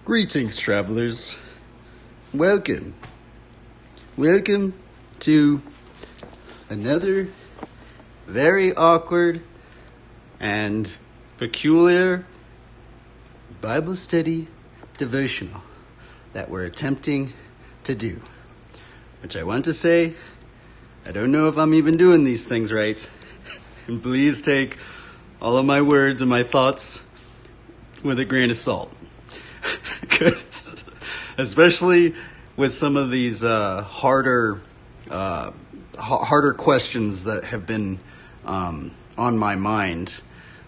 Greetings, travelers. Welcome to another very awkward and peculiar Bible study devotional that we're attempting to do. Which I want to say, I don't know if I'm even doing these things right. And please take all of my words and my thoughts with a grain of salt. Because especially with some of these harder questions that have been on my mind,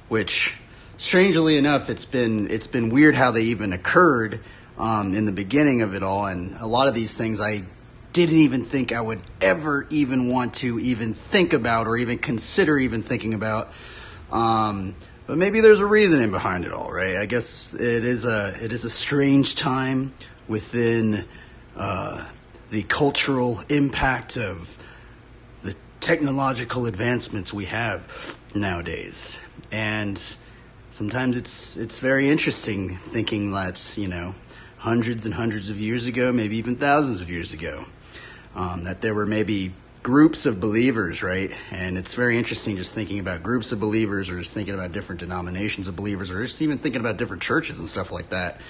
which strangely enough, it's been weird how they even occurred in the beginning of it all, and a lot of these things I didn't even think I would ever even want to even think about or even consider even thinking about. But maybe there's a reasoning behind it all, right? I guess it is a strange time within the cultural impact of the technological advancements we have nowadays. And sometimes it's very interesting thinking that, hundreds and hundreds of years ago, maybe even thousands of years ago, that there were maybe groups of believers, right? And it's very interesting just thinking about groups of believers, or just thinking about different denominations of believers, or just even thinking about different churches and stuff like that.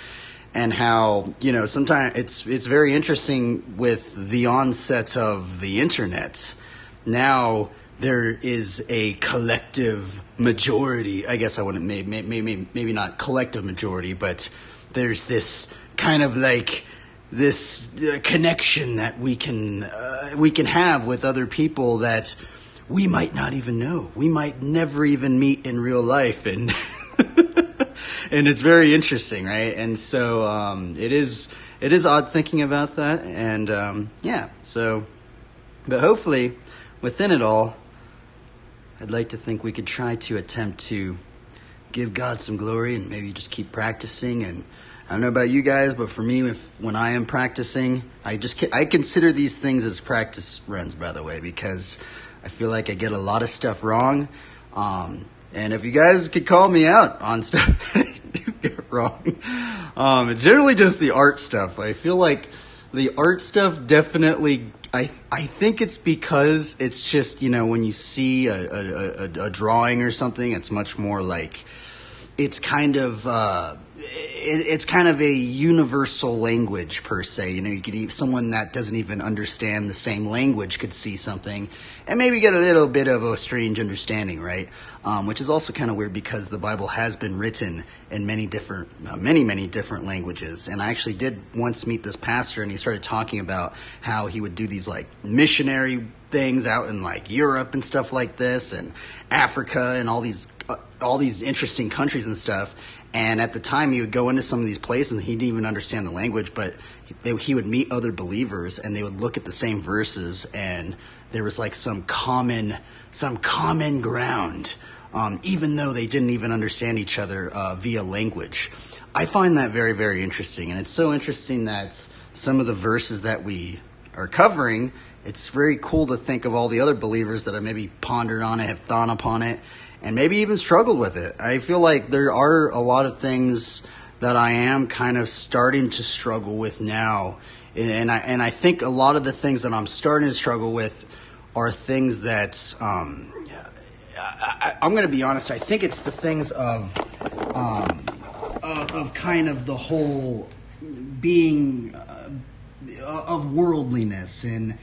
And how, sometimes it's very interesting with the onset of the internet. Now there is a collective majority. I guess I wouldn't, maybe not collective majority, but there's this kind of like this connection that we can have with other people that we might not even know. We might never even meet in real life, and and it's very interesting, right? And so it is odd thinking about that, and but hopefully within it all, I'd like to think we could try to attempt to give God some glory and maybe just keep practicing. And I don't know about you guys, but for me, when I am practicing, I consider these things as practice runs, by the way, because I feel like I get a lot of stuff wrong. And if you guys could call me out on stuff that I do get wrong, it's generally just the art stuff. I feel like the art stuff definitely, I think it's because it's just, when you see a drawing or something, it's much more like, it's kind of a universal language per se. You could someone that doesn't even understand the same language could see something and maybe get a little bit of a strange understanding, right? Which is also kind of weird because the Bible has been written in many different languages. And I actually did once meet this pastor, and he started talking about how he would do these like missionary things out in like Europe and stuff like this, and Africa and all these interesting countries and stuff. And at the time, he would go into some of these places and he didn't even understand the language, but he would meet other believers and they would look at the same verses, and there was like some common ground, even though they didn't even understand each other via language. I find that very, very interesting. And it's so interesting that some of the verses that we are covering, it's very cool to think of all the other believers that have maybe pondered on it, have thought upon it, and maybe even struggled with it. I feel like there are a lot of things that I am kind of starting to struggle with now. And I think a lot of the things that I'm starting to struggle with are things that, I'm going to be honest, I think it's the things of kind of the whole being of worldliness and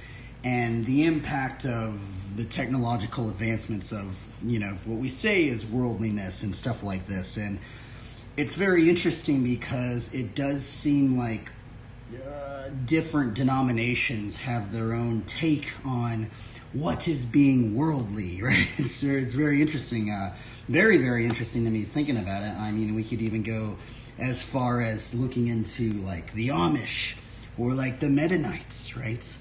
the impact of the technological advancements of, what we say is worldliness and stuff like this. And it's very interesting because it does seem like different denominations have their own take on what is being worldly, right? It's very interesting, very, very interesting to me thinking about it. I mean, we could even go as far as looking into like the Amish, or like the Mennonites, right?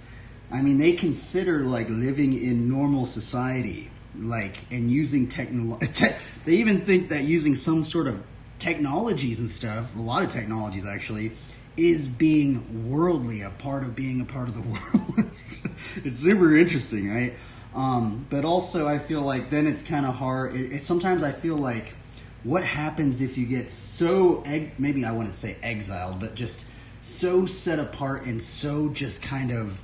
I mean, they consider like living in normal society, like, and using they even think that using some sort of technologies and stuff, a lot of technologies actually, is being worldly, a part of being a part of the world. It's super interesting, right? But also I feel like then it's kind of hard. Sometimes I feel like, what happens if you get so, maybe I wouldn't say exiled, but just so set apart and so just kind of,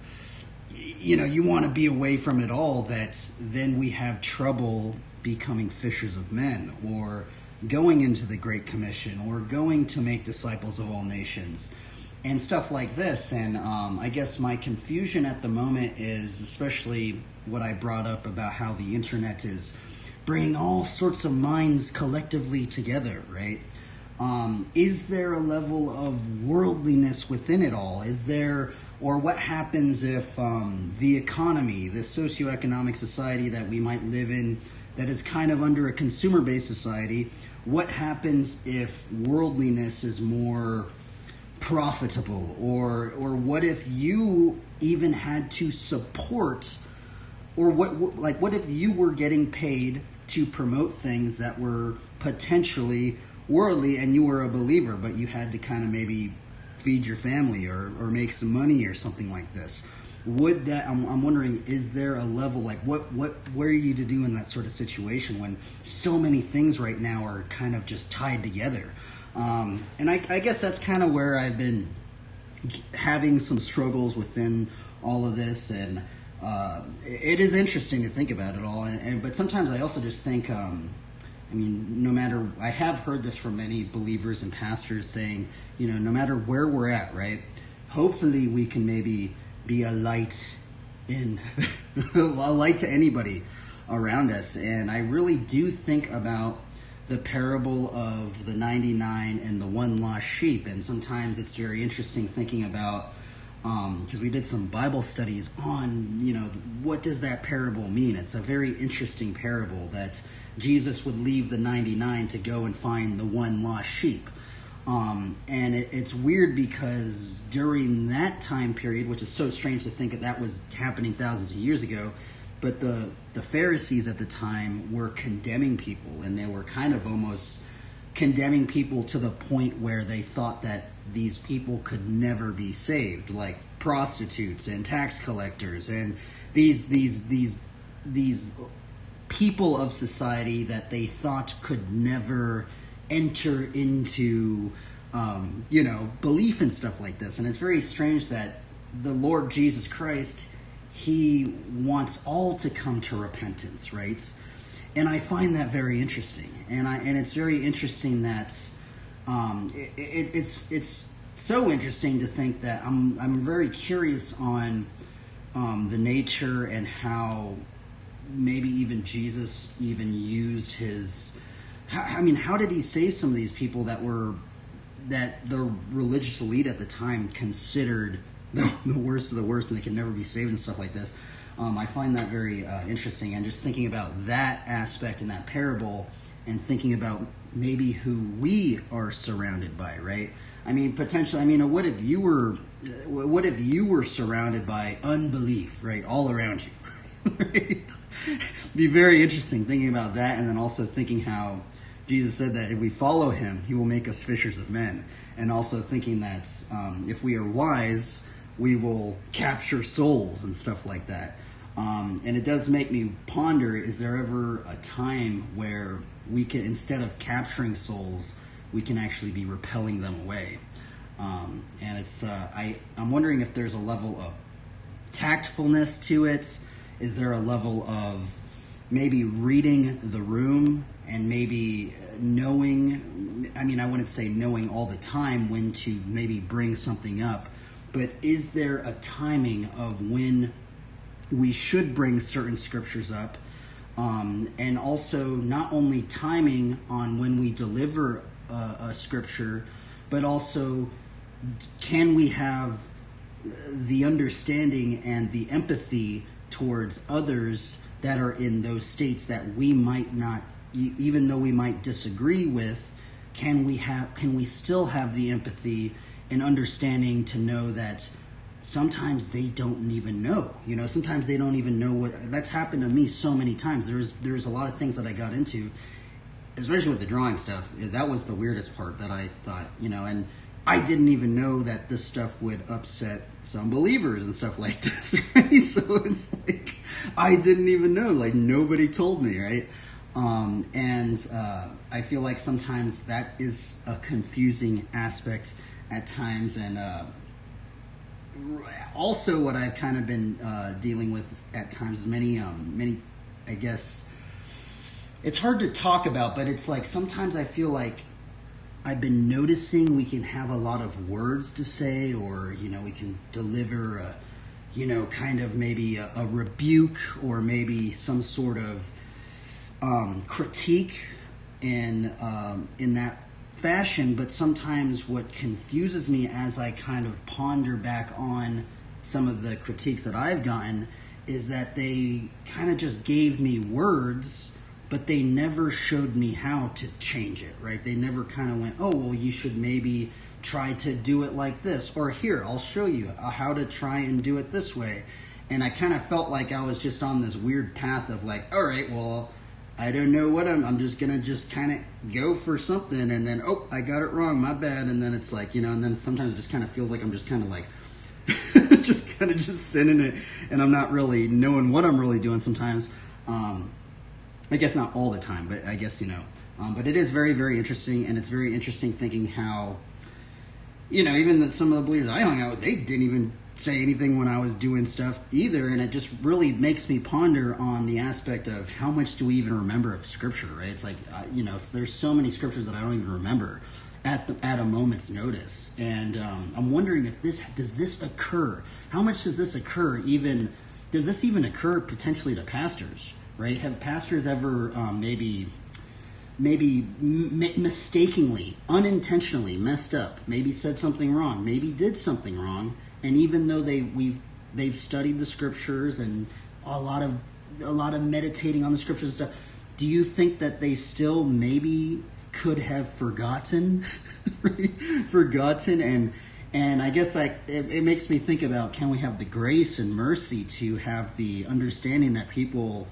you want to be away from it all, that then we have trouble becoming fishers of men, or going into the Great Commission, or going to make disciples of all nations, and stuff like this. And I guess my confusion at the moment is especially what I brought up about how the internet is bringing all sorts of minds collectively together, right? Is there a level of worldliness within it all? Is there, or what happens if the economy, the socioeconomic society that we might live in, that is kind of under a consumer-based society, what happens if worldliness is more profitable? Or what if you even had to support, or what if you were getting paid to promote things that were potentially worldly, and you were a believer, but you had to kind of maybe feed your family or make some money or something like this? Would that, I'm wondering, is there a level, like what are you to do in that sort of situation when so many things right now are kind of just tied together? And I guess that's kind of where I've been having some struggles within all of this, and it is interesting to think about it all. But sometimes I also just think, no matter, I have heard this from many believers and pastors saying, no matter where we're at, right? Hopefully we can maybe be a light a light to anybody around us. And I really do think about the parable of the 99 and the one lost sheep. And sometimes it's very interesting thinking about, because we did some Bible studies on, what does that parable mean? It's a very interesting parable that Jesus would leave the 99 to go and find the one lost sheep. And it's weird because during that time period, which is so strange to think that was happening thousands of years ago, but the Pharisees at the time were condemning people, and they were kind of almost condemning people to the point where they thought that these people could never be saved, like prostitutes and tax collectors and these people of society that they thought could never enter into belief and stuff like this. And it's very strange that the Lord Jesus Christ, he wants all to come to repentance, right? And I find that very interesting. And it's very interesting that it's so interesting to think that I'm very curious on the nature and how maybe even Jesus even used his, how did he save some of these people that the religious elite at the time considered the worst of the worst, and they could never be saved and stuff like this? I find that very interesting, and just thinking about that aspect in that parable, and thinking about maybe who we are surrounded by, right? Potentially, what if you were surrounded by unbelief, right, all around you? Right? Be very interesting thinking about that, and then also thinking how Jesus said that if we follow him, he will make us fishers of men, and also thinking that if we are wise, we will capture souls and stuff like that. And it does make me ponder, is there ever a time where we can, instead of capturing souls, we can actually be repelling them away? And it's I'm wondering if there's a level of tactfulness to it. Is there a level of maybe reading the room and maybe knowing, I wouldn't say knowing all the time when to maybe bring something up, but is there a timing of when we should bring certain scriptures up? And also not only timing on when we deliver a scripture, but also can we have the understanding and the empathy towards others that are in those states that we might not, even though we might disagree with, can we still have the empathy and understanding to know that sometimes they don't even know. Sometimes they don't even know that's happened to me so many times. There's a lot of things that I got into, especially with the drawing stuff. That was the weirdest part that I thought, and I didn't even know that this stuff would upset some believers and stuff like this, right? So it's like, I didn't even know, like nobody told me, right? I feel like sometimes that is a confusing aspect at times. And also what I've kind of been dealing with at times, many, I guess, it's hard to talk about, but it's like sometimes I feel like I've been noticing we can have a lot of words to say, or, we can deliver a, kind of maybe a rebuke, or maybe some sort of critique in that fashion. But sometimes what confuses me as I kind of ponder back on some of the critiques that I've gotten is that they kind of just gave me words, but they never showed me how to change it, right? They never kind of went, oh, well, you should maybe try to do it like this, or here, I'll show you how to try and do it this way. And I kind of felt like I was just on this weird path of like, all right, well, I don't know what I'm just going to just kind of go for something, and then, oh, I got it wrong, my bad. And then it's like, and then sometimes it just kind of feels like I'm just kind of like, just kind of just sending it, and I'm not really knowing what I'm really doing sometimes. I guess not all the time, but I guess, but it is very, very interesting. And it's very interesting thinking how, even some of the believers I hung out with, they didn't even say anything when I was doing stuff either. And it just really makes me ponder on the aspect of how much do we even remember of Scripture, right? It's like, there's so many Scriptures that I don't even remember at a moment's notice. And I'm wondering if does this occur? How much does this occur does this even occur potentially to pastors? Right? Have pastors ever maybe mistakenly, unintentionally messed up, maybe said something wrong, maybe did something wrong, and even though they've studied the Scriptures and a lot of meditating on the Scriptures and stuff, do you think that they still maybe could have forgotten, right? And I guess it makes me think about, can we have the grace and mercy to have the understanding that people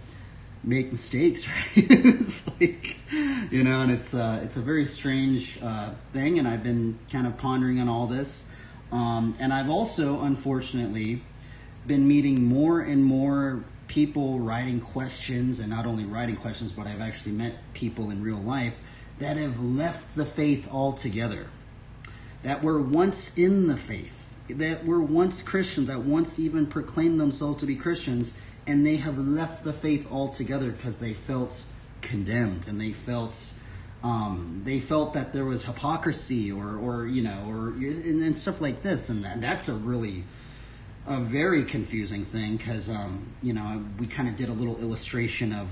make mistakes, right? It's like, and it's a very strange thing, and I've been kind of pondering on all this. And I've also, unfortunately, been meeting more and more people writing questions, and not only writing questions, but I've actually met people in real life that have left the faith altogether, that were once in the faith, that were once Christians, that once even proclaimed themselves to be Christians, and they have left the faith altogether because they felt condemned, and they felt that there was hypocrisy or and stuff like this. And that's a very confusing thing, because we kind of did a little illustration of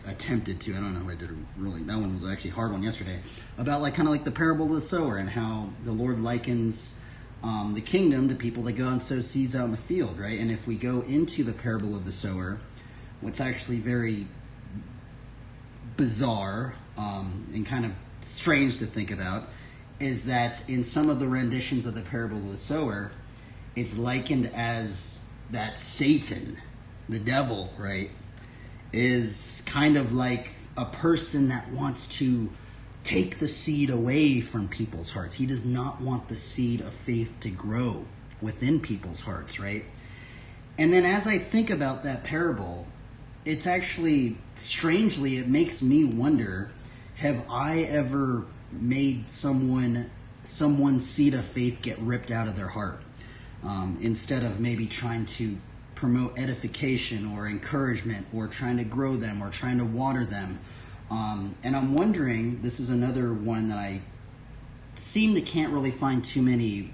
attempted to, I don't know if I did that one was actually a hard one yesterday, about kind of the parable of the sower, and how the Lord likens the kingdom to people that go and sow seeds out in the field, right? And if we go into the parable of the sower, what's actually very bizarre and kind of strange to think about is that in some of the renditions of the parable of the sower, it's likened as that Satan, the devil, right, is kind of like a person that wants to take the seed away from people's hearts. He does not want the seed of faith to grow within people's hearts, right? And then as I think about that parable, it's actually, strangely, it makes me wonder, have I ever made someone's seed of faith get ripped out of their heart? Instead of maybe trying to promote edification or encouragement, or trying to grow them, or trying to water them. And I'm wondering, this is another one that I can't really find too many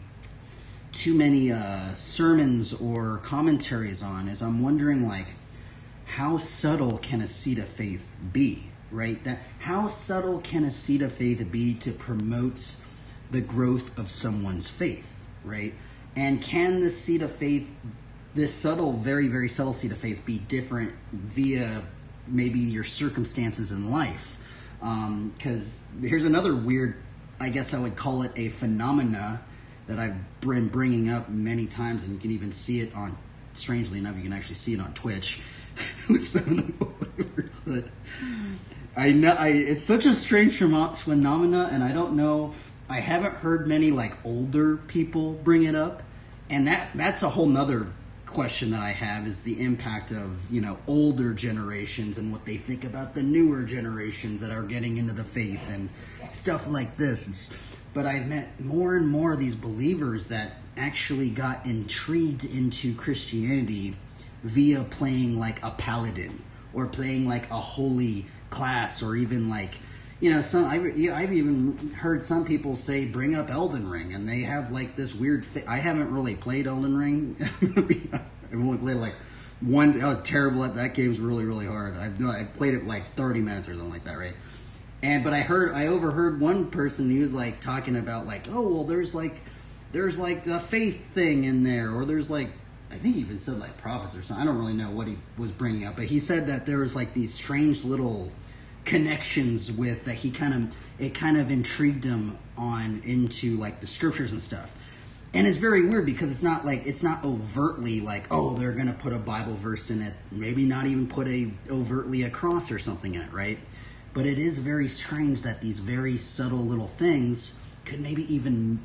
sermons or commentaries on, is I'm wondering, how subtle can a seed of faith be, right? How subtle can a seed of faith be to promote the growth of someone's faith, right? And can this seed of faith, this subtle, very, very subtle seed of faith, be different via maybe your circumstances in life? Because here's another weird, I guess I would call it a phenomena, that I've been bringing up many times, and you can even see it on, strangely enough, you can actually see it on Twitch with some of the believers that I know. It's such a strange phenomena, and I don't know. I haven't heard many like older people bring it up, and that's a whole nother question that I have, is the impact of, you know, older generations and what they think about the newer generations that are getting into the faith and stuff like this. But I've met more and more of these believers that actually got intrigued into Christianity via playing like a paladin or playing like a holy class, or even like, you know, I've even heard some people say bring up Elden Ring, and they have like this weird I haven't really played Elden Ring. I've only played like one. I was terrible at that. Game's really, really hard. I played it like 30 minutes or something like that, right? But I overheard one person who was like talking about like, oh well, there's like a faith thing in there, or there's like, I think he even said like prophets or something. I don't really know what he was bringing up, but he said that there was like these strange little connections with that it kind of intrigued him on into like the scriptures and stuff. And it's very weird because it's not overtly like, oh, they're going to put a Bible verse in it, maybe not even put overtly a cross or something in it, right? But it is very strange that these very subtle little things could maybe even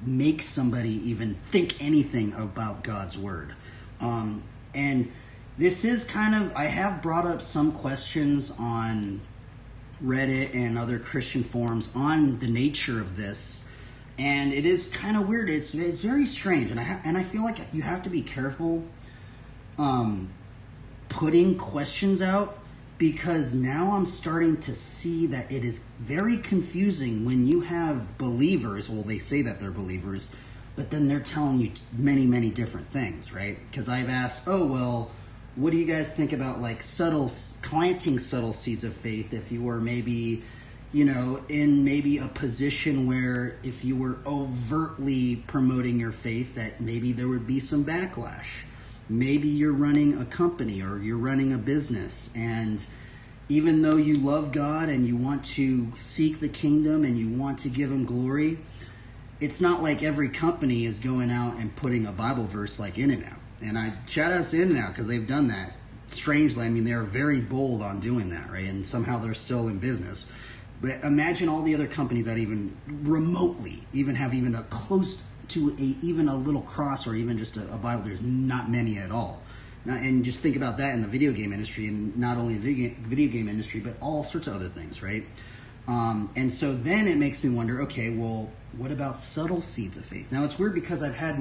make somebody even think anything about God's word. And this is kind of, I have brought up some questions on Reddit and other Christian forums on the nature of this. And it is kind of weird. It's very strange, and I feel like you have to be careful putting questions out, because now I'm starting to see that it is very confusing when you have believers. Well, they say that they're believers, but then they're telling you many, many different things, right? Because I've asked, oh well, what do you guys think about like planting subtle seeds of faith if you were maybe, you know, in maybe a position where if you were overtly promoting your faith, that maybe there would be some backlash. Maybe you're running a company or you're running a business, and even though you love God and you want to seek the kingdom and you want to give him glory, it's not like every company is going out and putting a Bible verse like In-N-Out. And I shout out to In-N-Out because they've done that. Strangely, I mean, they're very bold on doing that, right? And somehow they're still in business. But imagine all the other companies that even remotely even have even a close to even a little cross or even just a Bible. There's not many at all. Now, and just think about that in the video game industry, and not only the video game industry, but all sorts of other things, right? And so then it makes me wonder, okay, well, what about subtle seeds of faith? Now, it's weird because I've had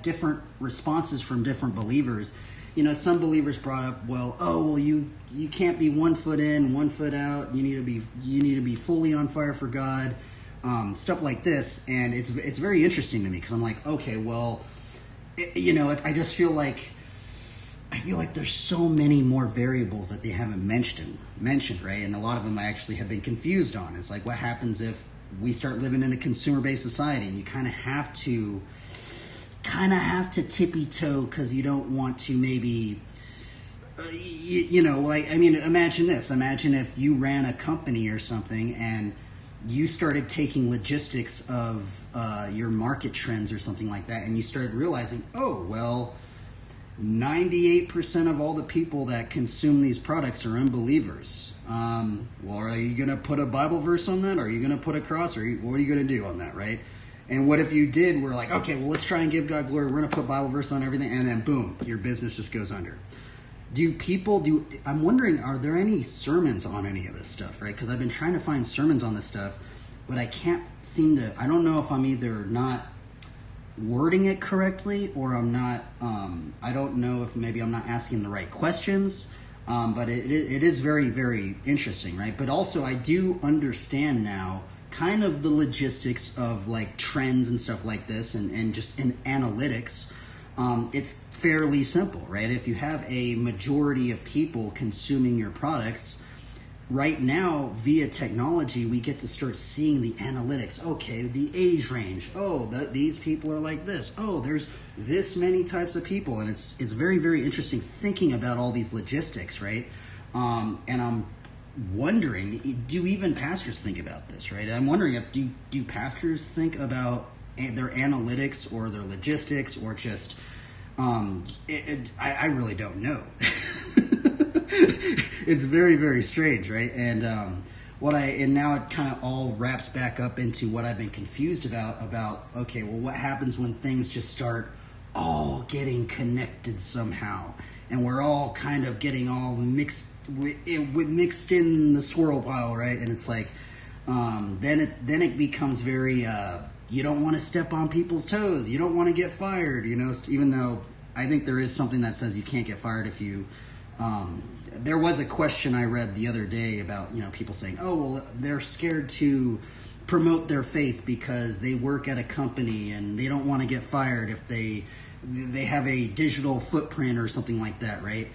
different responses from different believers. You know, some believers brought up, well, you can't be 1 foot in, 1 foot out. You need to be fully on fire for God, stuff like this. And it's very interesting to me because I'm like, okay, well, I just feel like there's so many more variables that they haven't mentioned, right? And a lot of them I actually have been confused on. It's like, what happens if we start living in a consumer-based society, and you kind of have to tippy toe because you don't want to maybe, imagine this. Imagine if you ran a company or something and you started taking logistics of your market trends or something like that, and you started realizing, 98% of all the people that consume these products are unbelievers. Are you going to put a Bible verse on that? Or are you going to put a cross? Or what are you going to do on that, right? And what if you did, we're like, okay, well, let's try and give God glory. We're going to put Bible verse on everything. And then boom, your business just goes under. I'm wondering, are there any sermons on any of this stuff, right? Because I've been trying to find sermons on this stuff, but I can't seem to, I don't know if I'm either not wording it correctly or I'm not, I don't know if maybe I'm not asking the right questions, but it is very, very interesting, right? But also I do understand now kind of the logistics of like trends and stuff like this and just in analytics. It's fairly simple, right? If you have a majority of people consuming your products, right now, via technology, we get to start seeing the analytics. Okay, the age range. Oh, these people are like this. Oh, there's this many types of people. And it's very, very interesting thinking about all these logistics, right? And wondering, do even pastors think about this, right? I'm wondering, do pastors think about their analytics or their logistics, or just, I really don't know. It's very, very strange, right? And now it kind of all wraps back up into what I've been confused about, okay, well, what happens when things just start all getting connected somehow, and we're all kind of getting all mixed in the swirl pile, right? And it's like, then it becomes very, you don't want to step on people's toes, you don't want to get fired, even though I think there is something that says you can't get fired if you, there was a question I read the other day about, people saying, oh, well, they're scared to promote their faith because they work at a company and they don't want to get fired if they have a digital footprint or something like that, right?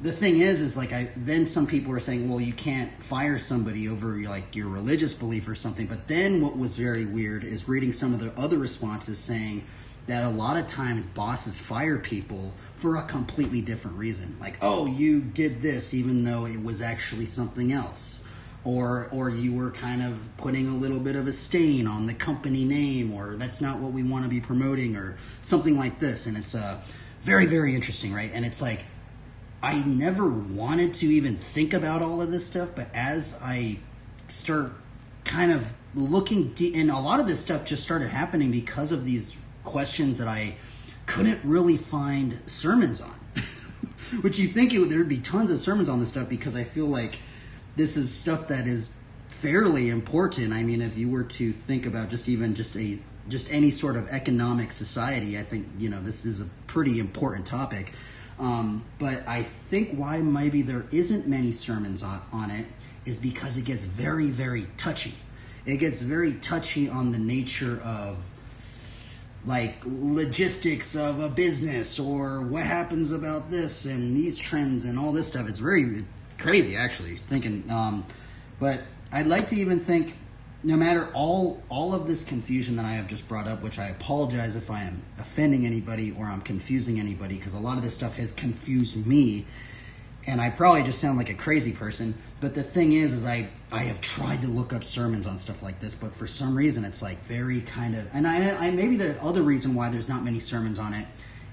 The thing is like, then some people were saying, well, you can't fire somebody over like your religious belief or something. But then what was very weird is reading some of the other responses saying that a lot of times bosses fire people for a completely different reason. Like, oh, you did this even though it was actually something else. Or you were kind of putting a little bit of a stain on the company name, or that's not what we want to be promoting, or something like this. And it's very, very interesting, right? And it's like, I never wanted to even think about all of this stuff, but as I start kind of looking deep, and a lot of this stuff just started happening because of these questions that I couldn't really find sermons on. Which you think there'd be tons of sermons on this stuff, because I feel like this is stuff that is fairly important. I mean, if you were to think about just any sort of economic society, I think, this is a pretty important topic. But I think why maybe there isn't many sermons on it is because it gets very, very touchy. It gets very touchy on the nature of like logistics of a business, or what happens about this and these trends and all this stuff. It's very crazy, actually, thinking. But I'd like to even think, no matter all of this confusion that I have just brought up, which I apologize if I am offending anybody or I'm confusing anybody, because a lot of this stuff has confused me, and I probably just sound like a crazy person. But the thing is I have tried to look up sermons on stuff like this, but for some reason it's like very kind of, and I maybe the other reason why there's not many sermons on it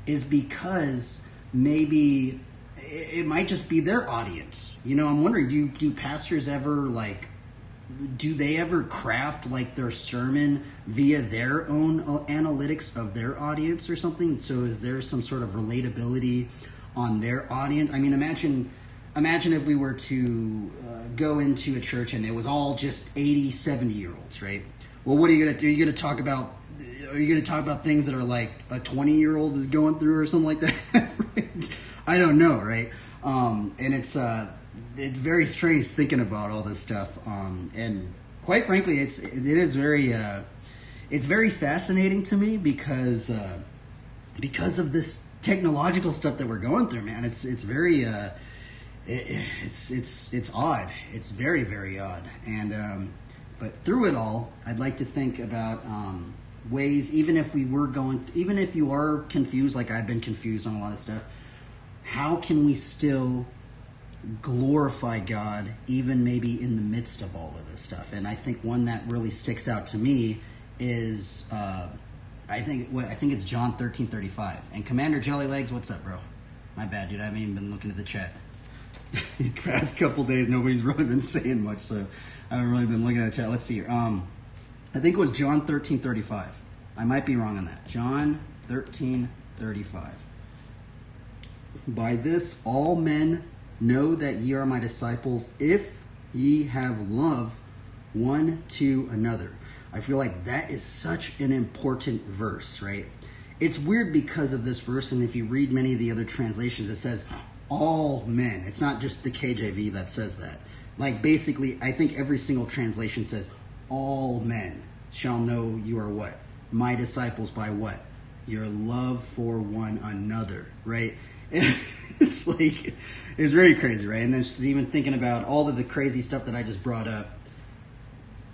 is because maybe it might just be their audience. I'm wondering, do pastors ever do they ever craft like their sermon via their own analytics of their audience or something? So is there some sort of relatability on their audience? I mean, imagine if we were to go into a church and it was all just 80, 70-year-olds, right? Well, what are you going to do? Are you going to talk about things that are like a 20-year-old is going through or something like that? I don't know, right? And it's very strange thinking about all this stuff, and quite frankly, it is very fascinating to me because of this technological stuff that we're going through, man. It's very it's odd. It's very, very odd, and but through it all, I'd like to think about ways, even if you are confused, like I've been confused on a lot of stuff, how can we still glorify God even maybe in the midst of all of this stuff? And I think one that really sticks out to me is I think it's John 13:35. And Commander Jellylegs, what's up, bro? My bad, dude. I haven't even been looking at the chat. The past couple days, nobody's really been saying much, so I haven't really been looking at the chat. Let's see here. I think it was John 13:35. I might be wrong on that. John 13:35. By this all men know that ye are my disciples, if ye have love one to another. I feel like that is such an important verse, right? It's weird because of this verse, and if you read many of the other translations, it says all men. It's not just the KJV that says that. Like, basically, I think every single translation says all men shall know you are what? My disciples by what? Your love for one another, right? And it's like, it's very crazy, right? And then just even thinking about all of the crazy stuff that I just brought up,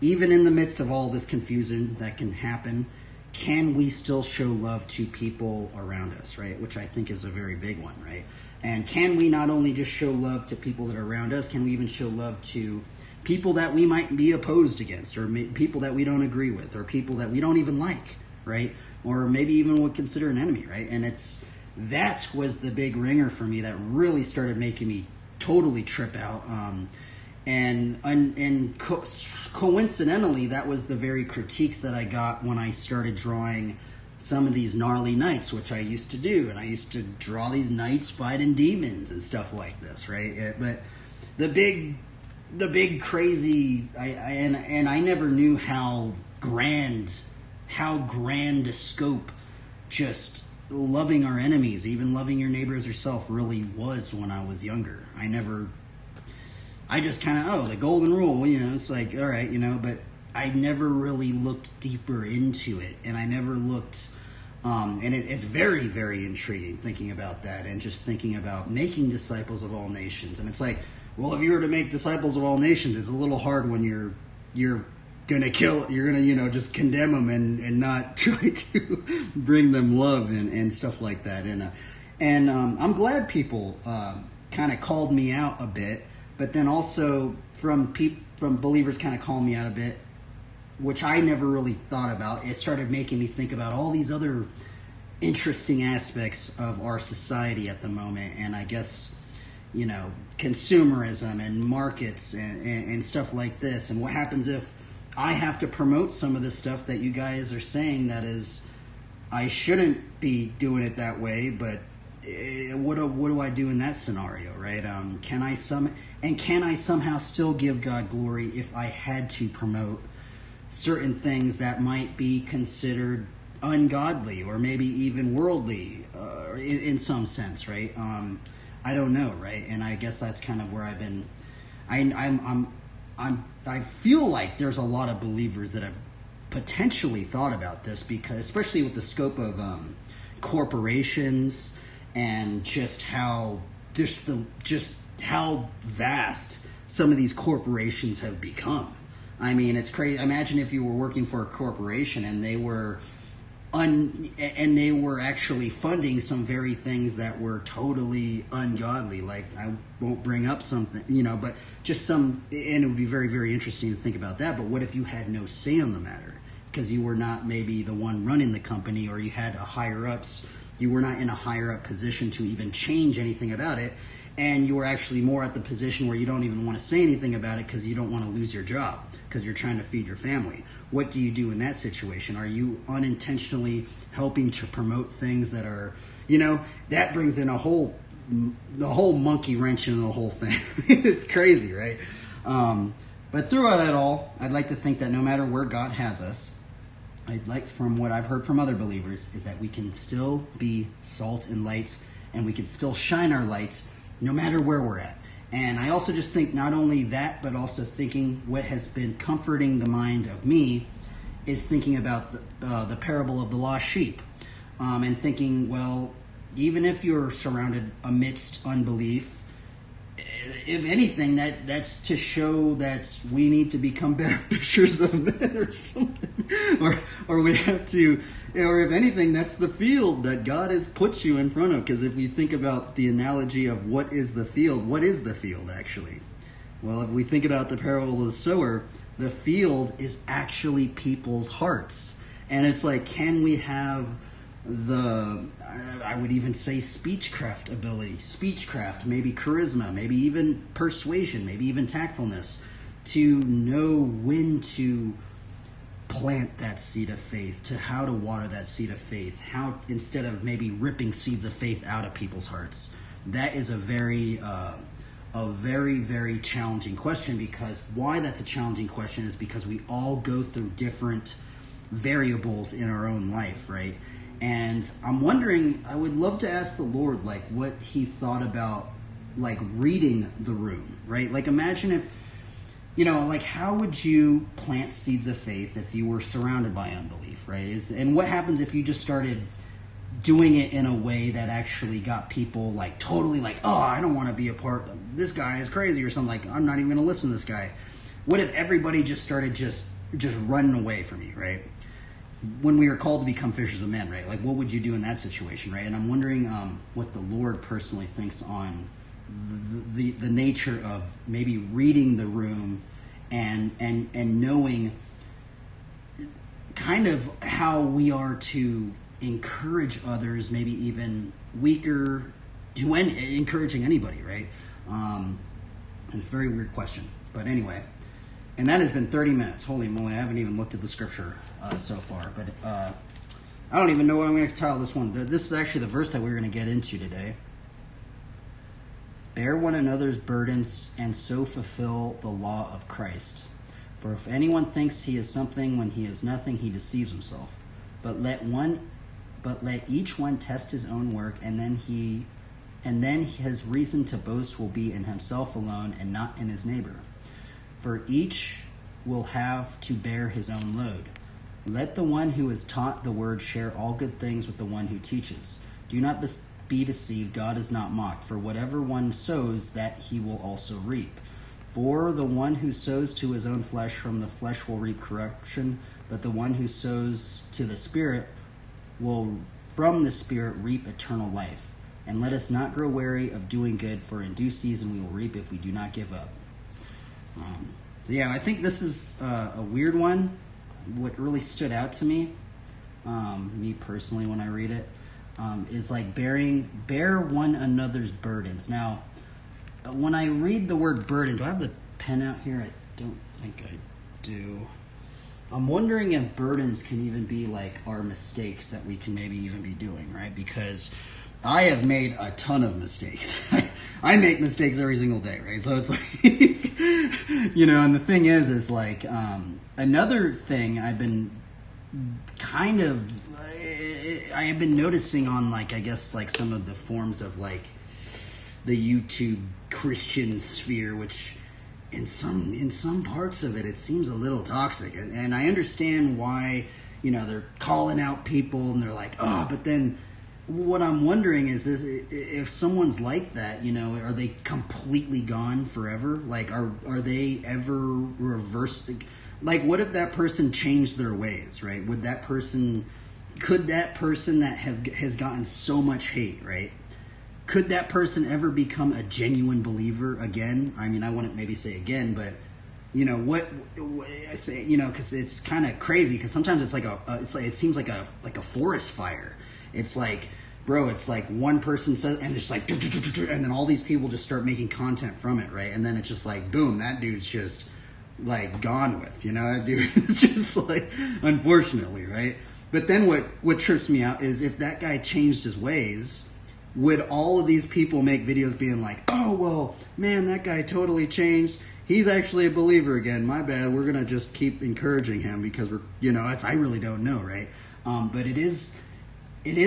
even in the midst of all this confusion that can happen, can we still show love to people around us, right? Which I think is a very big one, right? And can we not only just show love to people that are around us, can we even show love to people that we might be opposed against, or people that we don't agree with, or people that we don't even like, right? Or maybe even would consider an enemy, right? And that was the big ringer for me that really started making me totally trip out. Coincidentally, that was the very critiques that I got when I started drawing some of these gnarly knights, which I used to do. And I used to draw these knights fighting demons and stuff like this, right? But the big crazy, I never knew how grand a scope just loving our enemies, even loving your neighbor as yourself, really was when I was younger. I just kind of, the golden rule, it's like, all right, but I never really looked deeper into it, and I never looked, and it's very, very intriguing thinking about that, and just thinking about making disciples of all nations. And it's like, well, if you were to make disciples of all nations, it's a little hard when you're gonna just condemn them and not try to bring them love and stuff like that. And I'm glad people kind of called me out a bit, but then also from believers kind of calling me out a bit, which I never really thought about. It started making me think about all these other interesting aspects of our society at the moment, and I guess consumerism and markets and stuff like this. And what happens if I have to promote some of the stuff that you guys are saying that is, I shouldn't be doing it that way, but what do I do in that scenario, right? Can I somehow still give God glory if I had to promote certain things that might be considered ungodly or maybe even worldly in some sense, right? I don't know, right? And I guess that's kind of where I've been. I feel like there's a lot of believers that have potentially thought about this, because especially with the scope of corporations and just how vast some of these corporations have become. I mean, it's crazy. Imagine if you were working for a corporation and they were actually funding some very things that were totally ungodly. Like, I won't bring up something, but just some, and it would be very, very interesting to think about that. But what if you had no say on the matter because you were not maybe the one running the company, or you had you were not in a higher up position to even change anything about it, and you were actually more at the position where you don't even want to say anything about it because you don't want to lose your job because you're trying to feed your family. What do you do in that situation? Are you unintentionally helping to promote things that are, that brings in the whole monkey wrench into the whole thing. It's crazy, right? But throughout it all, I'd like to think that no matter where God has us, from what I've heard from other believers, is that we can still be salt and light, and we can still shine our light no matter where we're at. And I also just think not only that, but also thinking what has been comforting the mind of me is thinking about the parable of the lost sheep, and thinking, well, even if you're surrounded amidst unbelief, if anything, that's to show that we need to become better fishers of men or something, or we have to, or if anything, that's the field that God has put you in front of. Because if we think about the analogy of what is the field actually? Well, if we think about the parable of the sower, the field is actually people's hearts, and it's like, can we have I would even say speechcraft ability, maybe charisma, maybe even persuasion, maybe even tactfulness, to know when to plant that seed of faith, to how to water that seed of faith, how, instead of maybe ripping seeds of faith out of people's hearts. That is a very, very challenging question, because why that's a challenging question is because we all go through different variables in our own life, right? And I'm wondering, I would love to ask the Lord, like, what he thought about, like, reading the room, right? Like, imagine if, like, how would you plant seeds of faith if you were surrounded by unbelief, right? And what happens if you just started doing it in a way that actually got people, like, totally like, oh, I don't want to be a part of, this guy is crazy, or something, like, I'm not even going to listen to this guy. What if everybody just started just running away from you, right? when we are called to become fishers of men, right? Like, what would you do in that situation, right? And I'm wondering what the Lord personally thinks on the nature of maybe reading the room and knowing kind of how we are to encourage others, maybe even weaker, encouraging anybody, right? And it's a very weird question. But anyway, and that has been 30 minutes. Holy moly, I haven't even looked at the scripture so far. But I don't even know what I'm going to title this one. This is actually the verse that we're going to get into today. Bear one another's burdens and so fulfill the law of Christ. For if anyone thinks he is something when he is nothing, he deceives himself. But let each one test his own work, and then his reason to boast will be in himself alone and not in his neighbor. For each will have to bear his own load. Let the one who is taught the word share all good things with the one who teaches. Do not be deceived, God is not mocked. For whatever one sows, that he will also reap. For the one who sows to his own flesh, from the flesh will reap corruption, but the one who sows to the Spirit will from the Spirit reap eternal life. And let us not grow weary of doing good, for in due season we will reap if we do not give up. So yeah, I think this is a weird one. What really stood out to me personally, when I read it, is like bear one another's burdens. Now, when I read the word burden, do I have the pen out here? I don't think I do. I'm wondering if burdens can even be like our mistakes that we can maybe even be doing, right? Because I have made a ton of mistakes. I make mistakes every single day, right? So it's like, and the thing is like, another thing I've been I have been noticing on, like, I guess, like, some of the forms of, like, the YouTube Christian sphere, which in some parts of it seems a little toxic. And I understand why, they're calling out people and they're like, oh, but then what I'm wondering is if someone's like that, are they completely gone forever? Like, are they ever reversed? Like, what if that person changed their ways, right? Could that person that has gotten so much hate, right? Could that person ever become a genuine believer again? I mean, I wouldn't maybe say again, but what I say, because it's kind of crazy. Because sometimes it's like it seems like a forest fire. It's like, bro, it's like one person says, and it's like, and then all these people just start making content from it, right? And then it's just like, boom, that dude's just like gone with, that dude is just like, unfortunately, right? But then what trips me out is if that guy changed his ways, would all of these people make videos being like, oh, well, man, that guy totally changed. He's actually a believer again. My bad. We're going to just keep encouraging him because I really don't know, right? But it is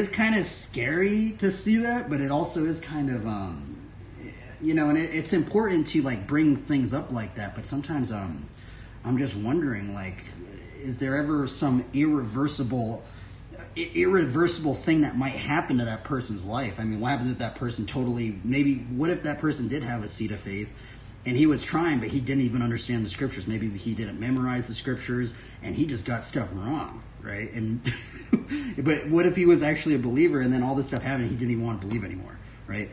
kind of scary to see that, but it also is kind of, and it's important to like bring things up like that. But sometimes I'm just wondering, like, is there ever some irreversible thing that might happen to that person's life? I mean, what happens if that person what if that person did have a seed of faith and he was trying, but he didn't even understand the scriptures? Maybe he didn't memorize the scriptures and he just got stuff wrong, right? And but what if he was actually a believer and then all this stuff happened and he didn't even want to believe anymore, right?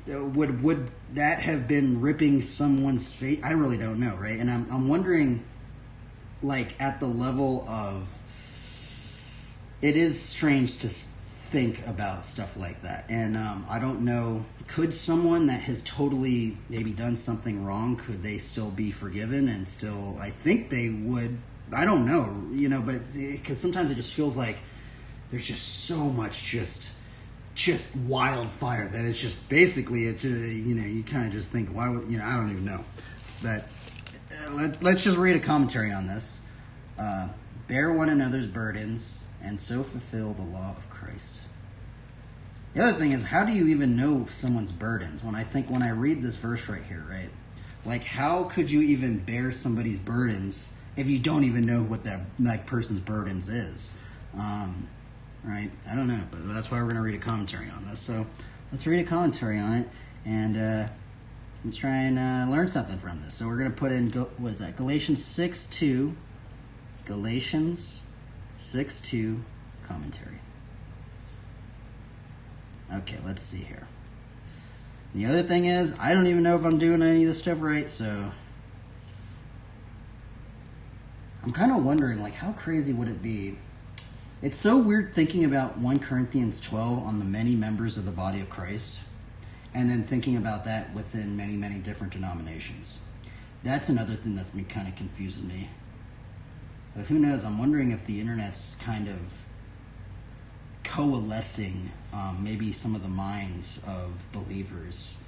Would that have been ripping someone's faith? I really don't know, right? And I'm wondering, like, at the level of, it is strange to think about stuff like that. And I don't know, could someone that has totally maybe done something wrong, could they still be forgiven? And still, I think they would. I don't know, but because sometimes it just feels like there's just so much just wildfire that it's just basically, you kind of just think, why would, I don't even know. But let's just read a commentary on this. Bear one another's burdens and so fulfill the law of Christ. The other thing is, how do you even know someone's burdens? When I read this verse right here, right? Like, how could you even bear somebody's burdens if you don't even know what that person's burdens is? Right? I don't know, but that's why we're going to read a commentary on this. So let's read a commentary on it, and let's try and learn something from this. So we're going to put in, Galatians 6:2. Galatians 6:2 commentary. Okay, let's see here. The other thing is, I don't even know if I'm doing any of this stuff right, so I'm kind of wondering, like, how crazy would it be? It's so weird thinking about 1 Corinthians 12 on the many members of the body of Christ, and then thinking about that within many, many different denominations. That's another thing that's been kind of confusing me. But who knows? I'm wondering if the internet's kind of coalescing maybe some of the minds of believers.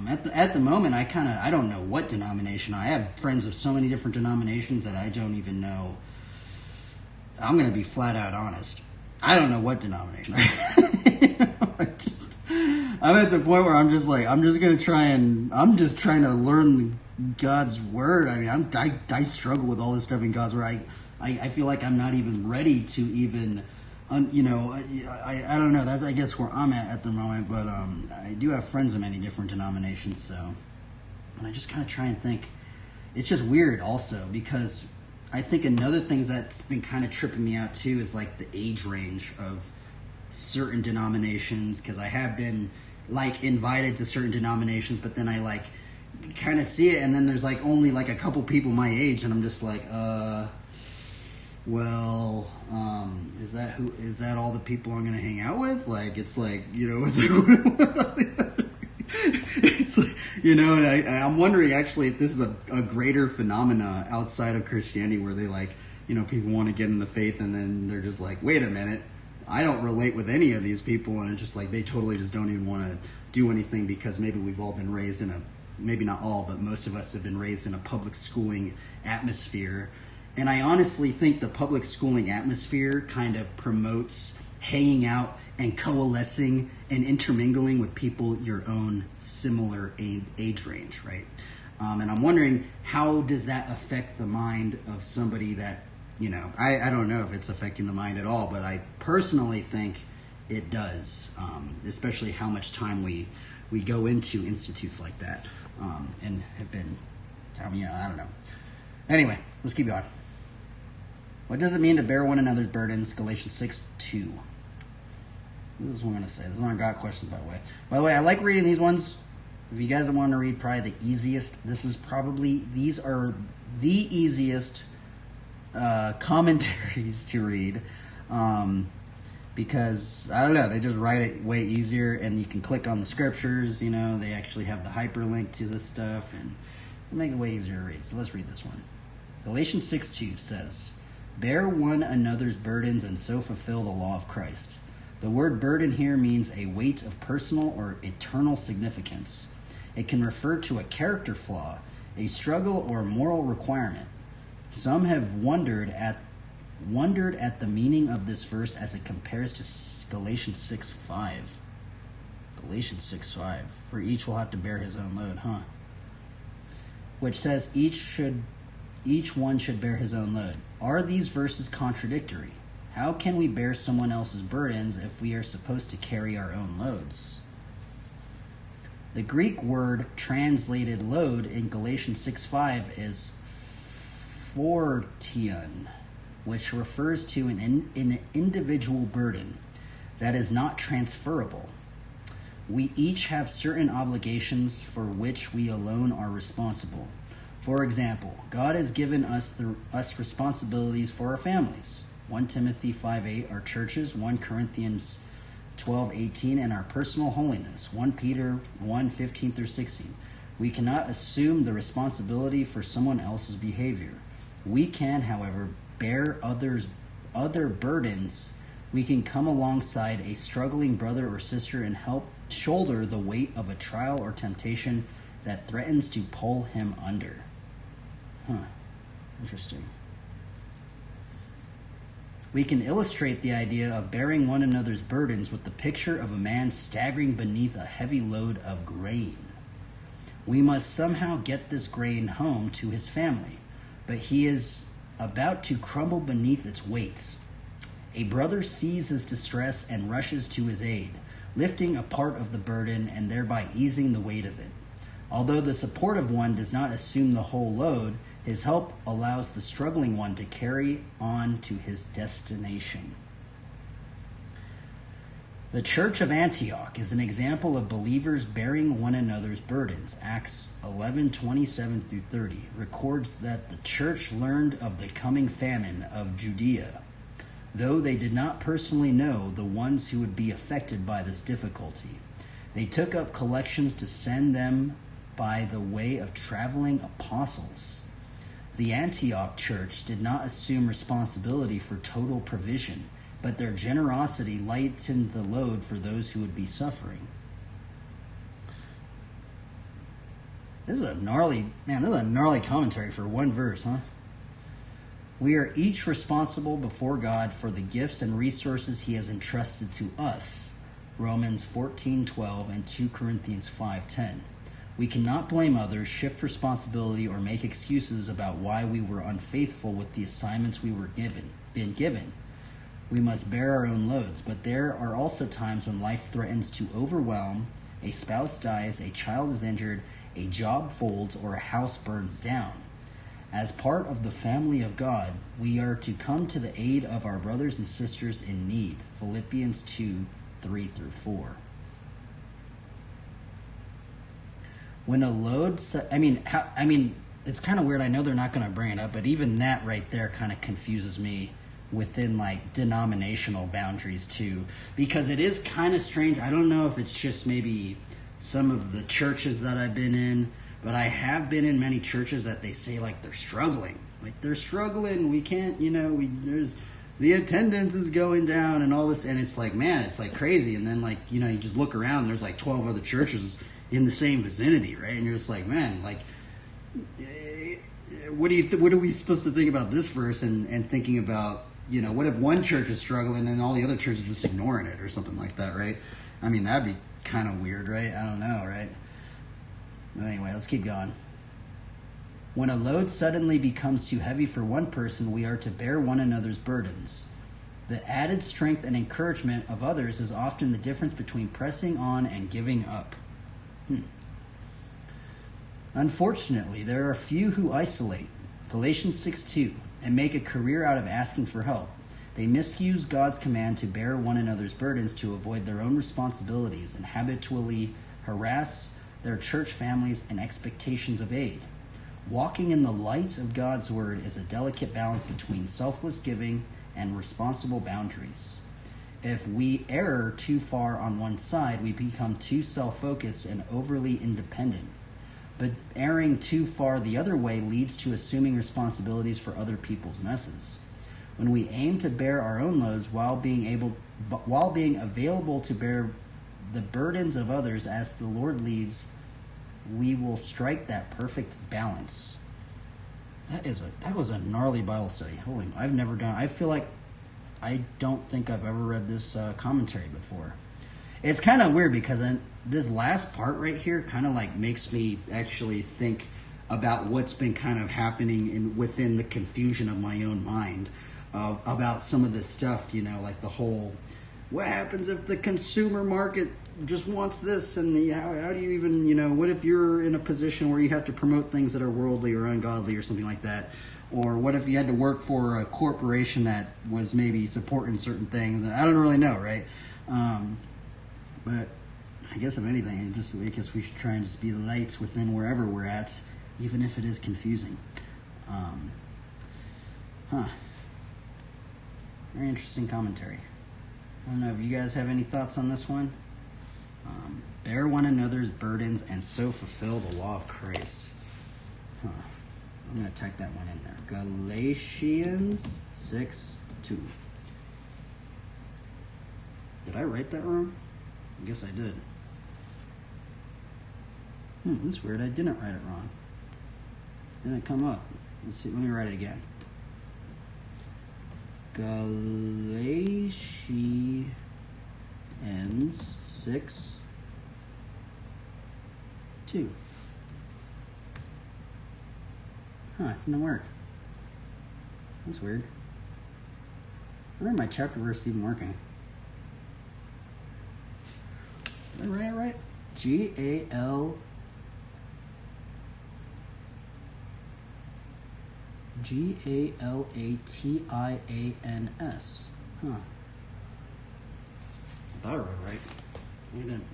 At the moment, I don't know what denomination. I have friends of so many different denominations that I don't even know. I'm going to be flat out honest. I don't know what denomination. I'm at the point where I'm just trying to learn God's word. I mean, I struggle with all this stuff in God's word. I feel like I'm not even ready to even, I don't know. That's, I guess, where I'm at the moment. But I do have friends of many different denominations, so, and I just kind of try and think. It's just weird also, because I think another thing that's been kind of tripping me out too is like the age range of certain denominations, because I have been like invited to certain denominations, but then I like kind of see it, and then there's like only like a couple people my age, and I'm just like, is that all the people I'm gonna hang out with? Like, it's like, it's like, and I'm wondering actually if this is a greater phenomena outside of Christianity, where they like, people want to get in the faith, and then they're just like, wait a minute, I don't relate with any of these people, and it's just like they totally just don't even want to do anything, because maybe we've all been raised in maybe not all, but most of us have been raised in a public schooling atmosphere. And I honestly think the public schooling atmosphere kind of promotes hanging out and coalescing and intermingling with people your own similar age range, right? And I'm wondering, how does that affect the mind of somebody that, I don't know if it's affecting the mind at all, but I personally think it does, especially how much time we go into institutes like that, and have been, I don't know. Anyway, let's keep going. What does it mean to bear one another's burdens? Galatians 6:2. This is what I'm going to say. These aren't God questions, by the way. By the way, I like reading these ones. If you guys want to read probably the easiest, these are the easiest commentaries to read, because, I don't know, they just write it way easier, and you can click on the scriptures, they actually have the hyperlink to this stuff, and make it way easier to read. So let's read this one. Galatians 6:2 says, "Bear one another's burdens and so fulfill the law of Christ." The word burden here means a weight of personal or eternal significance. It can refer to a character flaw, a struggle, or moral requirement. Some have wondered at the meaning of this verse as it compares to Galatians 6:5. Galatians 6:5, for each will have to bear his own load, which says each one should bear his own load. Are these verses contradictory? How can we bear someone else's burdens if we are supposed to carry our own loads? The Greek word translated load in Galatians 6:5 is phortion, which refers to an individual burden that is not transferable. We each have certain obligations for which we alone are responsible. For example, God has given us responsibilities for our families. 1 Timothy 5:8, our churches. 1 Corinthians 12:18, and our personal holiness. 1 Peter 1:15 through 16. We cannot assume the responsibility for someone else's behavior. We can, however, bear other burdens. We can come alongside a struggling brother or sister and help shoulder the weight of a trial or temptation that threatens to pull him under. Interesting. We can illustrate the idea of bearing one another's burdens with the picture of a man staggering beneath a heavy load of grain. We must somehow get this grain home to his family, but he is about to crumble beneath its weight. A brother sees his distress and rushes to his aid, lifting a part of the burden and thereby easing the weight of it. Although the supportive one does not assume the whole load, His help allows the struggling one to carry on to his destination. The Church of Antioch is an example of believers bearing one another's burdens. Acts 11:27-30 records that the church learned of the coming famine of Judea, though they did not personally know the ones who would be affected by this difficulty. They took up collections to send them by the way of traveling apostles. The Antioch church did not assume responsibility for total provision, but their generosity lightened the load for those who would be suffering. This is a gnarly commentary for one verse, huh? We are each responsible before God for the gifts and resources he has entrusted to us. Romans 14:12 and 2 Corinthians 5:10. We cannot blame others, shift responsibility, or make excuses about why we were unfaithful with the assignments we were been given. We must bear our own loads, but there are also times when life threatens to overwhelm, a spouse dies, a child is injured, a job folds, or a house burns down. As part of the family of God, we are to come to the aid of our brothers and sisters in need. Philippians 2:3-4. When a load, it's kind of weird. I know they're not going to bring it up, but even that right there kind of confuses me within like denominational boundaries too, because it is kind of strange. I don't know if it's just maybe some of the churches that I've been in, but I have been in many churches that they say like they're struggling. We can't, there's the attendance is going down and all this, and it's like, man, it's like crazy. And then you just look around, there's like 12 other churches in the same vicinity, right? And you're just like, man, like, what are we supposed to think about this verse and thinking about, what if one church is struggling and all the other churches just ignoring it or something like that, right? I mean, that'd be kind of weird, right? I don't know, right? But anyway, let's keep going. When a load suddenly becomes too heavy for one person, we are to bear one another's burdens. The added strength and encouragement of others is often the difference between pressing on and giving up. Unfortunately, there are few who isolate. Galatians 6:2, and make a career out of asking for help. They misuse God's command to bear one another's burdens to avoid their own responsibilities and habitually harass their church families and expectations of aid. Walking in the light of God's word is a delicate balance between selfless giving and responsible boundaries. If we err too far on one side, we become too self-focused and overly independent. But erring too far the other way leads to assuming responsibilities for other people's messes. When we aim to bear our own loads while being available to bear the burdens of others as the Lord leads, we will strike that perfect balance. That was a gnarly Bible study. I don't think I've ever read this commentary before. It's kind of weird because this last part right here kind of like makes me actually think about what's been kind of happening within the confusion of my own mind about some of this stuff, like the whole, what happens if the consumer market just wants this, and how do you even, what if you're in a position where you have to promote things that are worldly or ungodly or something like that? Or what if you had to work for a corporation that was maybe supporting certain things? I don't really know, right? But I guess if anything, I guess we should try and just be lights within wherever we're at, even if it is confusing. Very interesting commentary. I don't know if you guys have any thoughts on this one. Bear one another's burdens and so fulfill the law of Christ. I'm going to type that one in there. Galatians 6:2. Did I write that wrong? I guess I did. That's weird. I didn't write it wrong. Didn't come up. Let's see. Let me write it again. Galatians 6:2. It didn't work. That's weird. I wonder if my chapter verse is even working. Did I write it right? G-A-L. Galatians. Huh. I thought I wrote right. I didn't.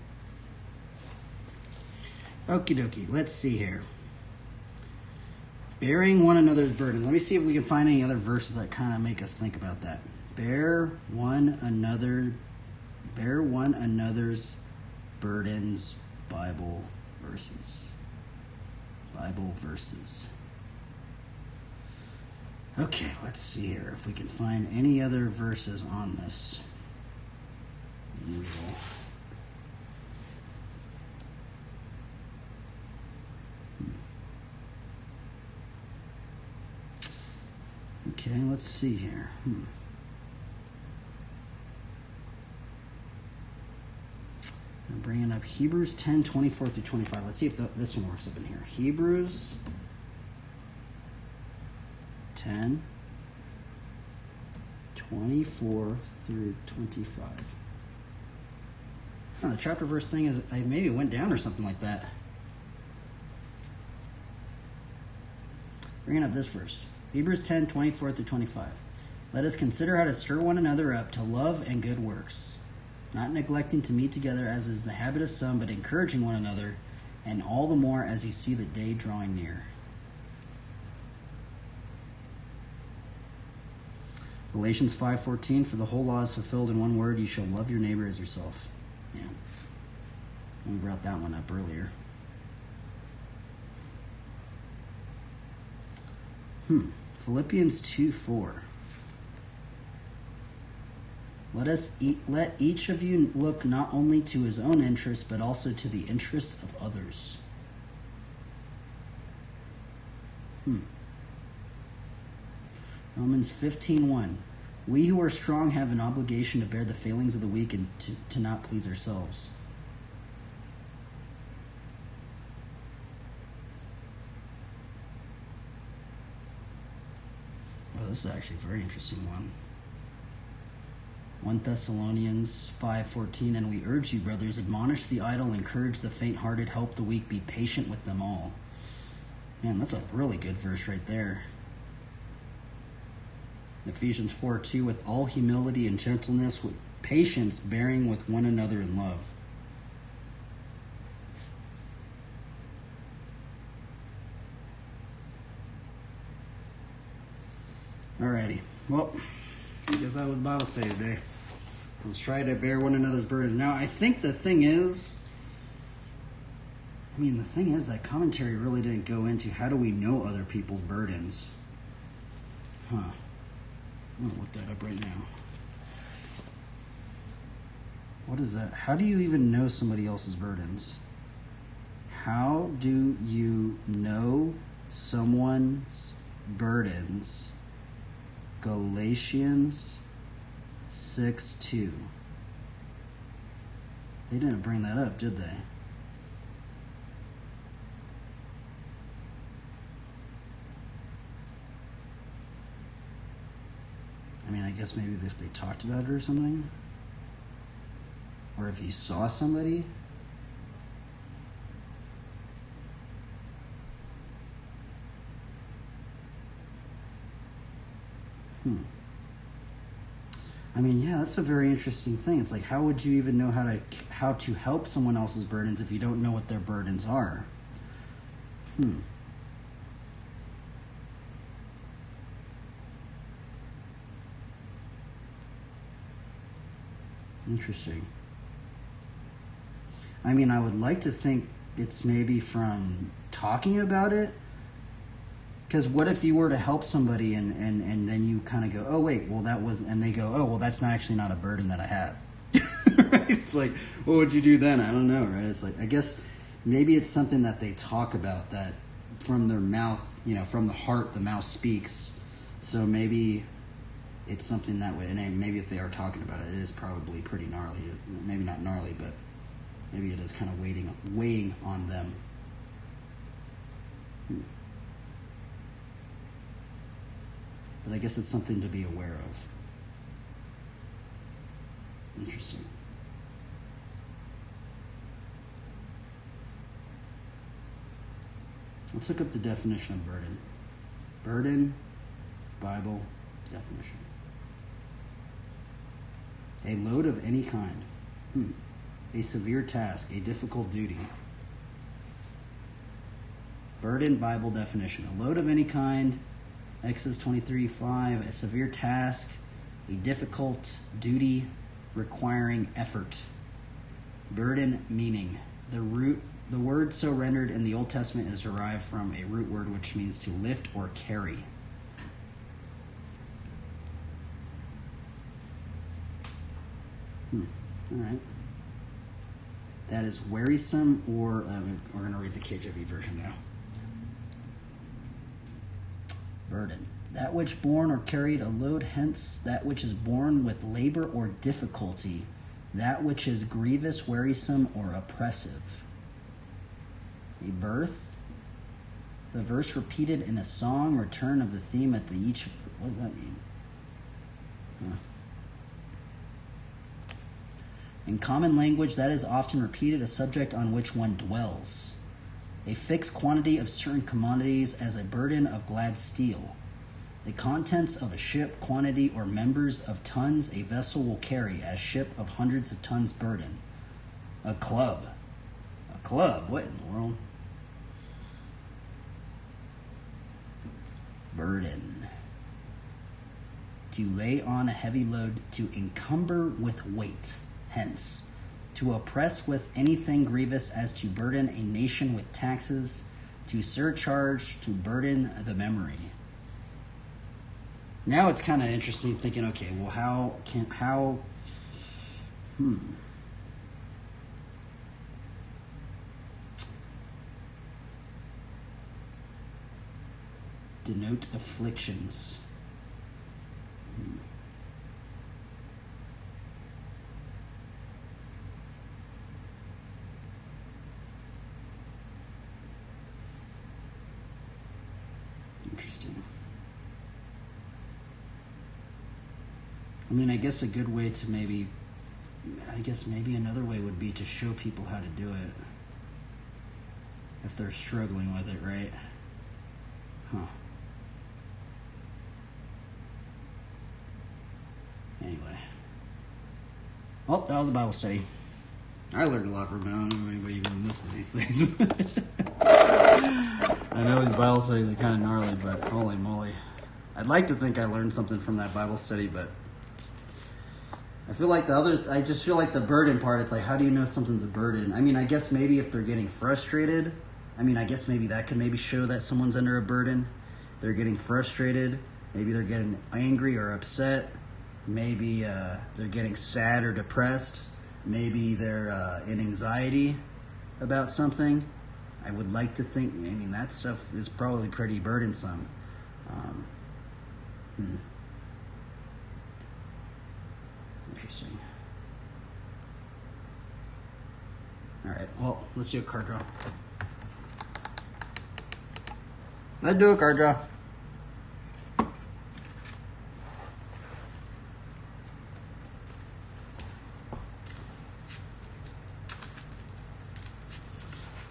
Okie dokie. Let's see here. Bearing one another's burdens. Let me see if we can find any other verses that kind of make us think about that. Bear one another's burdens. Bible verses. Bible verses. Okay, let's see here if we can find any other verses on this. Okay, let's see here. I'm bringing up Hebrews 10, 24 through 25. Let's see if this one works up in here. Hebrews 10, 24 through 25. Oh, the chapter verse thing is, I maybe went down or something like that. Bringing up this verse. Hebrews 10, 24 through 25. Let us consider how to stir one another up to love and good works, not neglecting to meet together as is the habit of some, but encouraging one another, and all the more as you see the day drawing near. Galatians 5:14, for the whole law is fulfilled in one word, you shall love your neighbor as yourself. Yeah. We brought that one up earlier. Philippians 2:4. Let each of you look not only to his own interests, but also to the interests of others. Romans 15:1. We who are strong have an obligation to bear the failings of the weak and to not please ourselves. Oh, this is actually a very interesting one. 1 Thessalonians 5:14, and we urge you, brothers, admonish the idle, encourage the faint-hearted, help the weak, be patient with them all. Man, that's a really good verse right there. Ephesians 4:2, with all humility and gentleness, with patience, bearing with one another in love. Alrighty, well, I guess that was Bible study today. Let's try to bear one another's burdens. Now, I think the thing is that commentary really didn't go into how do we know other people's burdens. I'm going to look that up right now. What is that? How do you even know somebody else's burdens? How do you know someone's burdens? Galatians 6:2. They didn't bring that up, did they? I mean, I guess maybe if they talked about it or something. Or if you saw somebody. I mean, yeah, that's a very interesting thing. It's like, how would you even know how to help someone else's burdens if you don't know what their burdens are? Interesting. I mean, I would like to think it's maybe from talking about it. Because what if you were to help somebody and then you kind of go, oh, wait, well, that was, and they go, oh, well, that's not actually not a burden that I have. Right? It's like, what would you do then? I don't know, right? It's like, I guess maybe it's something that they talk about that from their mouth, from the heart, the mouth speaks. So maybe it's something that way. And maybe if they are talking about it, it is probably pretty gnarly. Maybe not gnarly, but maybe it is kind of weighing on them. But I guess it's something to be aware of. Interesting. Let's look up the definition of burden. Burden Bible definition. A load of any kind. A severe task, a difficult duty. Burden, Bible definition. A load of any kind, Exodus 23:5. A severe task, a difficult duty requiring effort. Burden, meaning. The word so rendered in the Old Testament is derived from a root word which means to lift or carry. All right. That is wearisome, or we're going to read the KJV version now. Burden. That which borne or carried a load, hence that which is borne with labor or difficulty, that which is grievous, wearisome, or oppressive. A birth. The verse repeated in a song, return of the theme at the each. What does that mean? In common language, that is often repeated, a subject on which one dwells. A fixed quantity of certain commodities as a burden of glad steel. The contents of a ship, quantity or members of tons a vessel will carry, as ship of hundreds of tons burden. A club. A club? What in the world? Burden. To lay on a heavy load, to encumber with weight. Hence, to oppress with anything grievous as to burden a nation with taxes, to surcharge, to burden the memory. Now it's kind of interesting thinking, okay, well, denote afflictions. Interesting. I mean, I guess a good way to maybe another way would be to show people how to do it if they're struggling with it, right? Anyway. Well, that was a Bible study. I learned a lot from it. I don't know if anybody even listens to these things. I know these Bible studies are kind of gnarly, but holy moly. I'd like to think I learned something from that Bible study, but I just feel like the burden part, it's like, how do you know something's a burden? I mean, I guess maybe if they're getting frustrated, I guess maybe that could maybe show that someone's under a burden. They're getting frustrated. Maybe they're getting angry or upset. Maybe they're getting sad or depressed. Maybe they're in anxiety about something. I would like to think, that stuff is probably pretty burdensome. Interesting. All right, well, let's do a card draw. Let's do a card draw.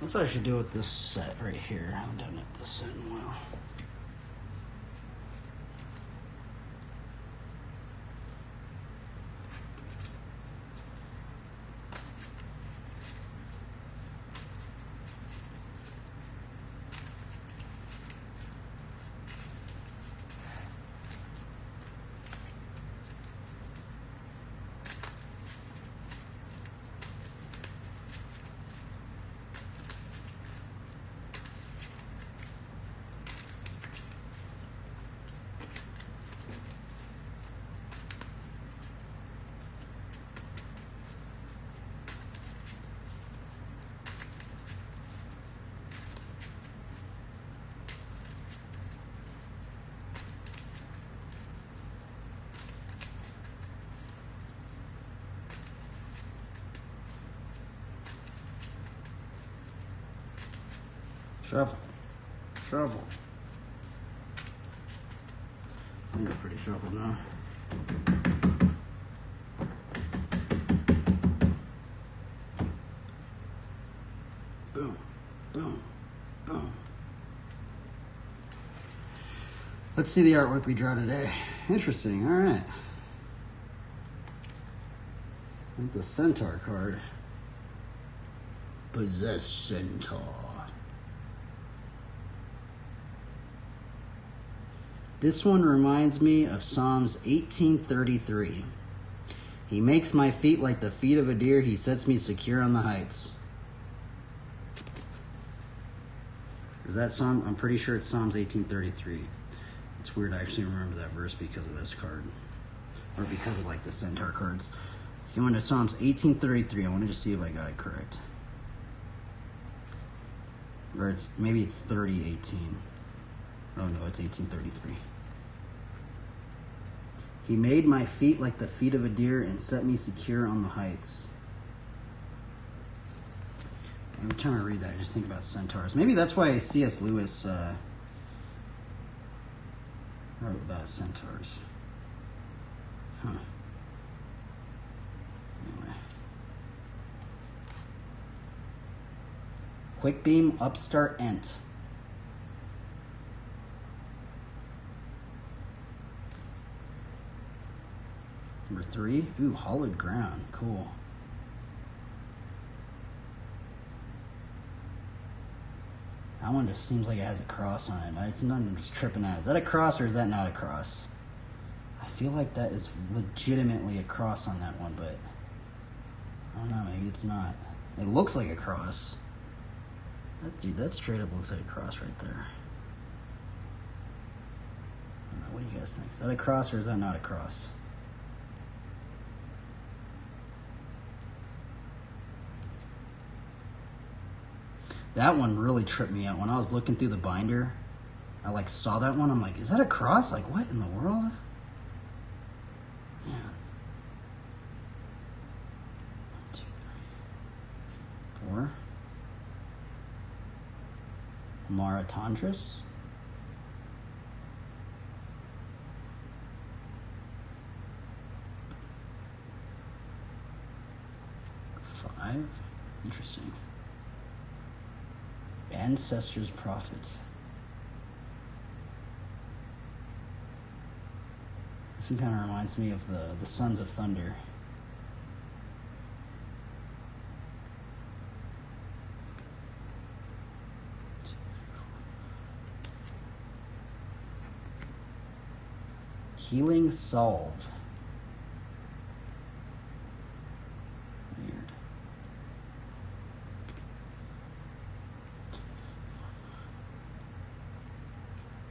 That's what I should do with this set right here. I haven't done this set in a while. Shuffle. Shuffle. I think it's pretty shuffled now. Let's see the artwork we draw today. Interesting, all right. I think the centaur card. Possess centaur. This one reminds me of Psalms 18:33. He makes my feet like the feet of a deer. He sets me secure on the heights. Is that Psalm? I'm pretty sure it's Psalms 18:33. It's weird I actually remember that verse because of this card. Or because of like the centaur cards. Let's go into Psalms 18:33. I wanted to see if I got it correct. Or maybe it's 30:18. Oh no, it's 18:33. He made my feet like the feet of a deer and set me secure on the heights. Every time I read that, I just think about centaurs. Maybe that's why C.S. Lewis wrote about centaurs. Huh. Anyway. Quick beam, upstart, ent. Number 3. Ooh, hollowed ground. Cool. That one just seems like it has a cross on it. It's not, I'm just tripping out. Is that a cross or is that not a cross? I feel like that is legitimately a cross on that one, but I don't know, maybe it's not. It looks like a cross. Dude, that straight up looks like a cross right there. I don't know, what do you guys think? Is that a cross or is that not a cross? That one really tripped me out. When I was looking through the binder, I like saw that one. I'm like, is that a cross? Like, what in the world? Yeah. 1, 2, 3, 4. Maratandris. 5. Interesting. Ancestors' prophet. This one kind of reminds me of the Sons of Thunder. Healing solved. Weird.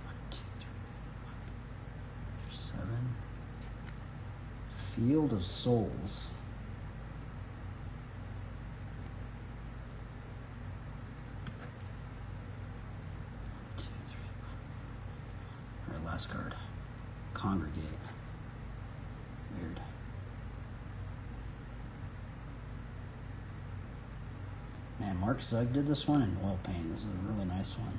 1, 2, 3, 4, 7. Field of Souls. 1, 2, 3, 4. All right, last card. Congregate. Weird. Man, Mark Zug did this one in oil paint. This is a really nice one.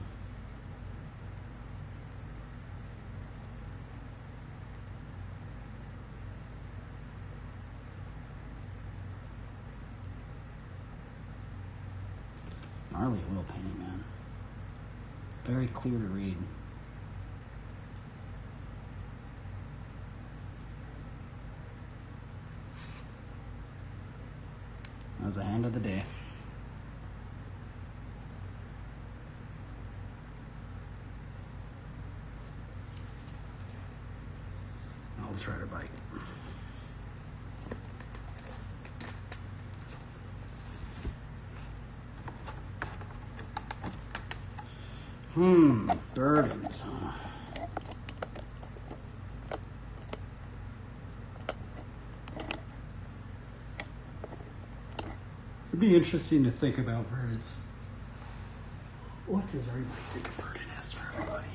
Gnarly oil painting, man. Very clear to read. That was the hand of the day. Oh, let's ride a bike. Burdens, huh? It'd be interesting to think about burdens. What does everybody think a burden is for everybody?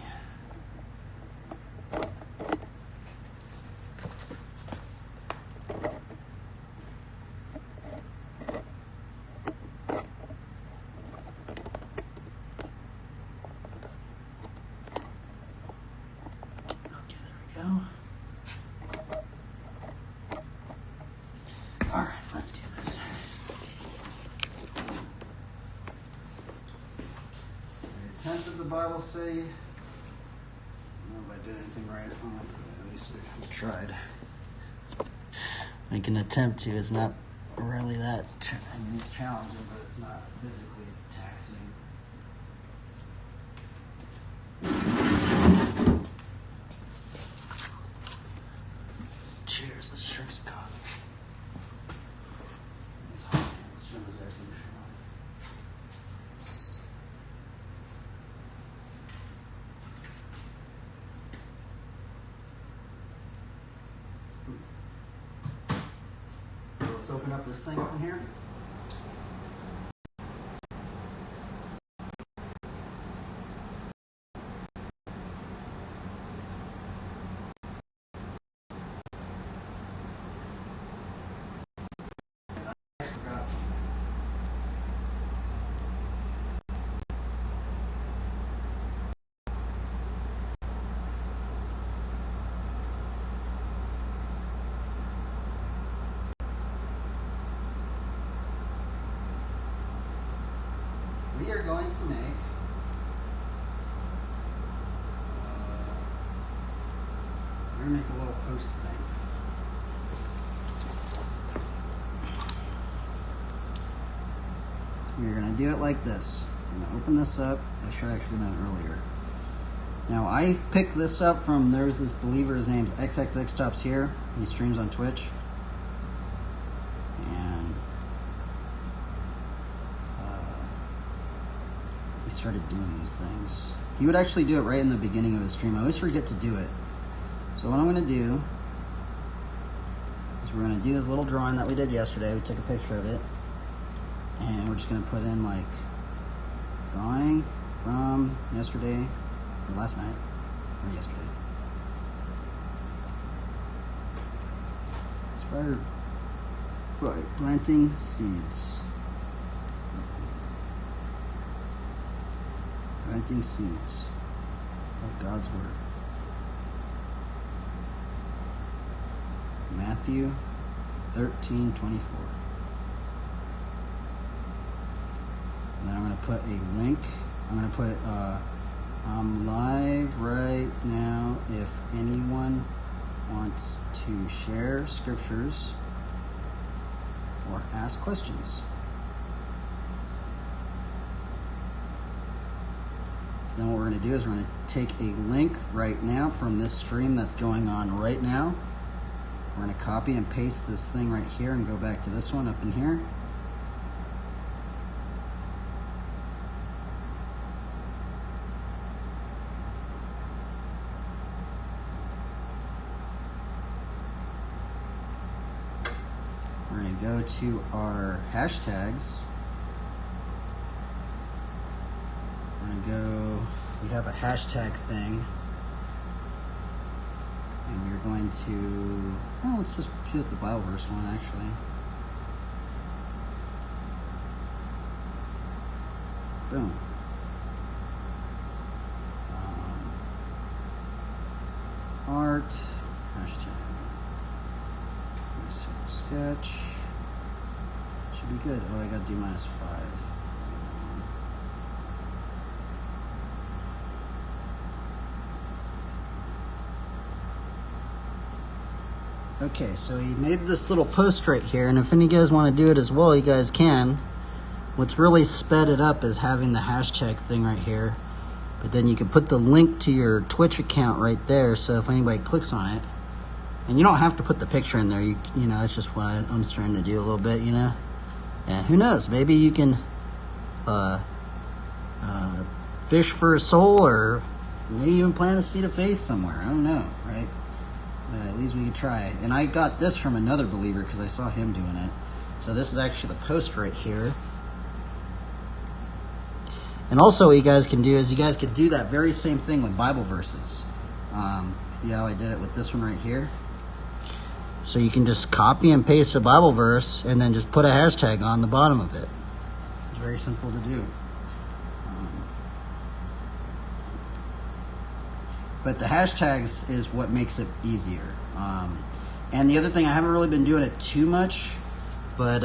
All right, let's do this. The 10th of the Bible study. I don't know if I did anything tried. Make an attempt to. It's not really that, it's challenging, but it's not physically taxing. Cheers, let's drink some coffee. Let's turn this air conditioner on. Let's open up this thing up in here. I forgot something. We are going to make we're going to make a little post thing. We're going to do it like this. I'm going to open this up. I should have actually done it earlier. Now I picked this up from, there's this believer, his name's XXX Tops here. He streams on Twitch. And he started doing these things. He would actually do it right in the beginning of his stream. I always forget to do it. So what I'm going to do is we're going to do this little drawing that we did yesterday. We took a picture of it. And we're just going to put in like drawing from yesterday, or last night, or yesterday. Inspired by planting seeds. Planting seeds of God's Word. Matthew 13:24. And then I'm going to put a link. I'm going to put, I'm live right now if anyone wants to share scriptures or ask questions. Then what we're going to do is we're going to take a link right now from this stream that's going on right now. We're going to copy and paste this thing right here and go back to this one up in here. We're going to go to our hashtags. We're going to go, we have a hashtag thing. And we're going to, oh, let's just shoot the Bibleverse one actually. Boom. Art, hashtag. Sketch. Should be good. Oh, I gotta do -5. Okay, so he made this little post right here, and if any of you guys want to do it as well, you guys can. What's really sped it up is having the hashtag thing right here, but then you can put the link to your Twitch account right there, so if anybody clicks on it, and you don't have to put the picture in there, you know, it's just what I'm starting to do a little bit, you know, and who knows, maybe you can fish for a soul, or maybe even plant a seed of faith somewhere, I don't know, right? But at least we could try. And I got this from another believer because I saw him doing it. So this is actually the post right here. And also what you guys can do is you guys could do that very same thing with Bible verses. See how I did it with this one right here? So you can just copy and paste a Bible verse and then just put a hashtag on the bottom of it. It's very simple to do. But the hashtags is what makes it easier. And the other thing, I haven't really been doing it too much, but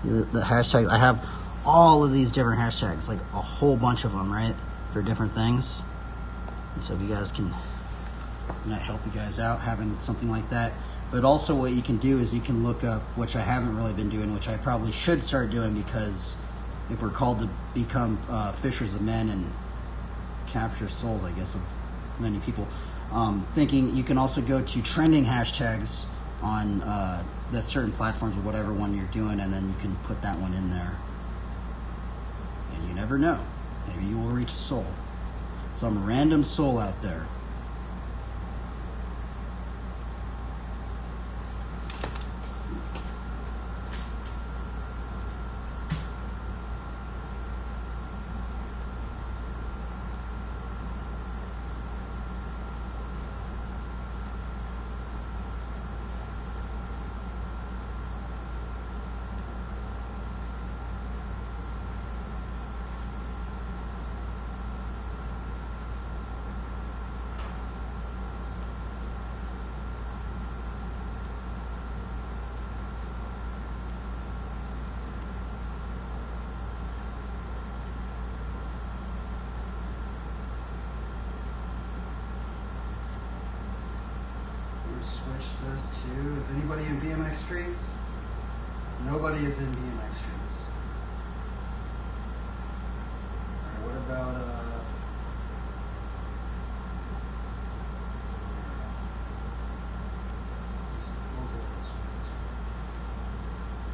see the hashtags, I have all of these different hashtags, like a whole bunch of them, right, for different things. And so if you guys can might help you guys out having something like that. But also what you can do is you can look up, which I haven't really been doing, which I probably should start doing, because if we're called to become fishers of men and capture souls, I guess, of many people, thinking you can also go to trending hashtags on the certain platforms or whatever one you're doing, and then you can put that one in there. And you never know. Maybe you will reach a soul. Some random soul out there. Switch this to, is anybody in BMX streets? Nobody is in BMX streets. Alright, what about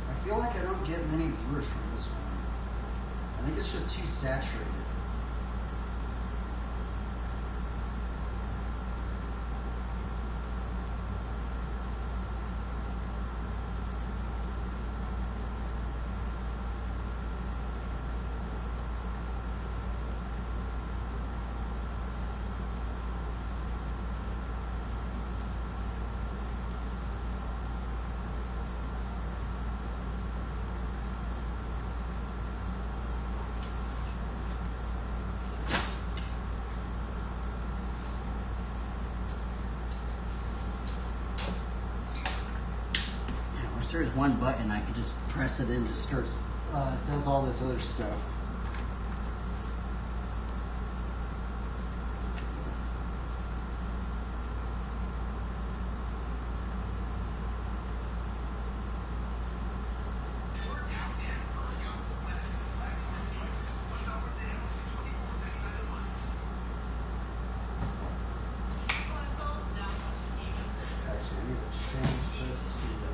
I feel like I don't get many viewers from this one. I think it's just too saturated. There's one button I could just press it in, just starts does all this other stuff. Actually, I need to change this to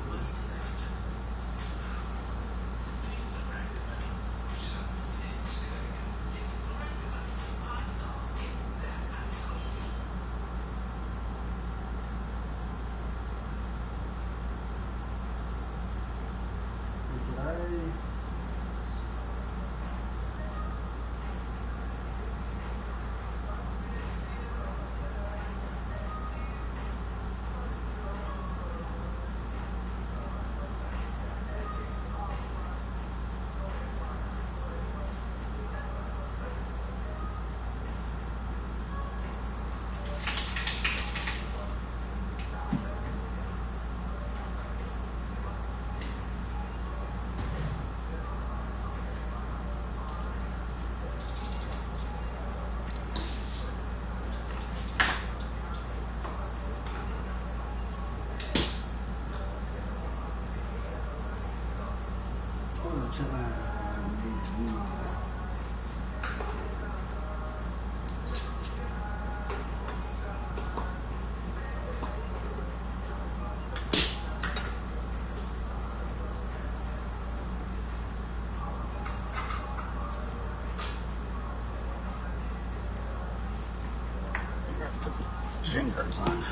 shin guards on.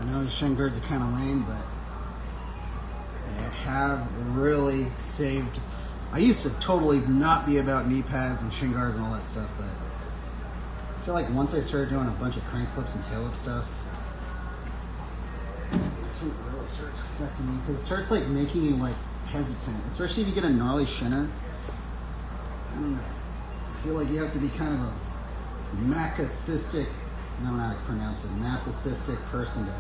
I know the shin guards are kind of lame, but they have really saved. I used to totally not be about knee pads and shin guards and all that stuff, but I feel like once I started doing a bunch of crank flips and tail whip stuff, that's when it really starts affecting me, because it starts like making you like hesitant, especially if you get a gnarly shinner. I don't know. I feel like you have to be kind of a masochistic, I don't know how to pronounce it, masochistic person to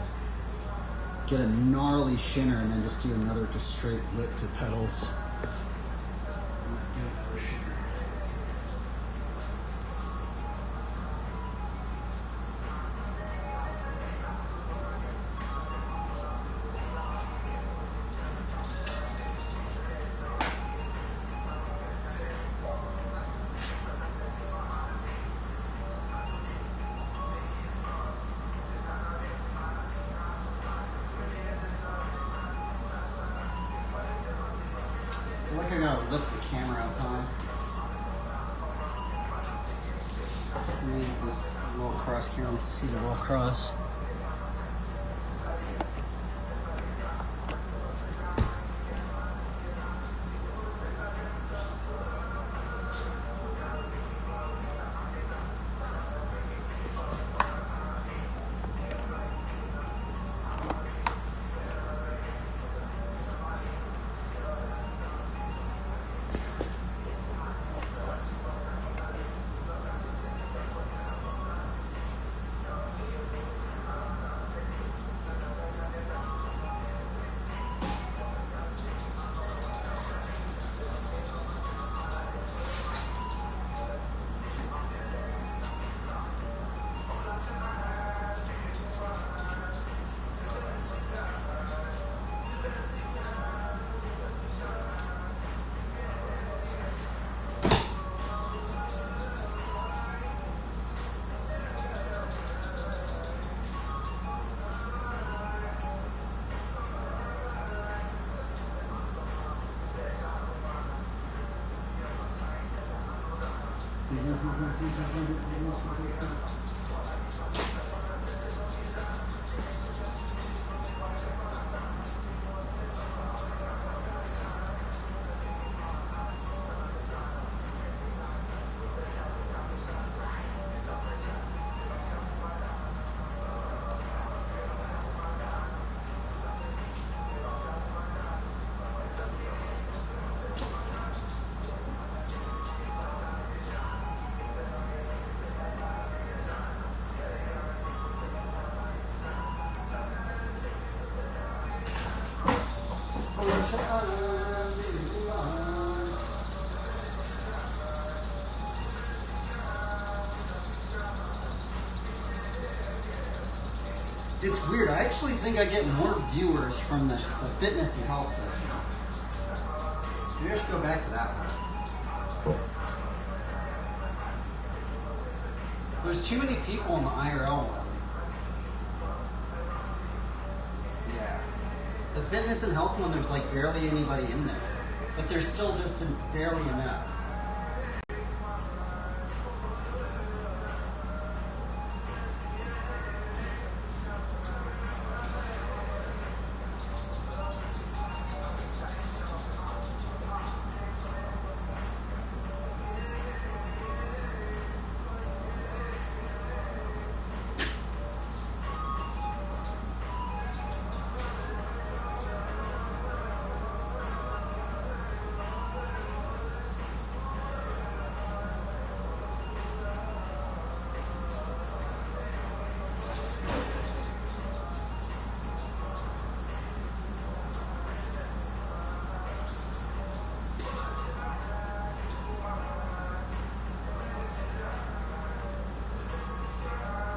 get a gnarly shinner and then just do another just straight whip to pedals. like I gotta lift the camera up high. Maybe this little cross, can't really see the little cross. It's weird. I actually think I get more viewers from the fitness and health section. Maybe I should go back to that one. There's too many people in the IRL one. Yeah. The fitness and health one, there's like barely anybody in there. But there's still just barely enough.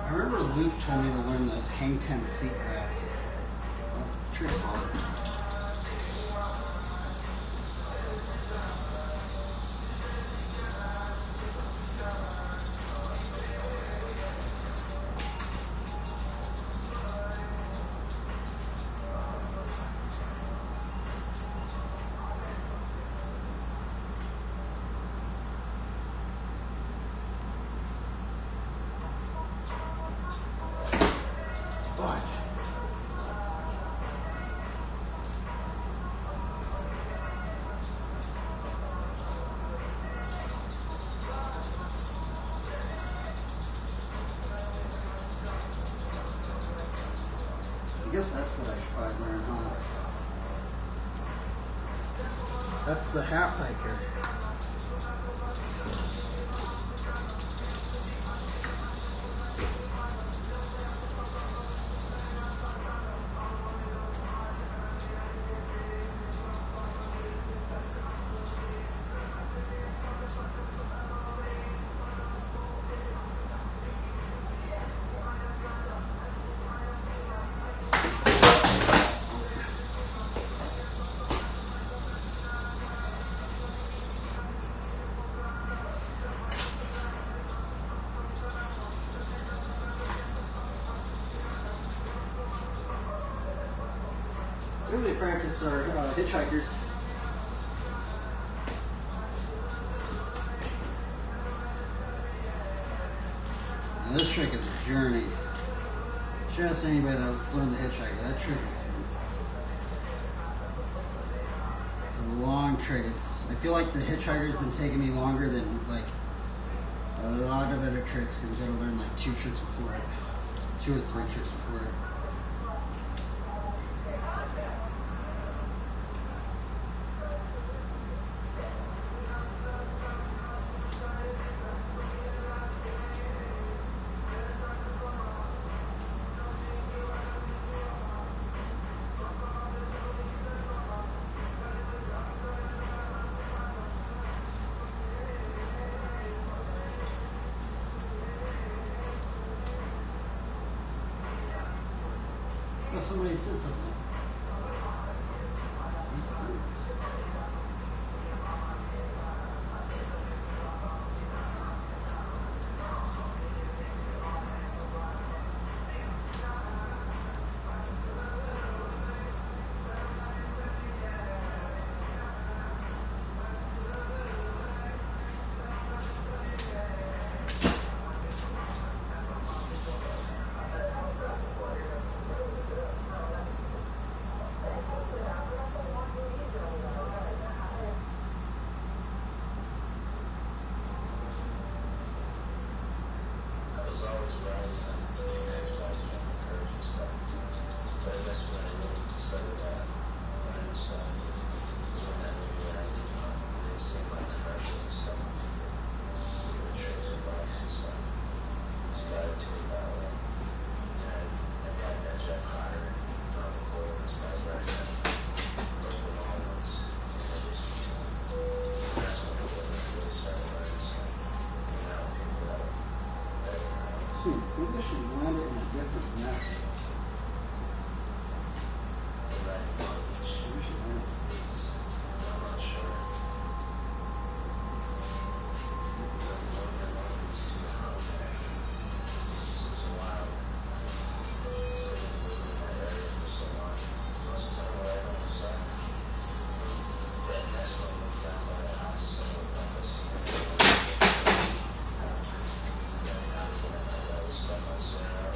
I remember Luke told me to learn the hang 10 seat grab. True hard. I guess that's what I should probably learn, huh? That's the half hiker. Really practice our hitchhikers. impress anybody that was learning the hitchhiker. That trick is it's a long trick. I feel like the hitchhiker's been taking me longer than like a lot of other tricks because I learned like 2 tricks before it. 2 or 3 tricks before it. Somebody said something. was always right, getting ex-wives from encouraging stuff. But that's when I really started learning stuff. It was when that movie where they sing like commercials and stuff. Doing tricks and advice and stuff. Started to me that way. And I met Jeff Carter on the court and started writing that. Both of them all ones. And that's when I really started learning stuff. And now people that are better than I was. Maybe I should land it in a different method. Right. We should land it. I'm not sure. It's a while. So I've been in that area for so long. Most of the time right on the side. That nest one looked down by the house, so I could see it. Stuff on Sarah or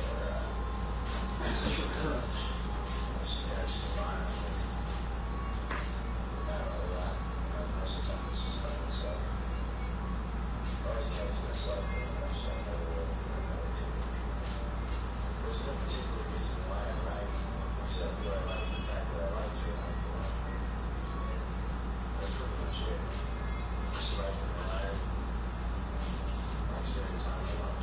Such a cuss. Scarce fine. Not a lot. Most of the time it's just by myself. I always talk to myself when so I never really know to. There's no particular reason why I write, except for I like the fact that I like to write. That's pretty much it. Just life in my life. I spend time alone.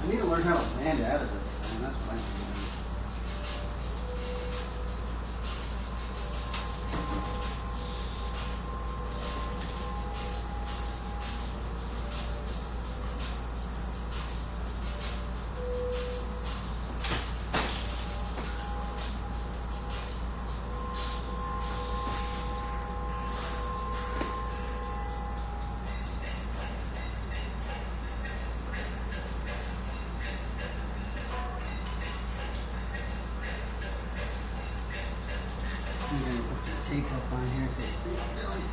I need to learn how to land out of this, man. That's what I need to do. I'm gonna put some tape up on here so you see what I'm doing.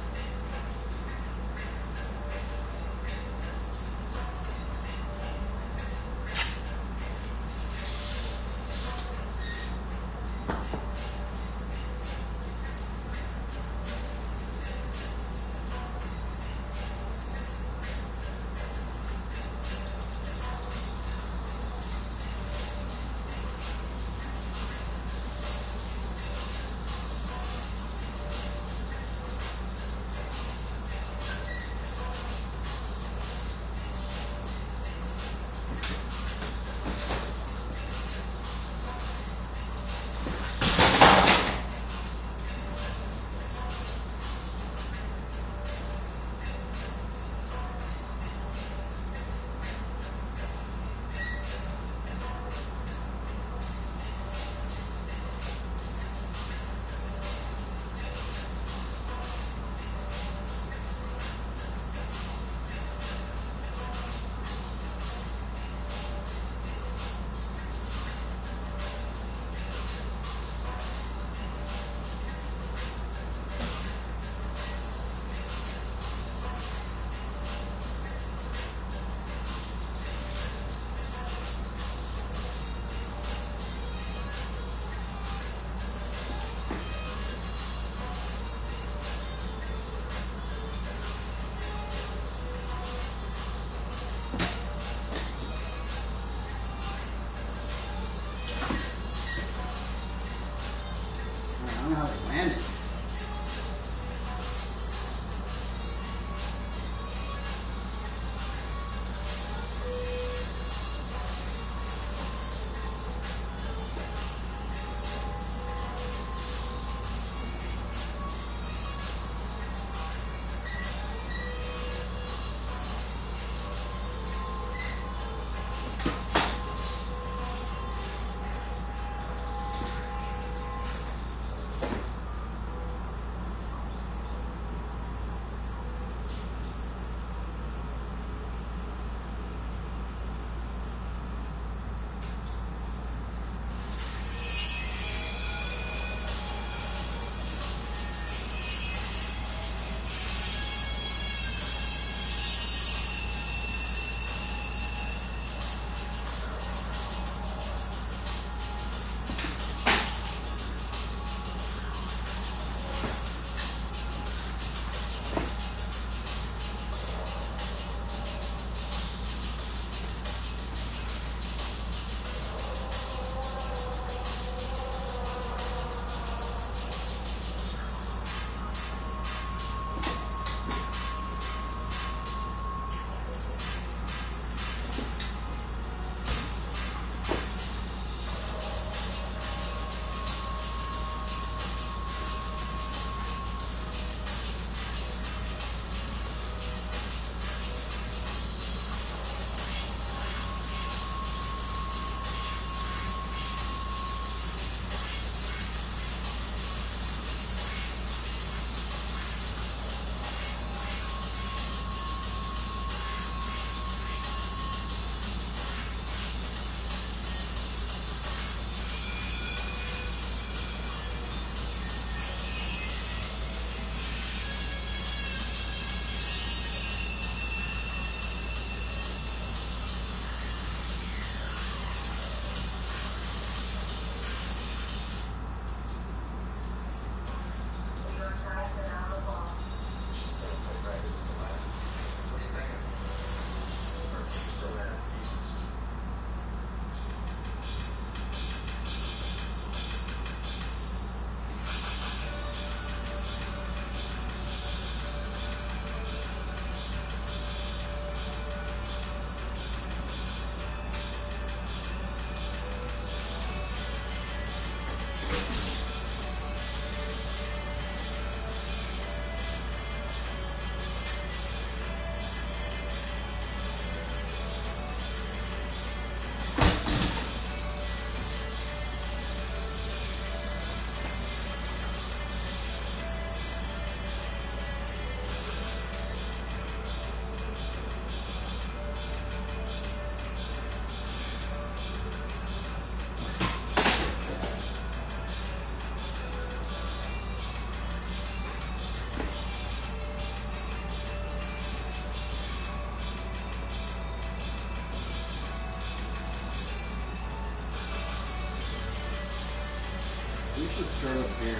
Just start up here.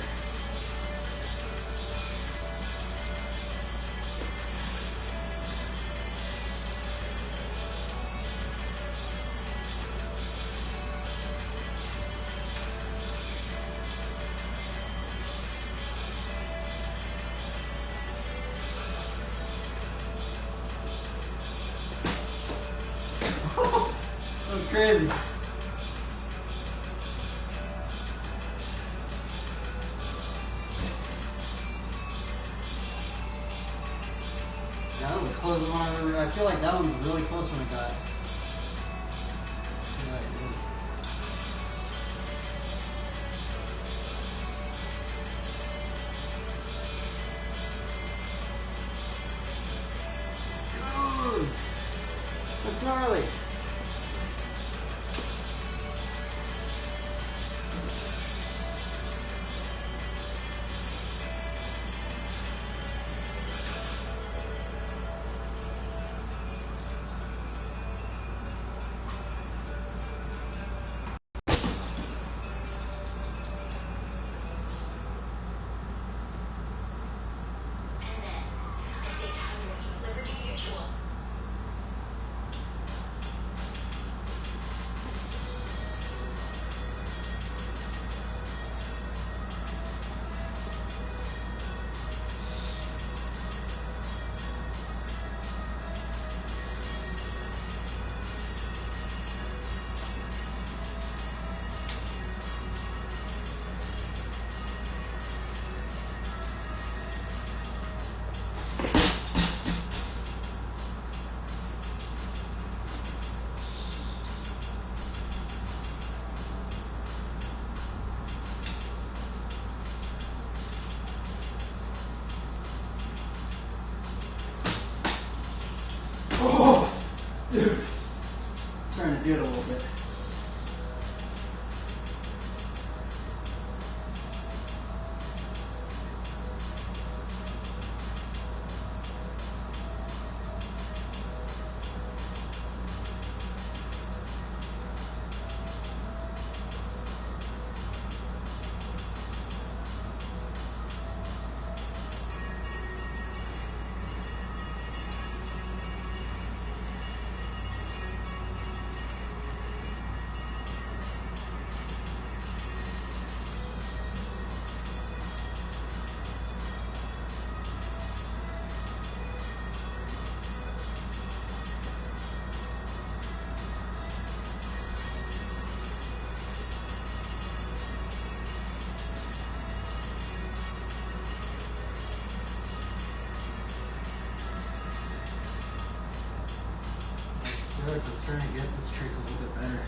That was crazy. That was the closest one I've ever. I feel like that one was really close when I got. Yeah, I did. Dude, that's gnarly. Dude, starting to do it a little bit. Let's try to get this trick a little bit better.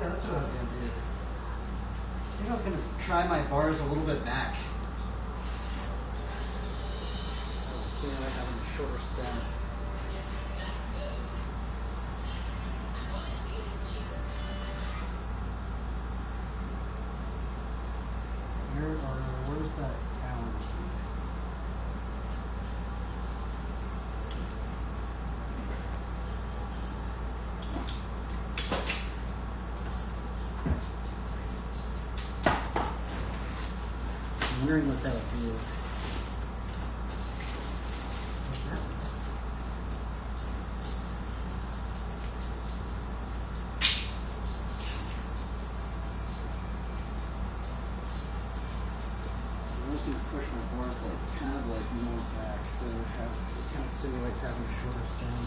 Yeah, that's what I was going to do. I think I was going to try my bars a little bit back. I was seeing like having a shorter stem. Where's that Allen key? I'm wondering what that would do. Push my bars kind of more back, so it kind of simulates having a shorter stem.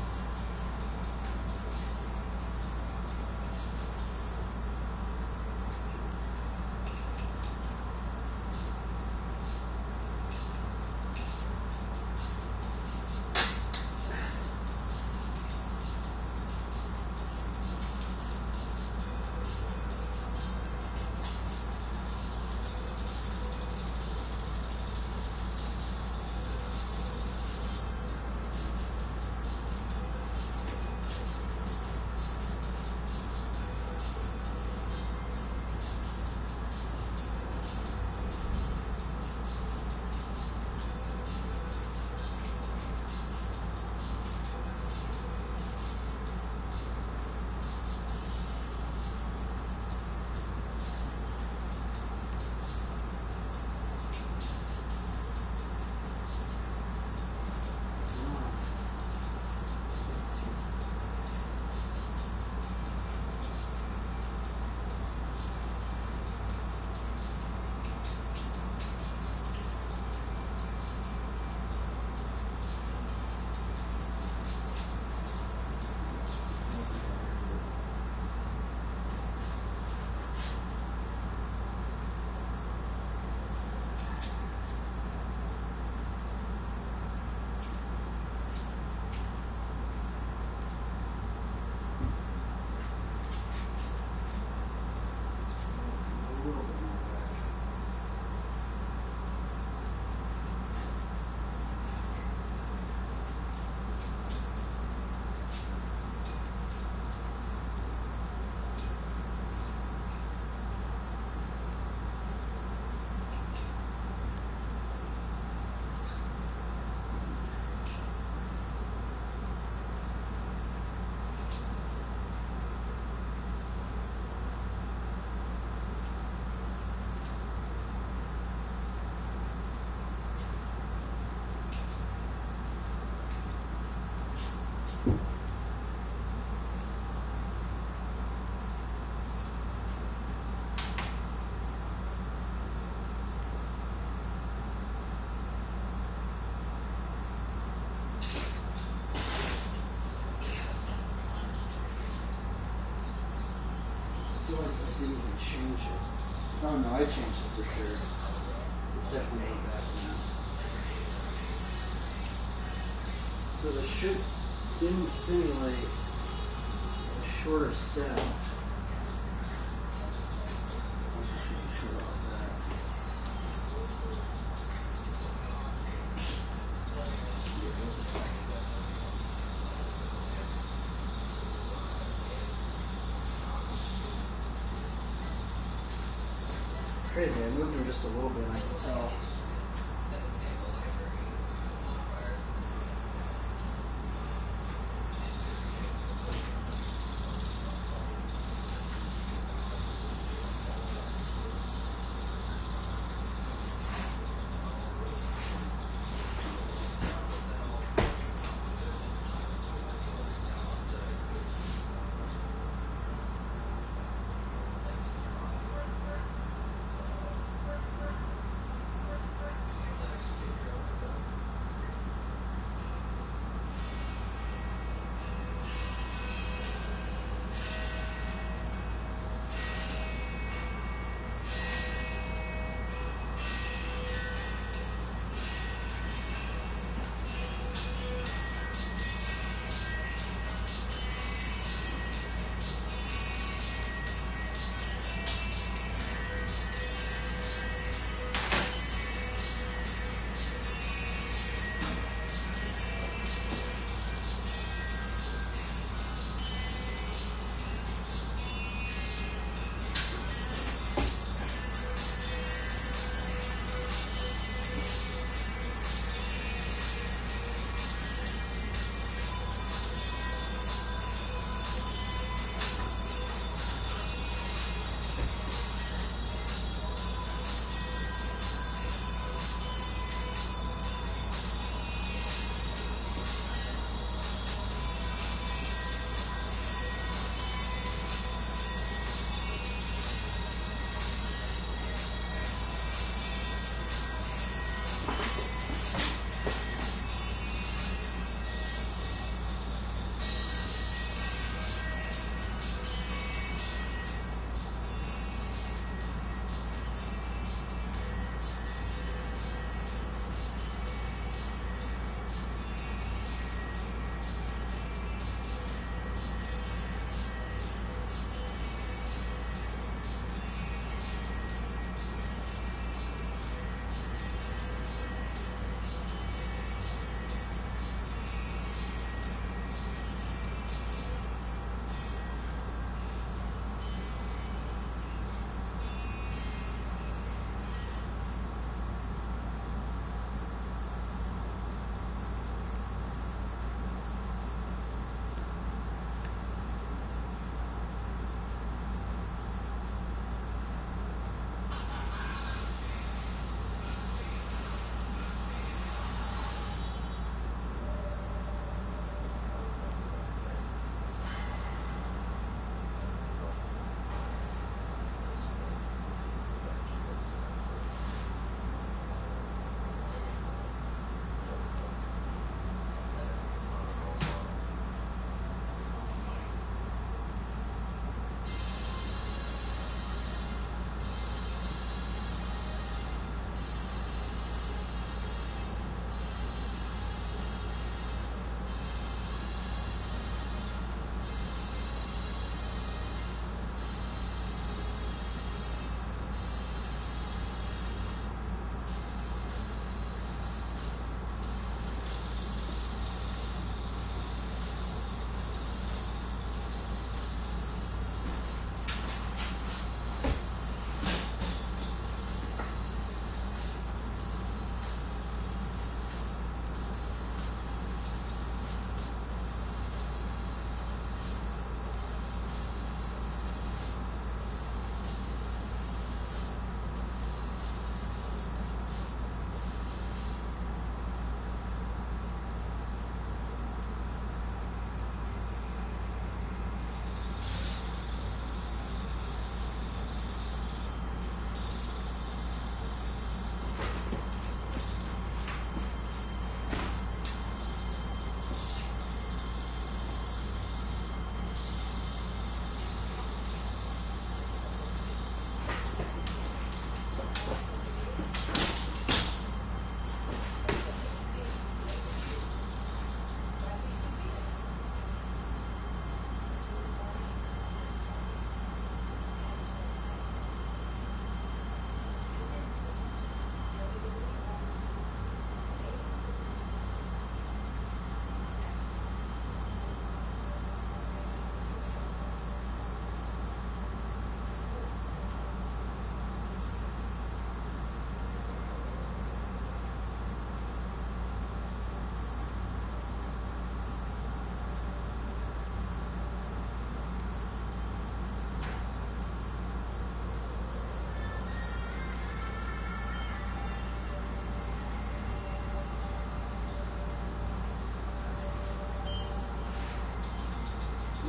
Didn't even change it. Oh no, I changed it for sure. It's definitely not back now. So this should simulate a shorter stem. Crazy, I moved him just a little bit, I can tell.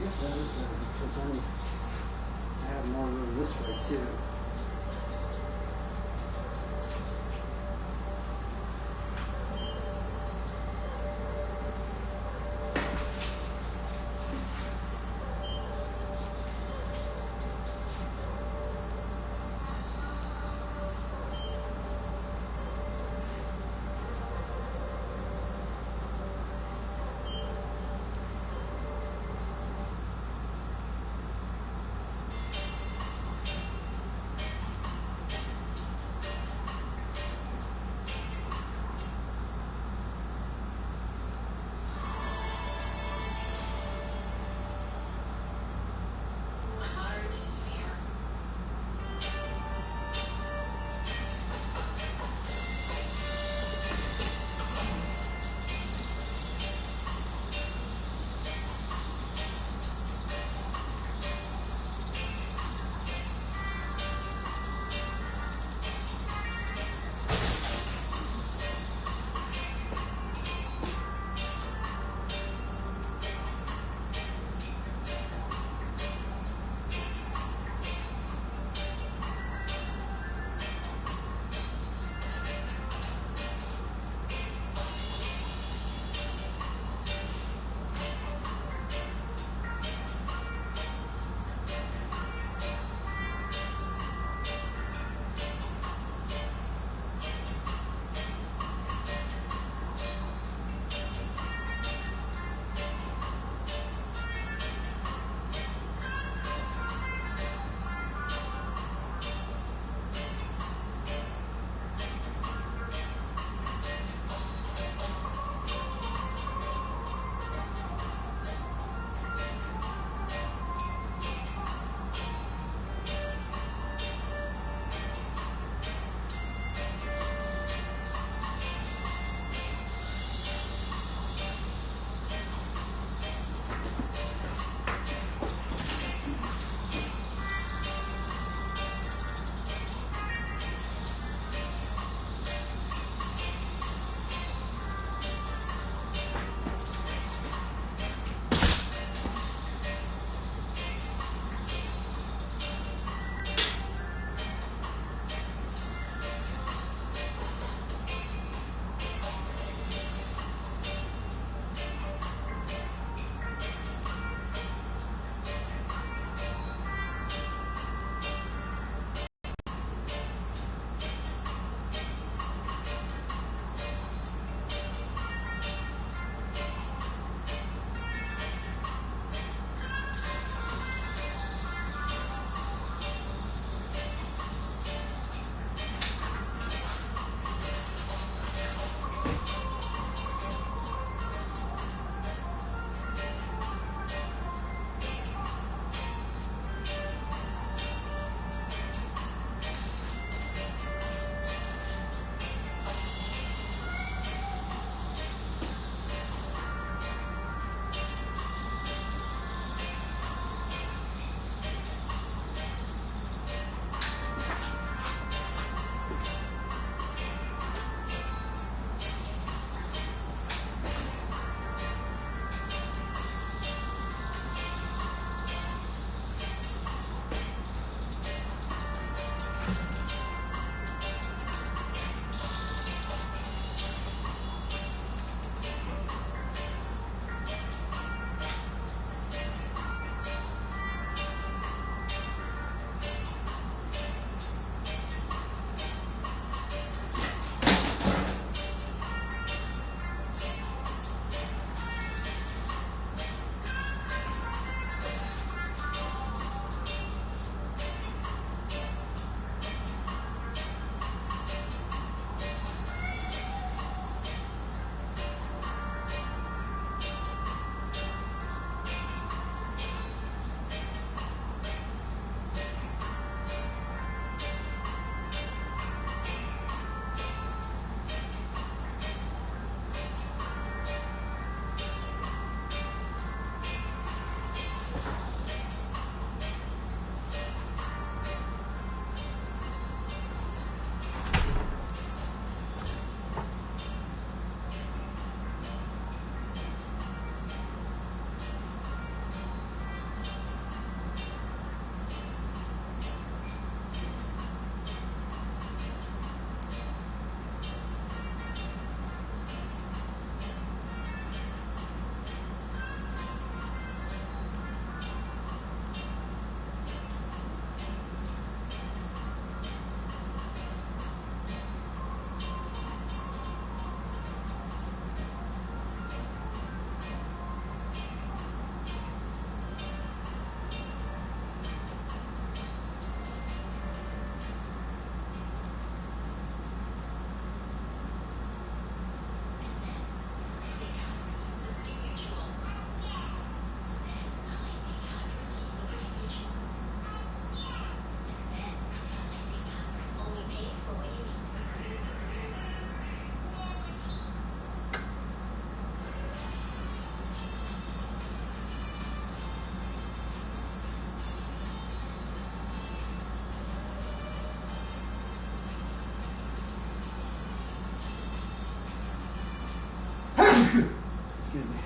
guess that is better because then I have more room this way too. Excuse me.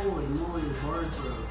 Holy moly, the board broke.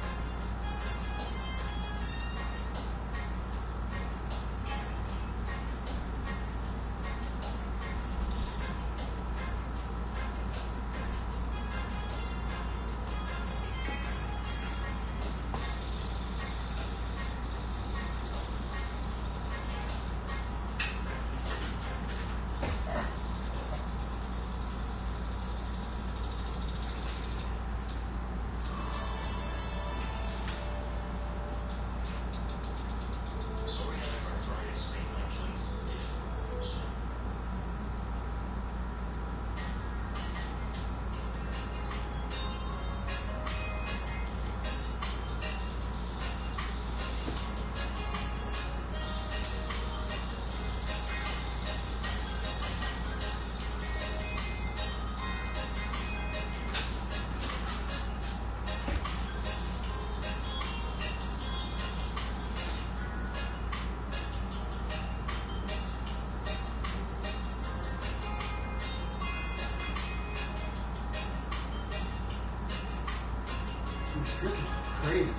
This is crazy.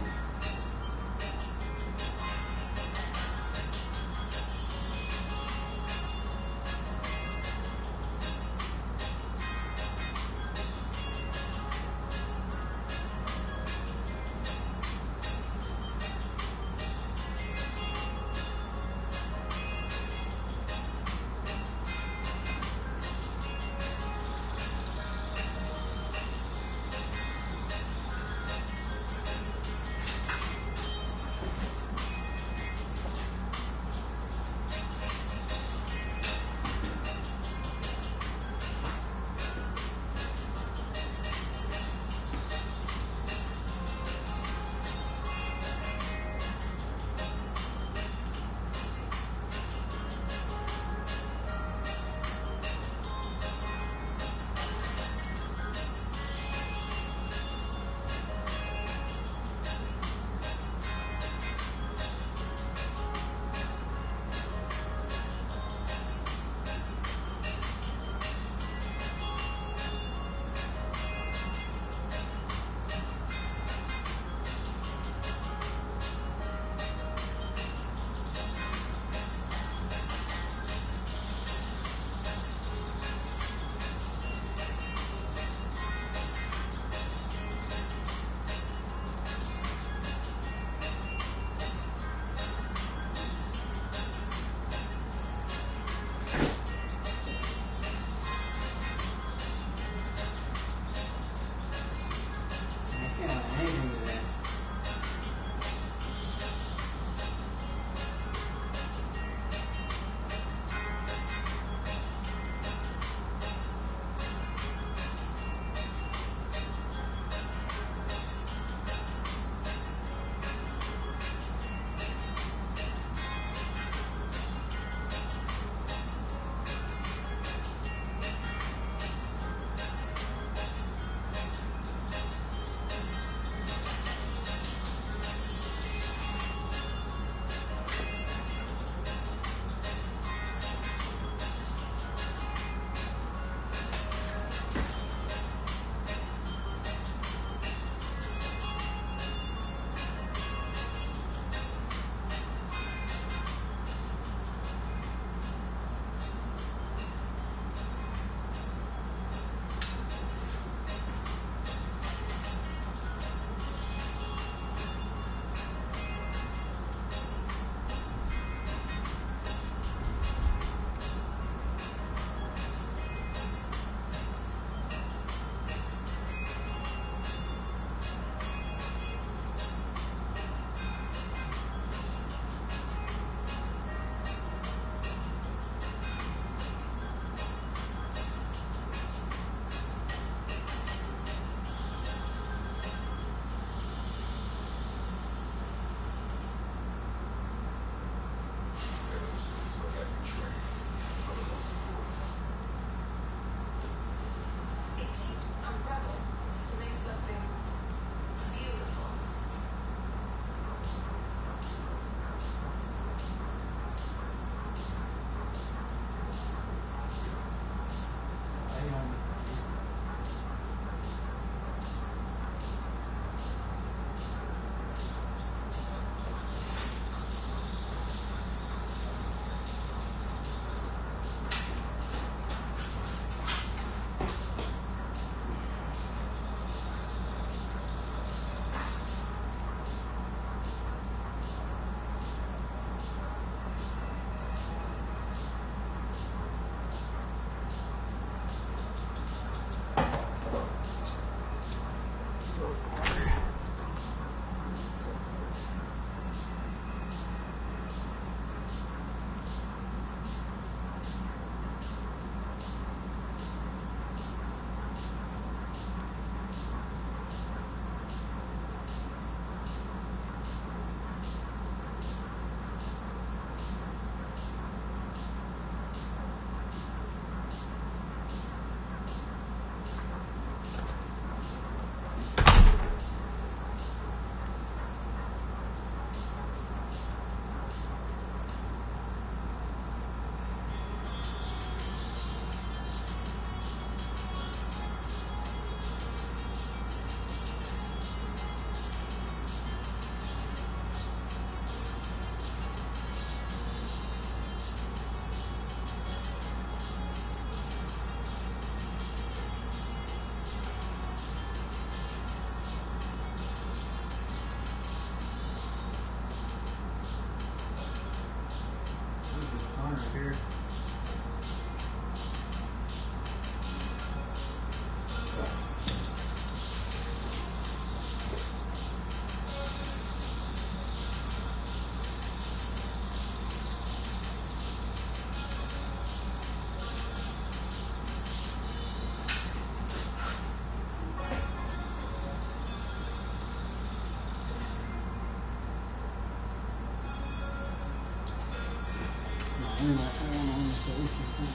waste my time.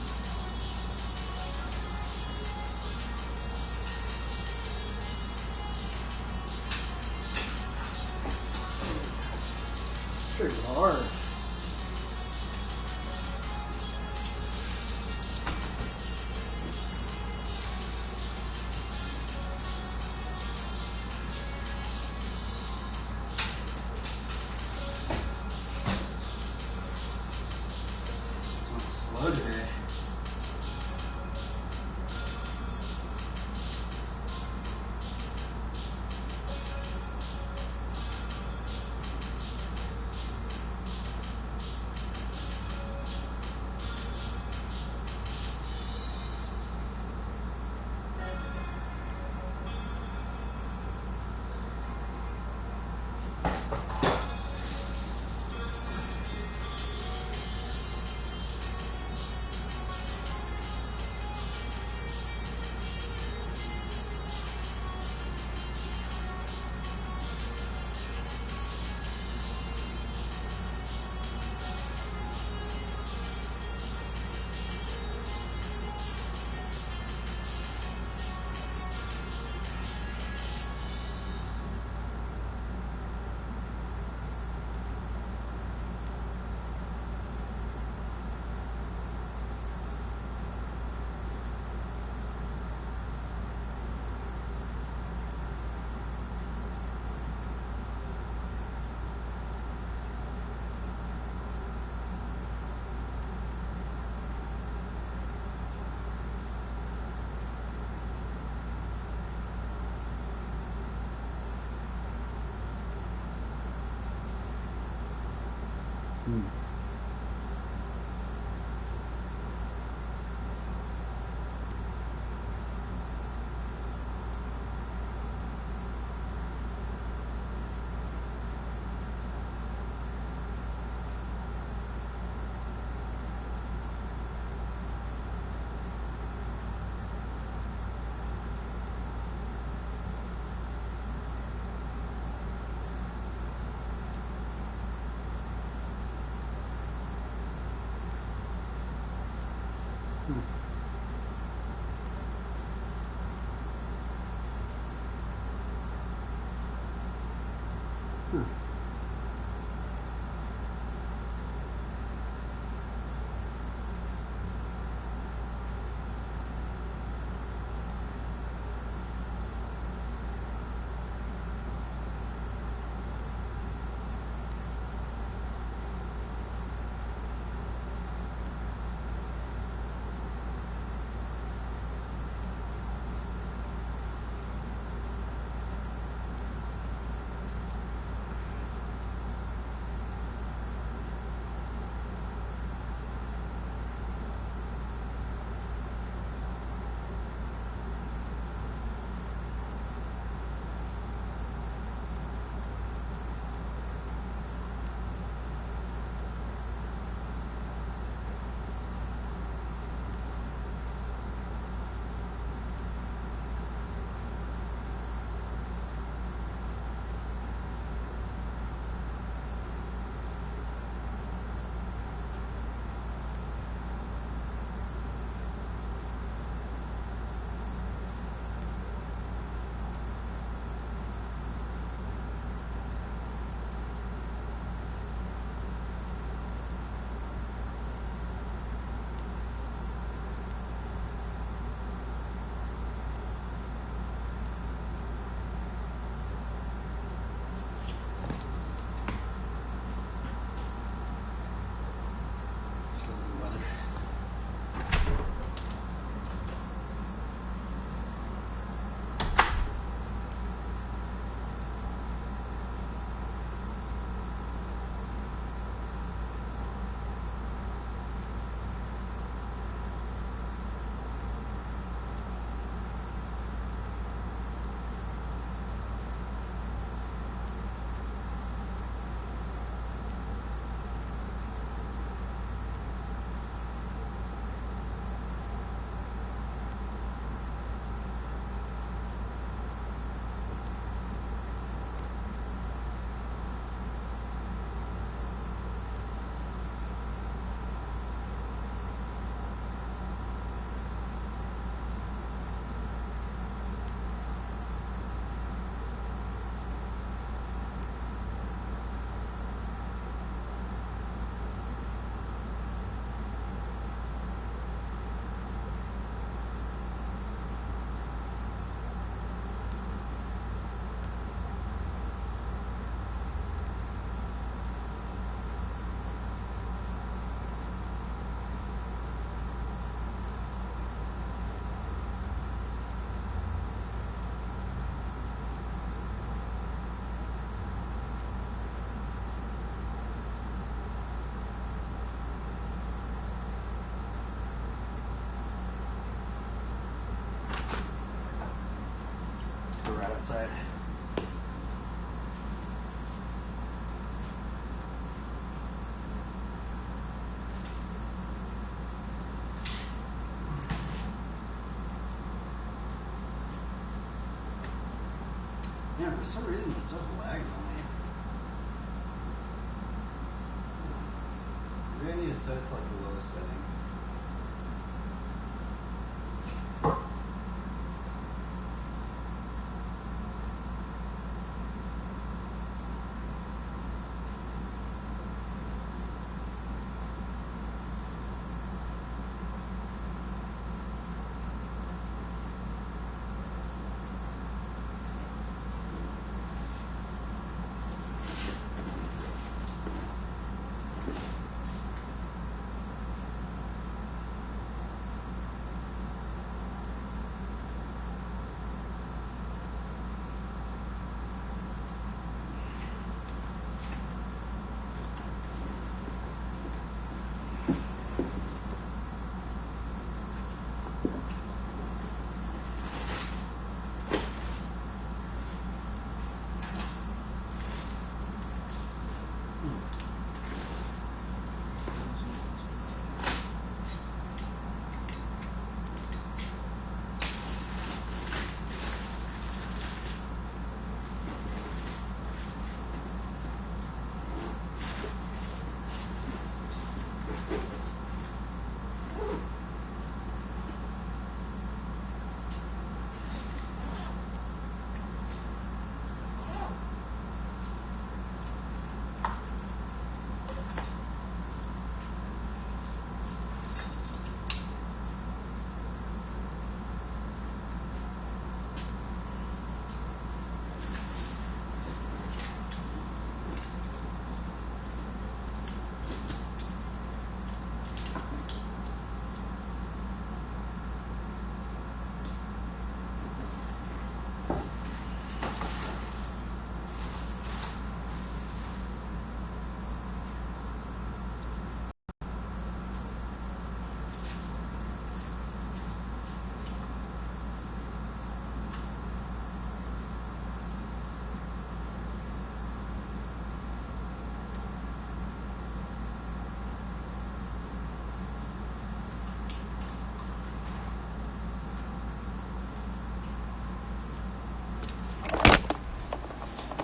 Pretty hard. Slow today. outside. Yeah, for some reason stuff lags on me. Maybe I need to set it to like the lowest setting.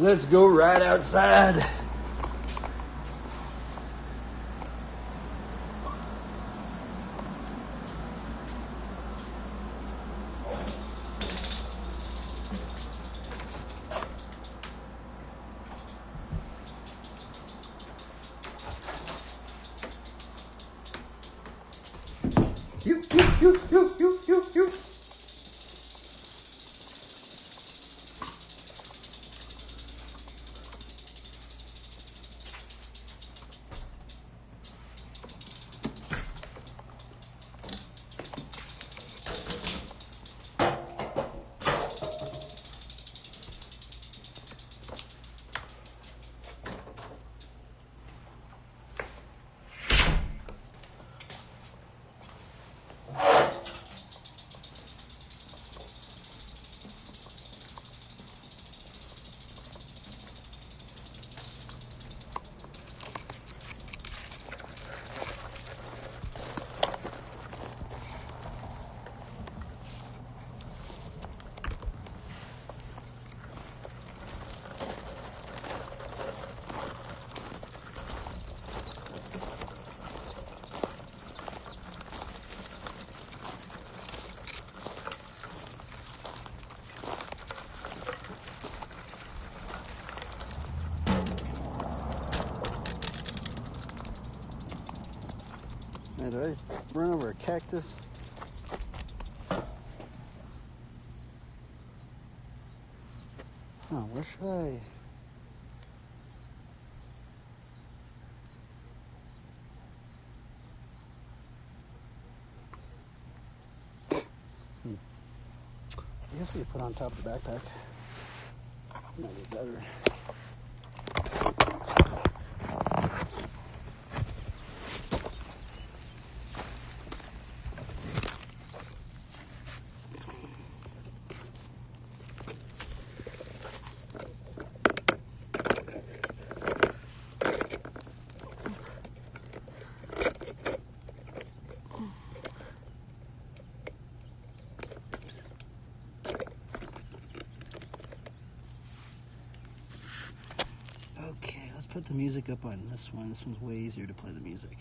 Let's go right outside. You. Hey, did I run over a cactus? Oh, where should I? I guess we put on top of the backpack. Might be better. put the music up on this one. This one's way easier to play the music.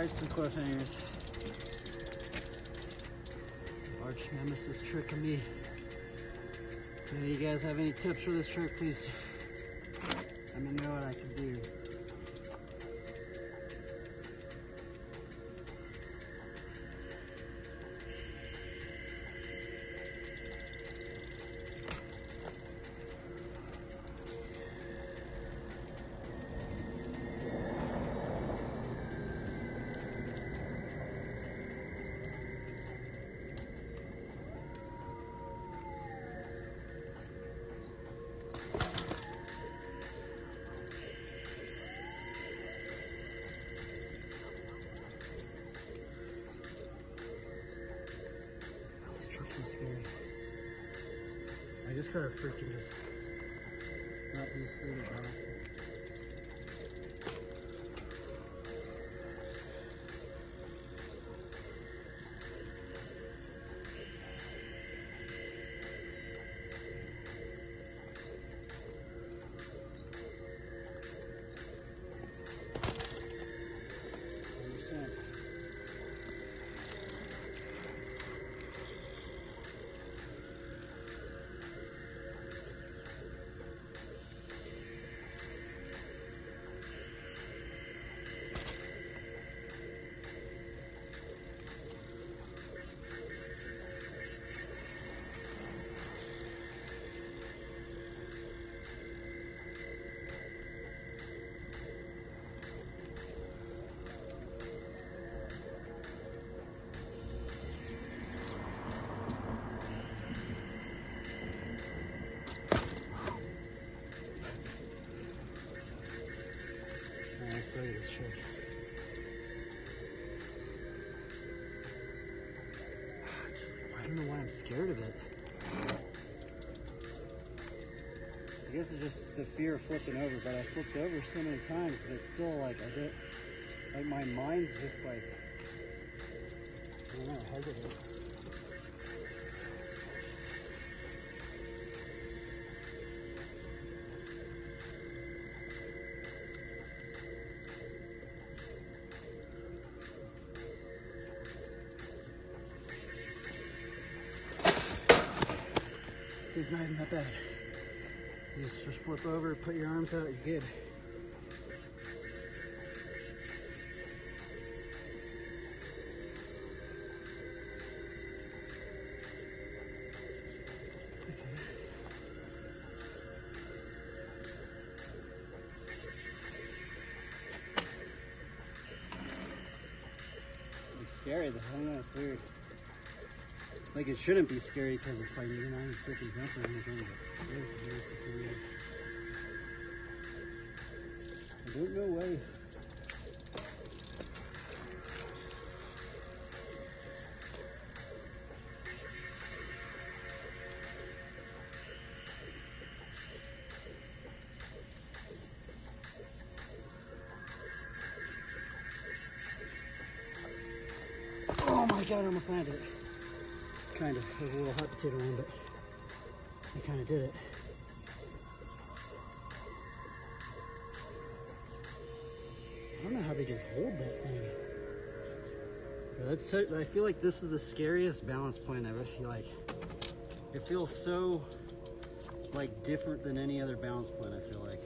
stripes and cliffhangers. Arch nemesis trick of me. If any of you guys have any tips for this trick, please let me know what I can do. I just gotta freaking just not be afraid of that. Let's look at this trick. I don't know why I'm scared of it. I guess it's just the fear of flipping over, but I flipped over so many times, but it's still like, like my mind's just like, I don't know, hesitant. See, it's not even that bad. You just flip over, put your arms out, you're good. Okay. It's scary though, I don't know, it's weird. Like, it shouldn't be scary because it's like you're not even freaking jumping or anything, but it's scary for me. I don't know why. Oh my god, I almost landed it. Kind of. It was a little hot potato one, but I kind of did it. I don't know how they just hold that thing. But that's so, I feel like this is the scariest balance point ever. Like, it feels so like different than any other balance point, I feel like.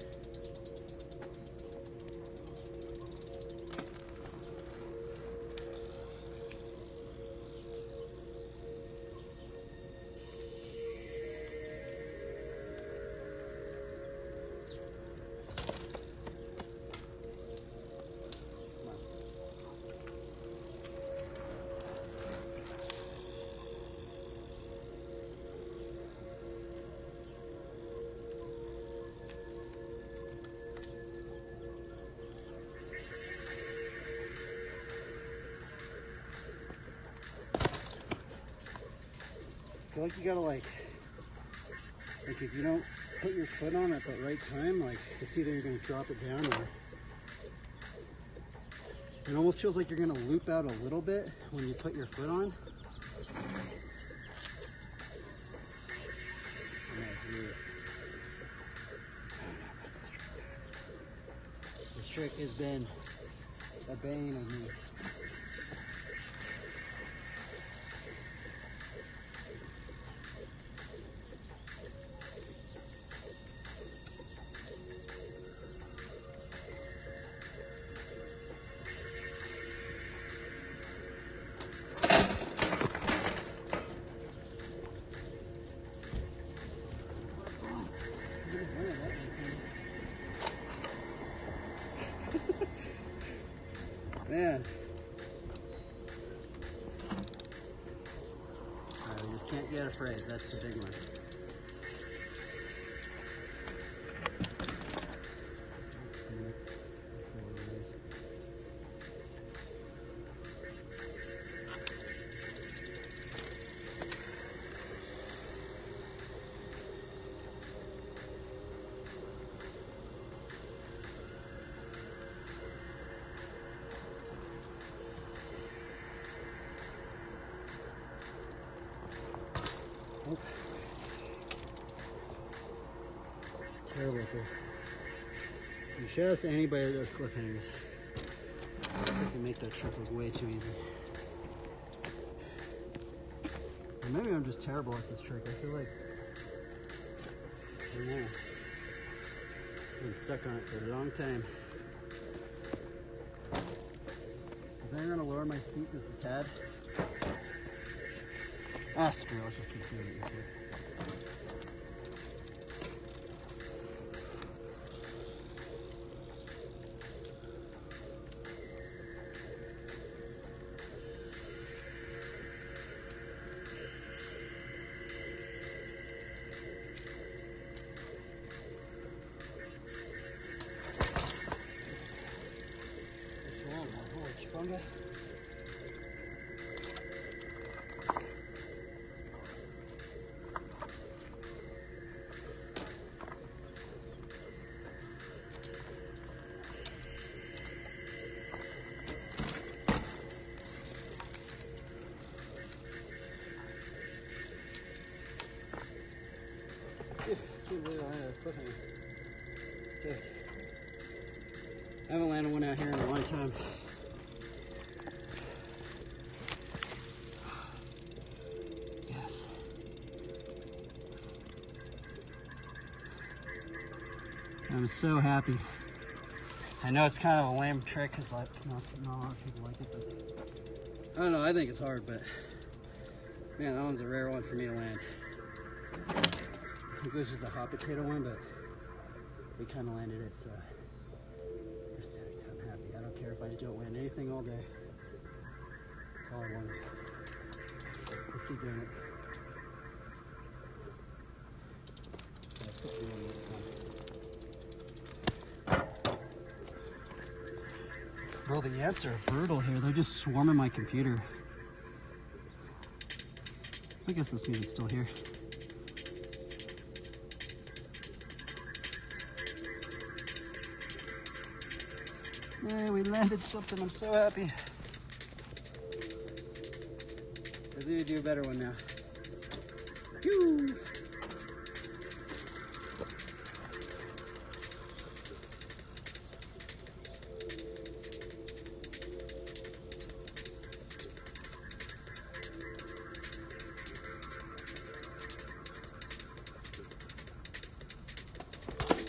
I feel like you gotta like if you don't put your foot on at the right time, like it's either you're gonna drop it down or it almost feels like you're gonna loop out a little bit when you put your foot on. This trick has been a bane of me. Man. Alright, we just can't get afraid. That's the big one. Oh. Terrible at this. You should ask anybody that does cliffhangers. They can make that trick look way too easy. Or maybe I'm just terrible at this trick. I feel like, I don't know. I've been stuck on it for a long time. I think I'm gonna lower my seat just a tad. Ah, screw it, let's just keep doing it. Holy I can't believe I had a cliffhanger. Stick. I haven't landed one out here in a long time. Yes. I'm so happy. I know it's kind of a lame trick because like not a lot of people like it, but I don't know, I think it's hard, but man, that one's a rare one for me to land. I think it was just a hot potato one, but we kind of landed it, so I'm stoked. I'm happy. I don't care if I don't land anything all day. That's all I wanted. Let's keep doing it. Let's put you on this one. Bro, the ants are brutal here. They're just swarming my computer. I guess this music's still here. Hey, we landed something. I'm so happy. Let's do a better one now. Pew!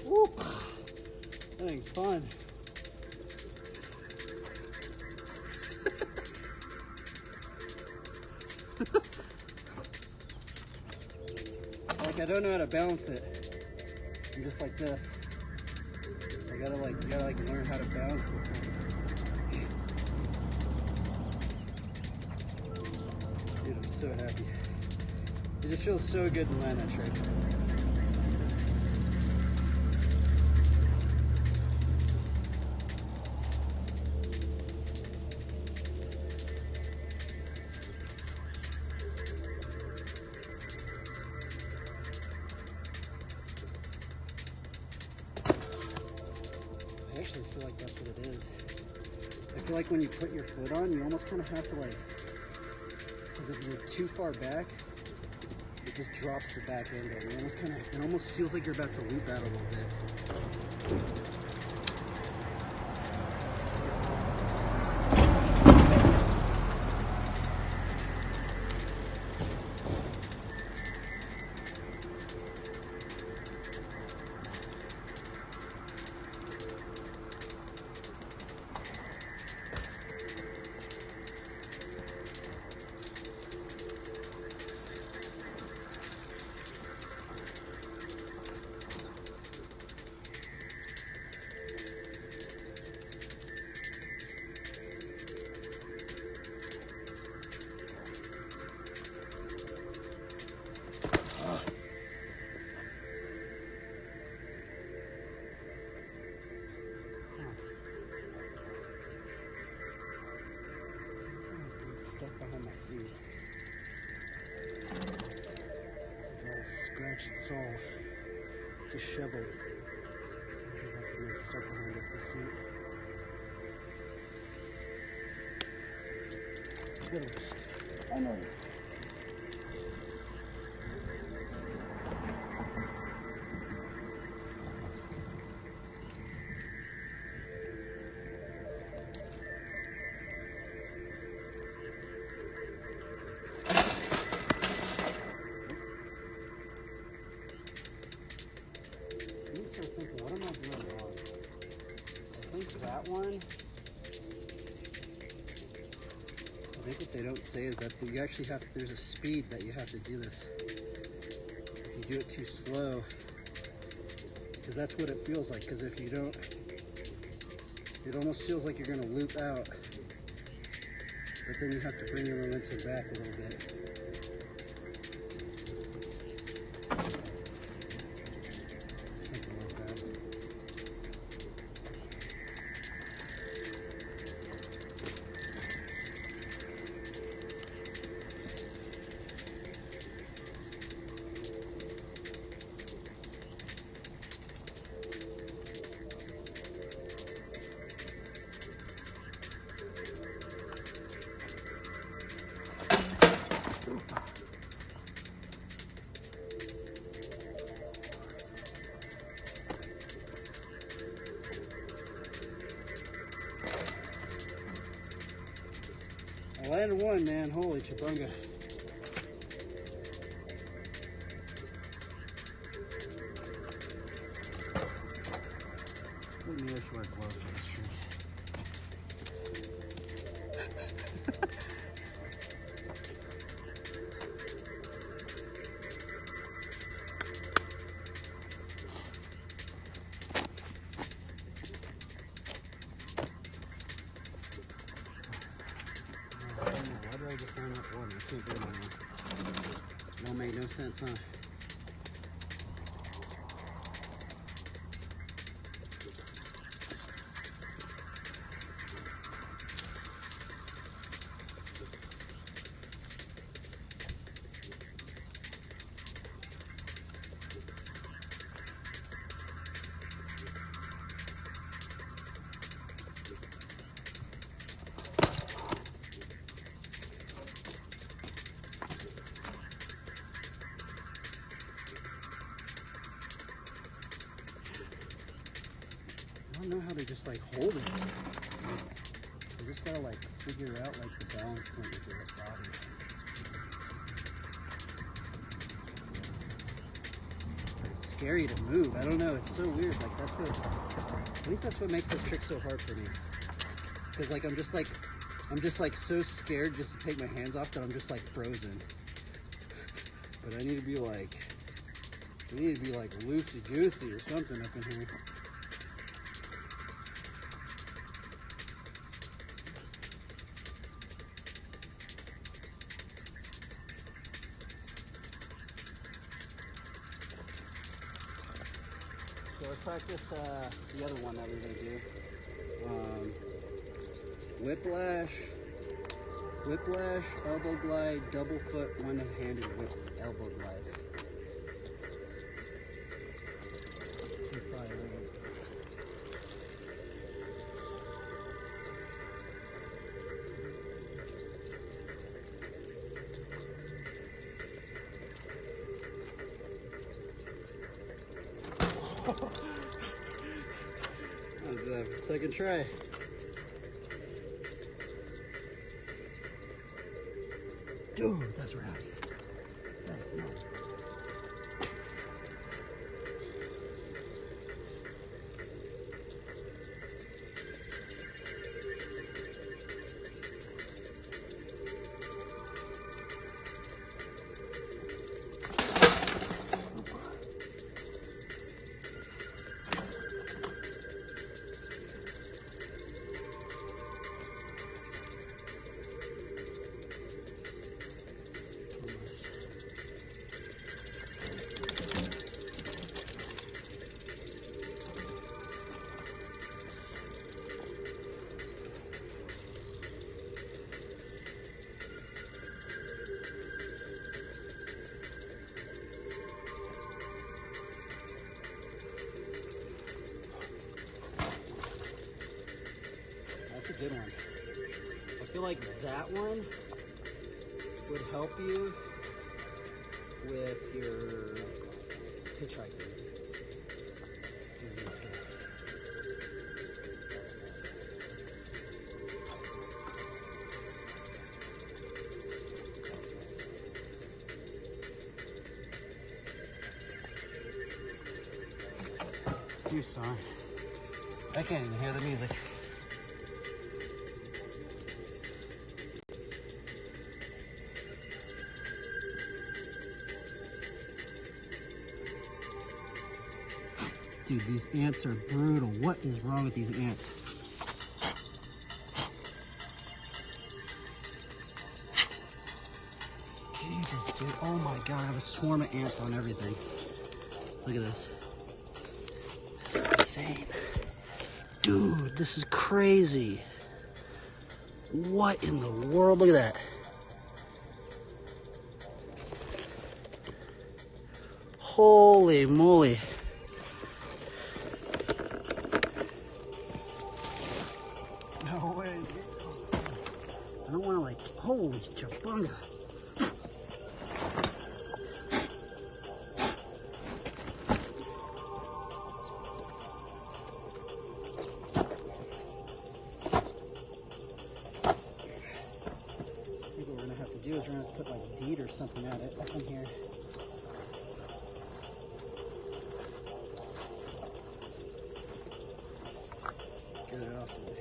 Woo! That thing's fun. Like I don't know how to balance it. I'm just like this. You gotta learn how to balance this thing. Dude, I'm so happy. It just feels so good to land that trick. I actually feel like that's what it is. I feel like when you put your foot on, you almost kind of have to like, because if you're too far back, it just drops the back end over. It almost feels like you're about to loop out a little bit. stuck behind my seat. It's all scratched, it's all disheveled. And it's stuck behind the seat. I know. What am I doing wrong? I think that one. I think what they don't say is that you actually have, there's a speed that you have to do this. If you do it too slow, because that's what it feels like, because if you don't, it almost feels like you're going to loop out, but then you have to bring your momentum back a little bit. Something like that. I landed one, man. Holy chibunga. Maybe I should wear gloves for this trick. Why did I just line up one? I can't do it anymore. Don't make no sense, huh? I don't know how they just like hold it. You just gotta like figure out like the balance point with your body. It's scary to move. I don't know. It's so weird. Like I think that's what makes this trick so hard for me. Because like I'm just like so scared just to take my hands off that I'm just like frozen. But I need to be like loosey goosey or something up in here. So let's practice the other one that we're going to do. Whiplash, elbow glide, double foot, one-handed whip, elbow glide. That was the second try. Dude, that's rad. That is not. good one. I feel like that one would help you with your hitchhiking. You son. I can't even hear the music. Dude, these ants are brutal. What is wrong with these ants? Jesus, dude. Oh my God, I have a swarm of ants on everything. Look at this. This is insane. Dude, this is crazy. What in the world? Look at that. Holy moly. No way. I don't want to like, holy jabunga. What we're gonna have to do is we're gonna have to put like deed or something at it up in here. Get it off of there.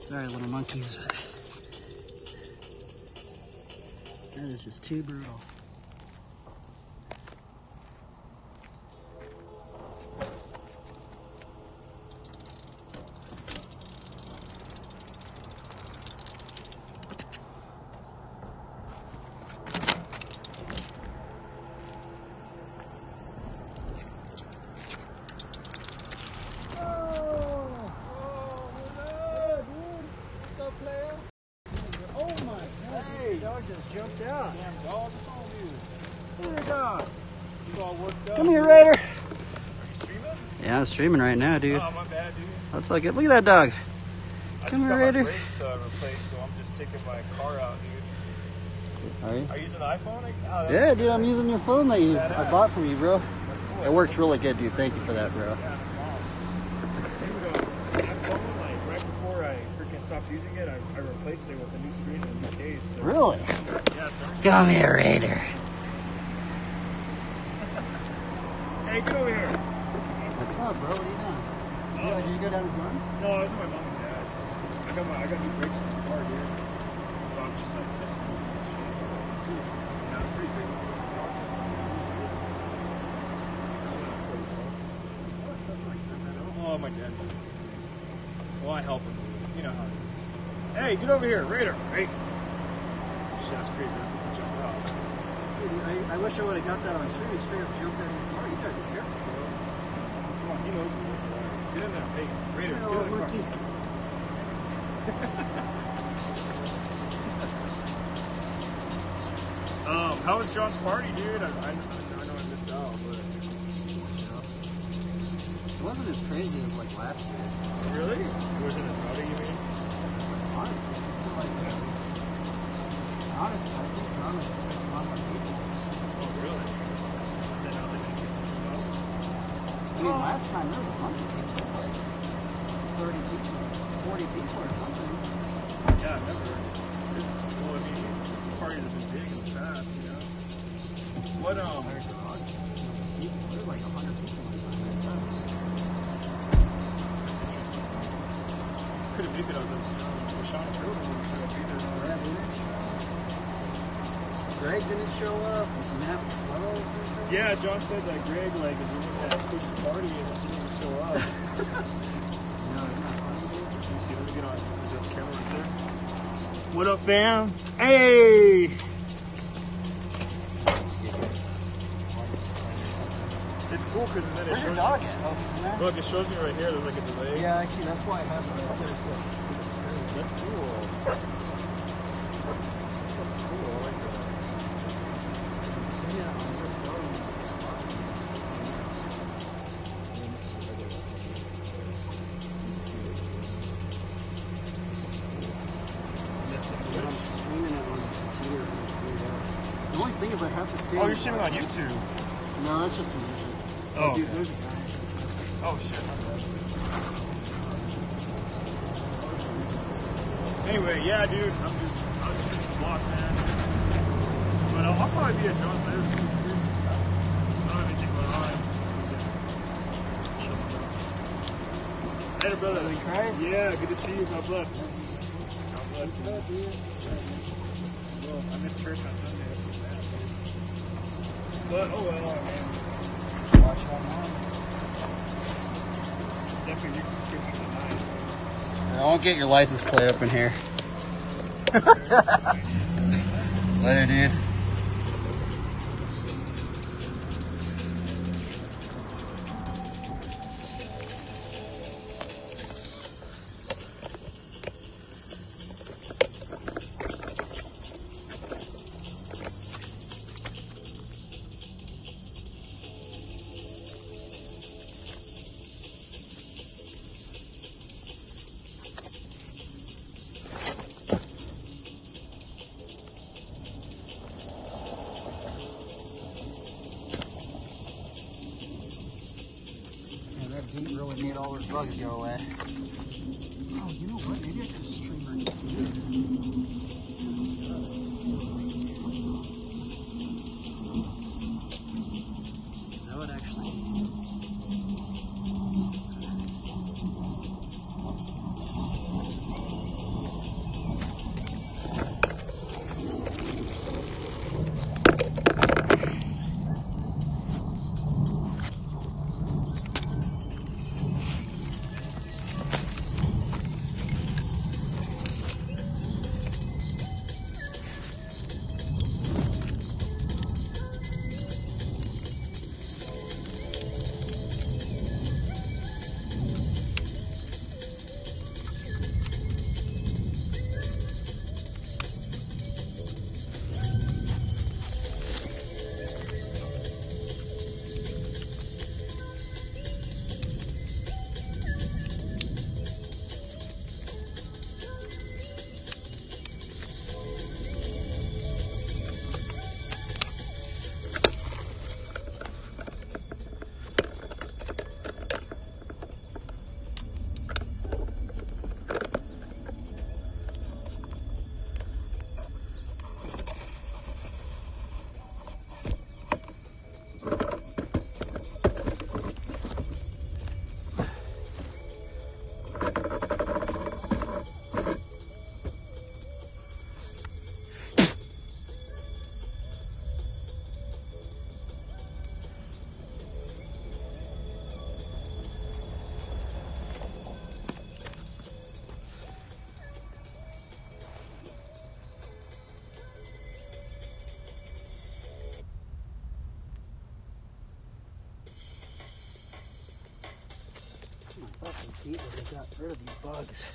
Sorry, little monkeys. That is just too brutal. Dog just jumped out. Damn dog, what's wrong with you? Look at the dog. You all worked up. Come here, Raider. Are you streaming? Yeah, I'm streaming right now, dude. Oh, my bad, dude. That's all good. Look at that dog. Come here, I Raider. just got my brakes replaced, so I'm just taking my car out, dude. Are you? Are you using an iPhone? Oh, Yeah, dude, I'm using your phone that I bought from you, bro. That's cool. It works really good, dude. Thank you for that, bro. Yeah, no problem. Dude, that phone, like, right before I freaking stopped using it, I replaced it with a new screen and a new case. So. Really? Yeah, sorry. Come here, Raider. Hey, get over here. What's up, bro? What are you doing? Did you go down to John? No, I was with my mom and dad's. I got new brakes in the car, dude. So I'm just like testing it. Yeah, it's pretty big. Oh, my dad. Well, I help him. You know how it is. Hey, get over here, Raider. Hey. Just that's crazy. Jump out. Dude, I wish I would have got that on stream. Straight up jumped out of your car. You gotta be careful, bro. Come on, he knows what's there. Get in there. Hey, Raider, Hello, get in the car. monkey. How was John's party, dude? I know I missed out, but It wasn't as crazy as like last year. really? It wasn't as rowdy, you mean? Honestly, I feel like honestly, I think John was expecting a lot more people. Oh, really? Then now they didn't get too well. I mean, last time there was a bunch of people, like 30 people, 40 people or something. Yeah, I remember. Well, I mean, these parties have been big in the past, you know? What, There's like 100 people in my house. That's interesting. Couldn't make it out of the shot of building when we showed up either. Greg didn't show up. Matt Wells didn't show up. Yeah, John said that Greg, like, is the one that pushed the party and didn't show up. No, it's not funny, dude. Let me see, let me get on. Is there a camera right there? What up, fam? Hey! It's cool. cool because then it Where's your shows dog at? Oh, he's in there? Look, it shows me right here. There's like a delay. Yeah, actually, that's why I have it right there. So That's cool. That's fucking cool. I like that. yeah, on your phone. But I'm streaming it on the computer. The only thing is I have to stay. Oh, you're streaming on YouTube. No, that's just music. Oh, Dude, okay. there's a guy. Oh shit. My bad. Anyway, yeah, dude, I was just a block, man. But I'll probably be at John's later this week. I don't have anything going on. Later, brother. Brother in Christ? Yeah, good to see you. God bless. God bless you. Well, I missed church on Sunday. But oh well, man. Watch online. Definitely read some scripture tonight. I won't get your license plate up in here. Later, dude. Yeah, that heat really made all those bugs go away. Oh, you know what? Maybe I could stream right here. That would actually. I thought the heat would have got rid of these bugs.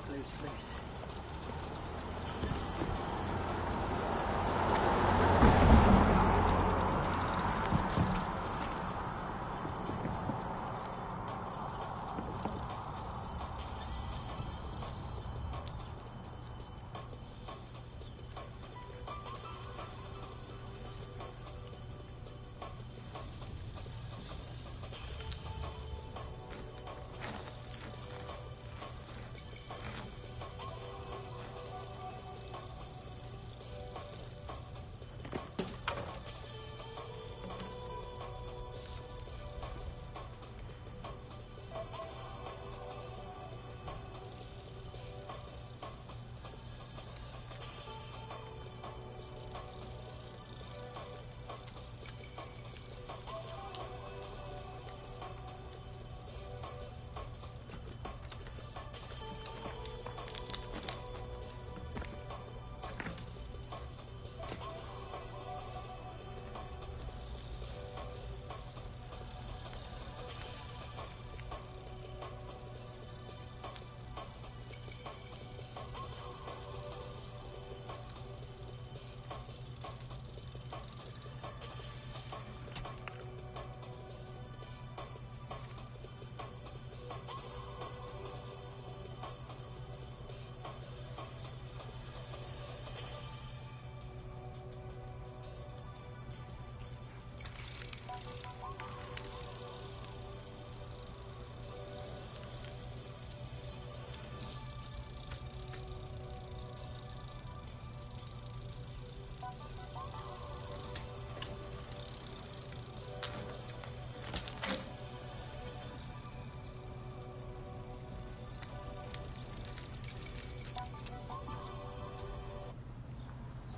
Close.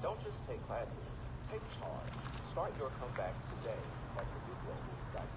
Don't just take classes, take charge. Start your comeback today at thebible.com.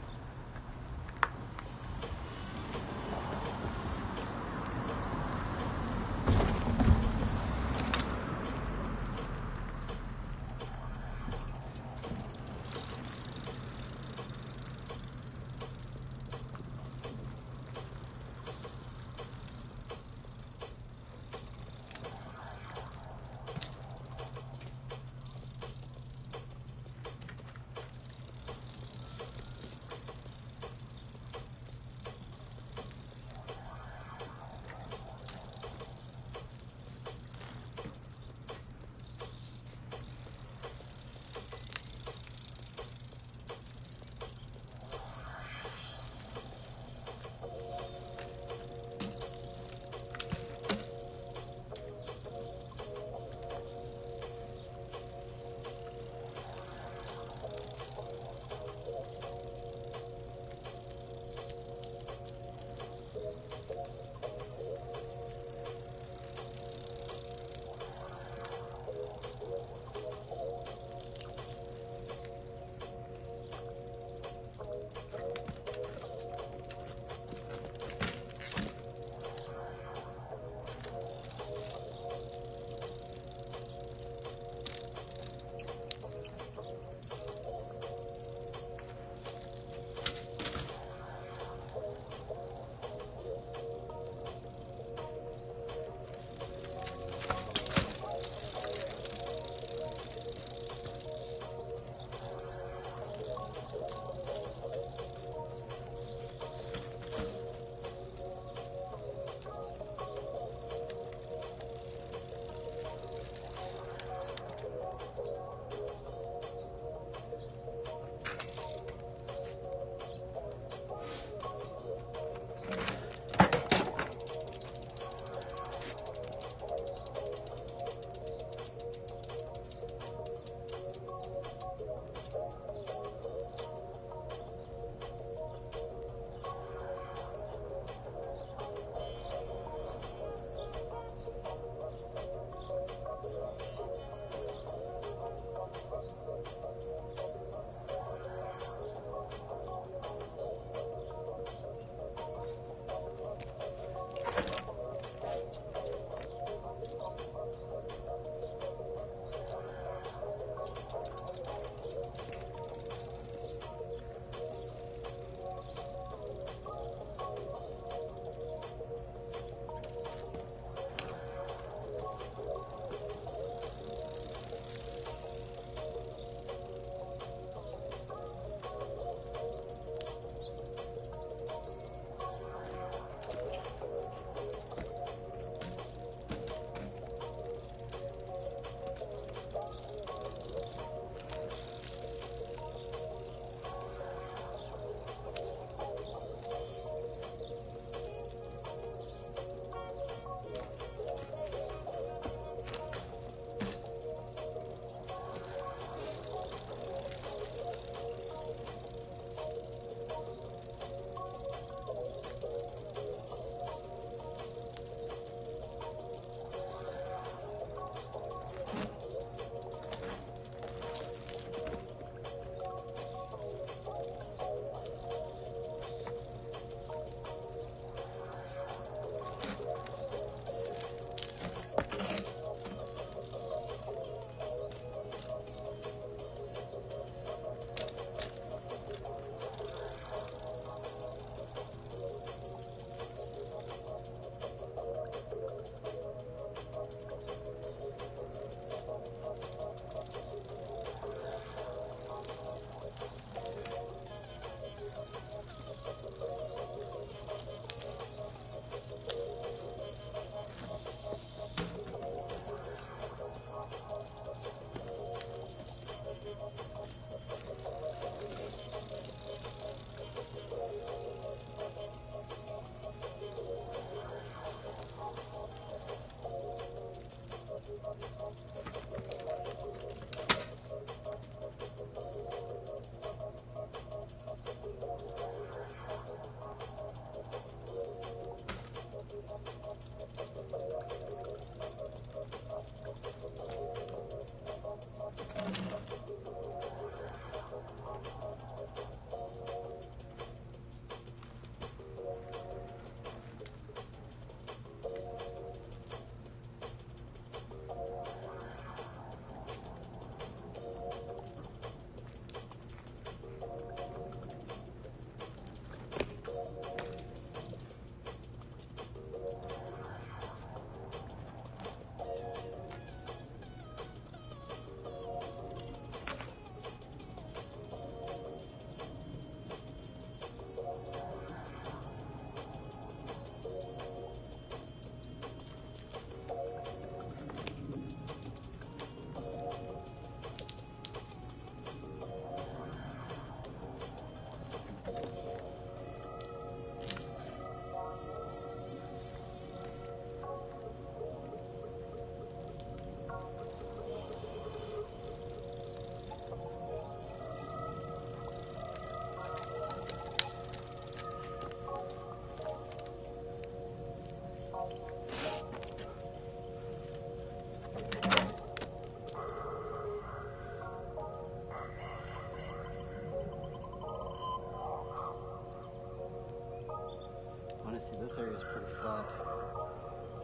this area is pretty flat.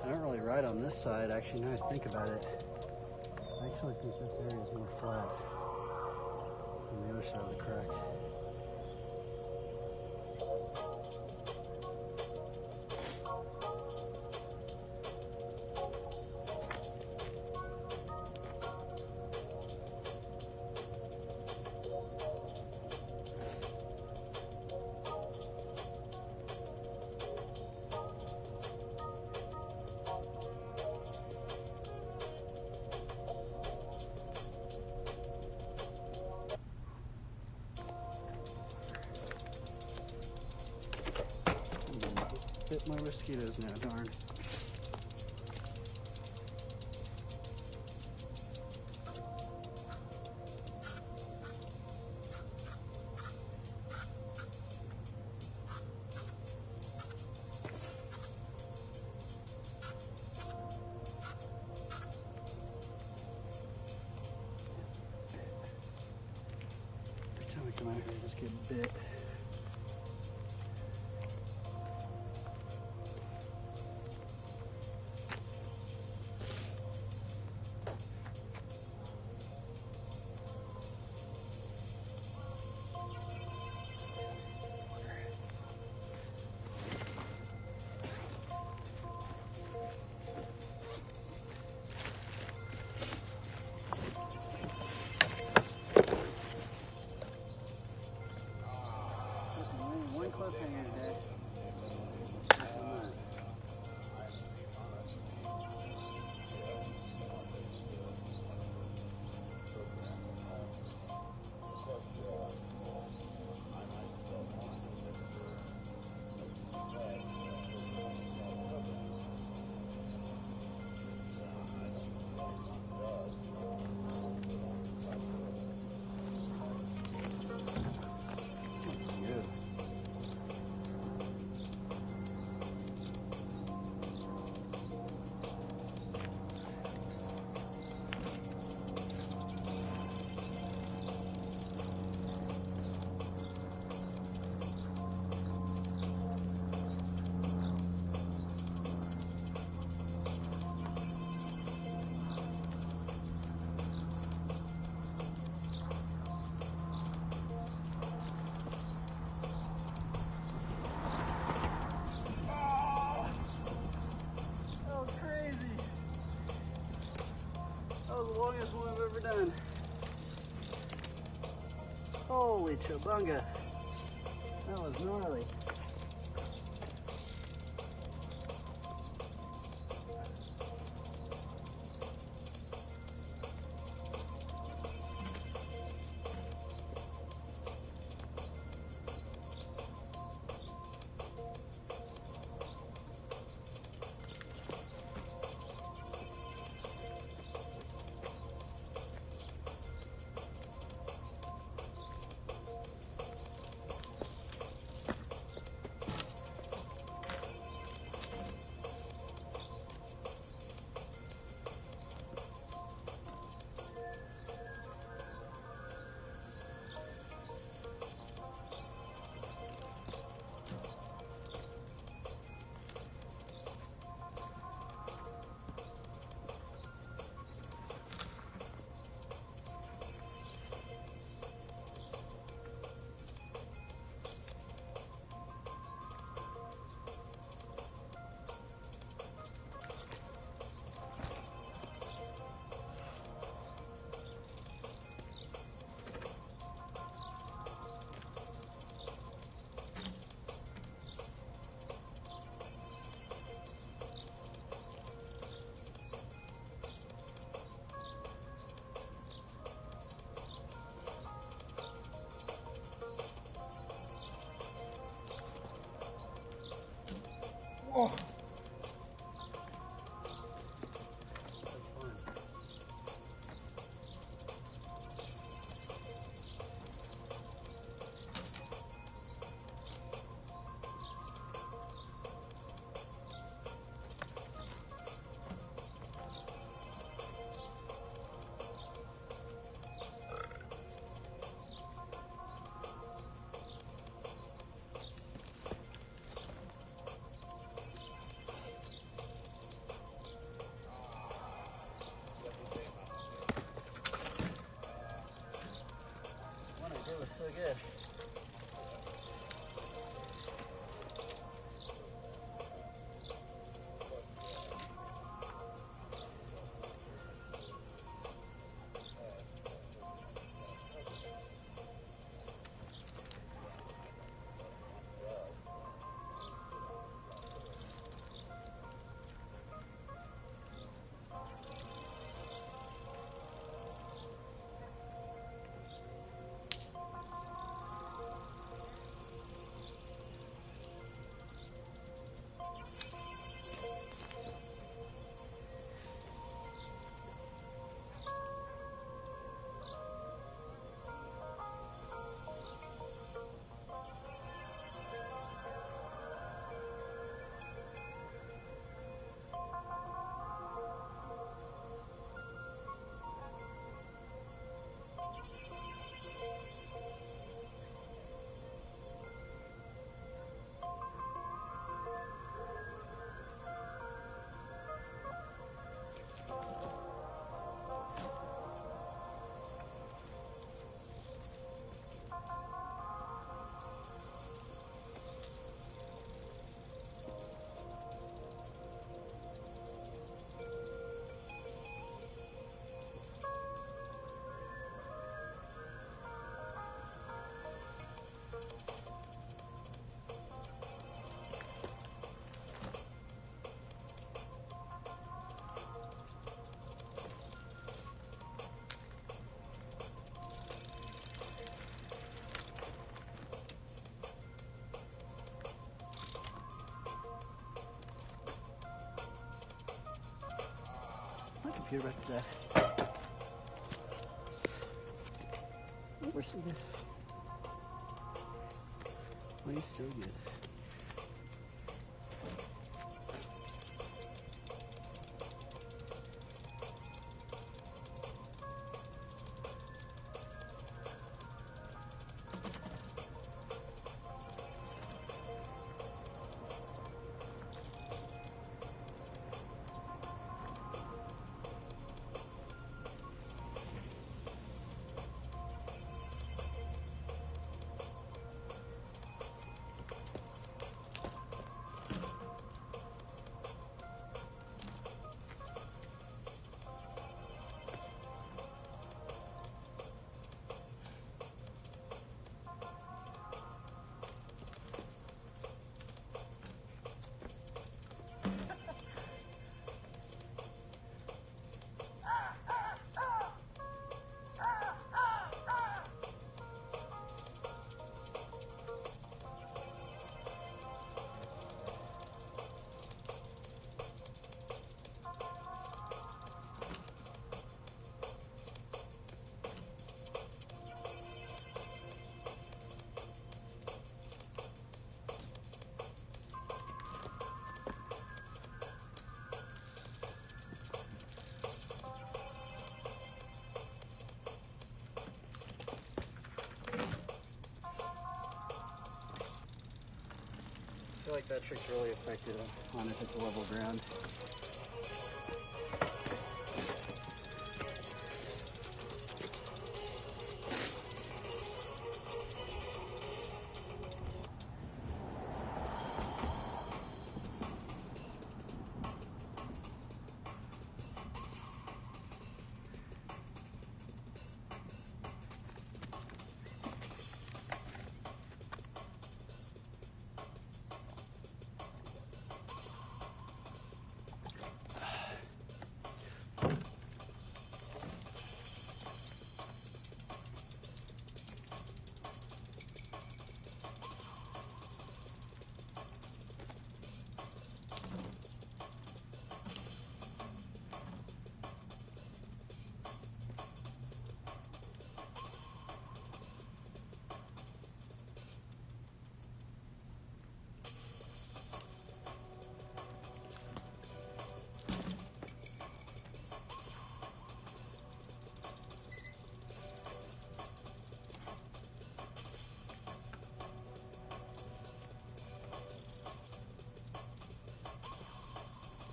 I don't really ride on this side, actually, now I think about it. I actually think this area is more flat than the other side of the crack. Bit my mosquitoes now, darn. Every time I come out here, I just get bit. One close hanger today. Longest one I've ever done. Holy chobunga. That was gnarly. Oh. computer back to that. Oh, we're still good. Oh, you're still good. I feel like that trick's really effective on if it's a level ground.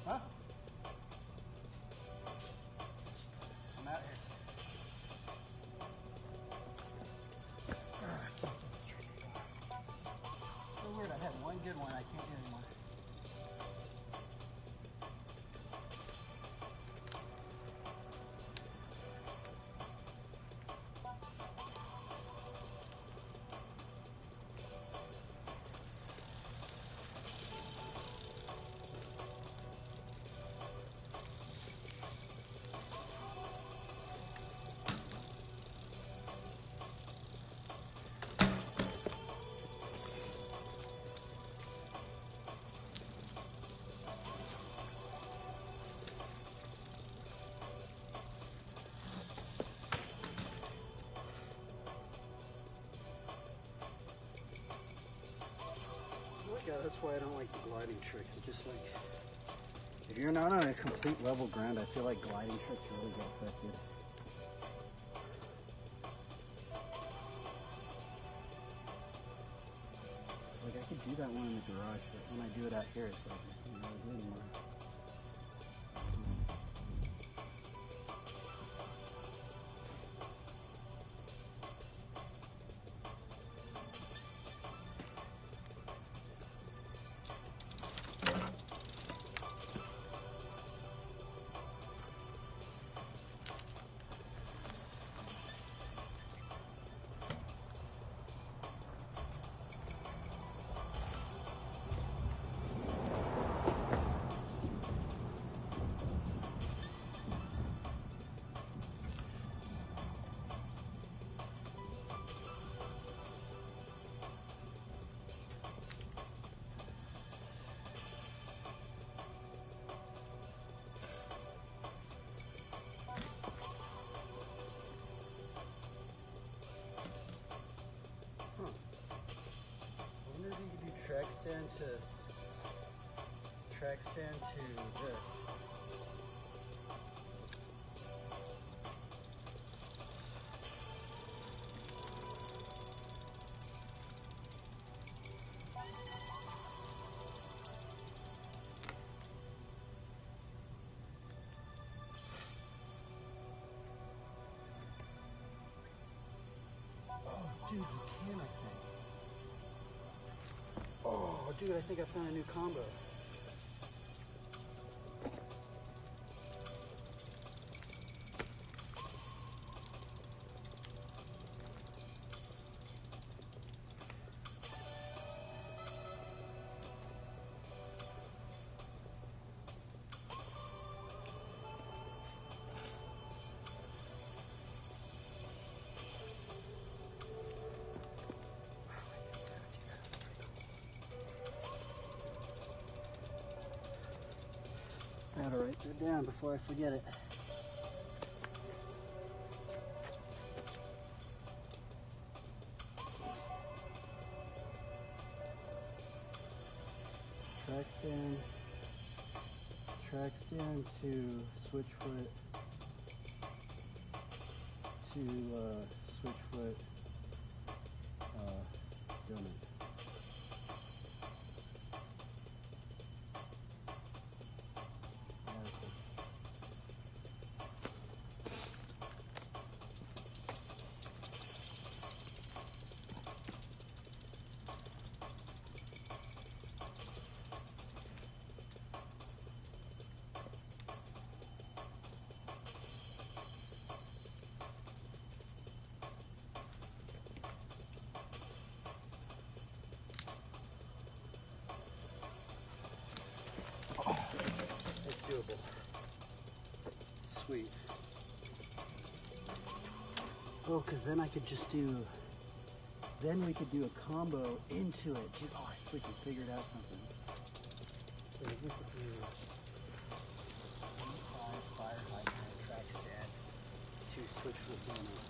Huh? I'm out here. I can't do this trick anymore. So weird, I had one good one I can't do anymore. Yeah, that's why I don't like the gliding tricks. It's just like, if you're not on a complete level ground, I feel like gliding tricks really get affected. Like, I could do that one in the garage, but when I do it out here, it's like, I can't really do it anymore. track stand to this. Dude, you can, I think. Oh, dude, I think I found a new combo. I gotta write that down before I forget it. Track stand to switch foot to switch foot donut. It's doable. Sweet. Oh, because then I could just do, then we could do a combo into it. Dude, oh, I freaking figured out something. So we could do 25 fire hydrant track stand to switch with donut.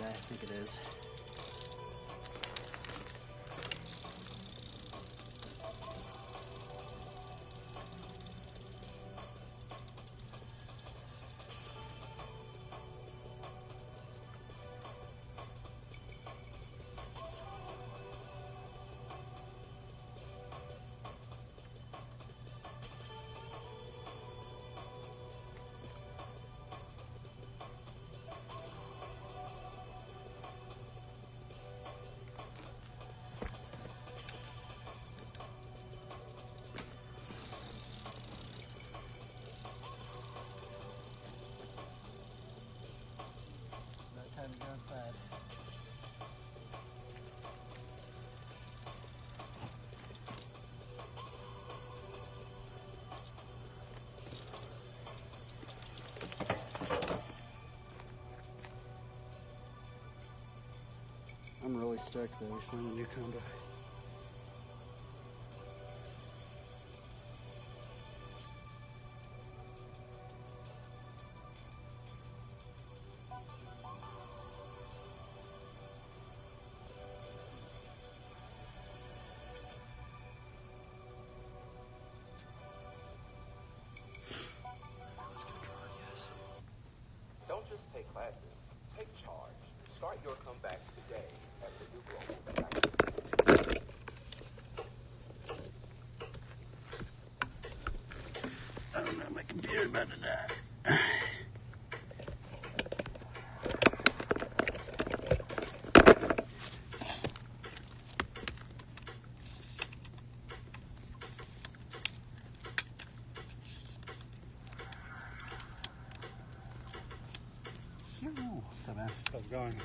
I think it is. Time to go inside. I'm really stoked though, we found a new combo. Don't just take classes, take charge. Start your comeback today at thebible.com. I don't know, my computer's about to die. What's up, man? How's it going?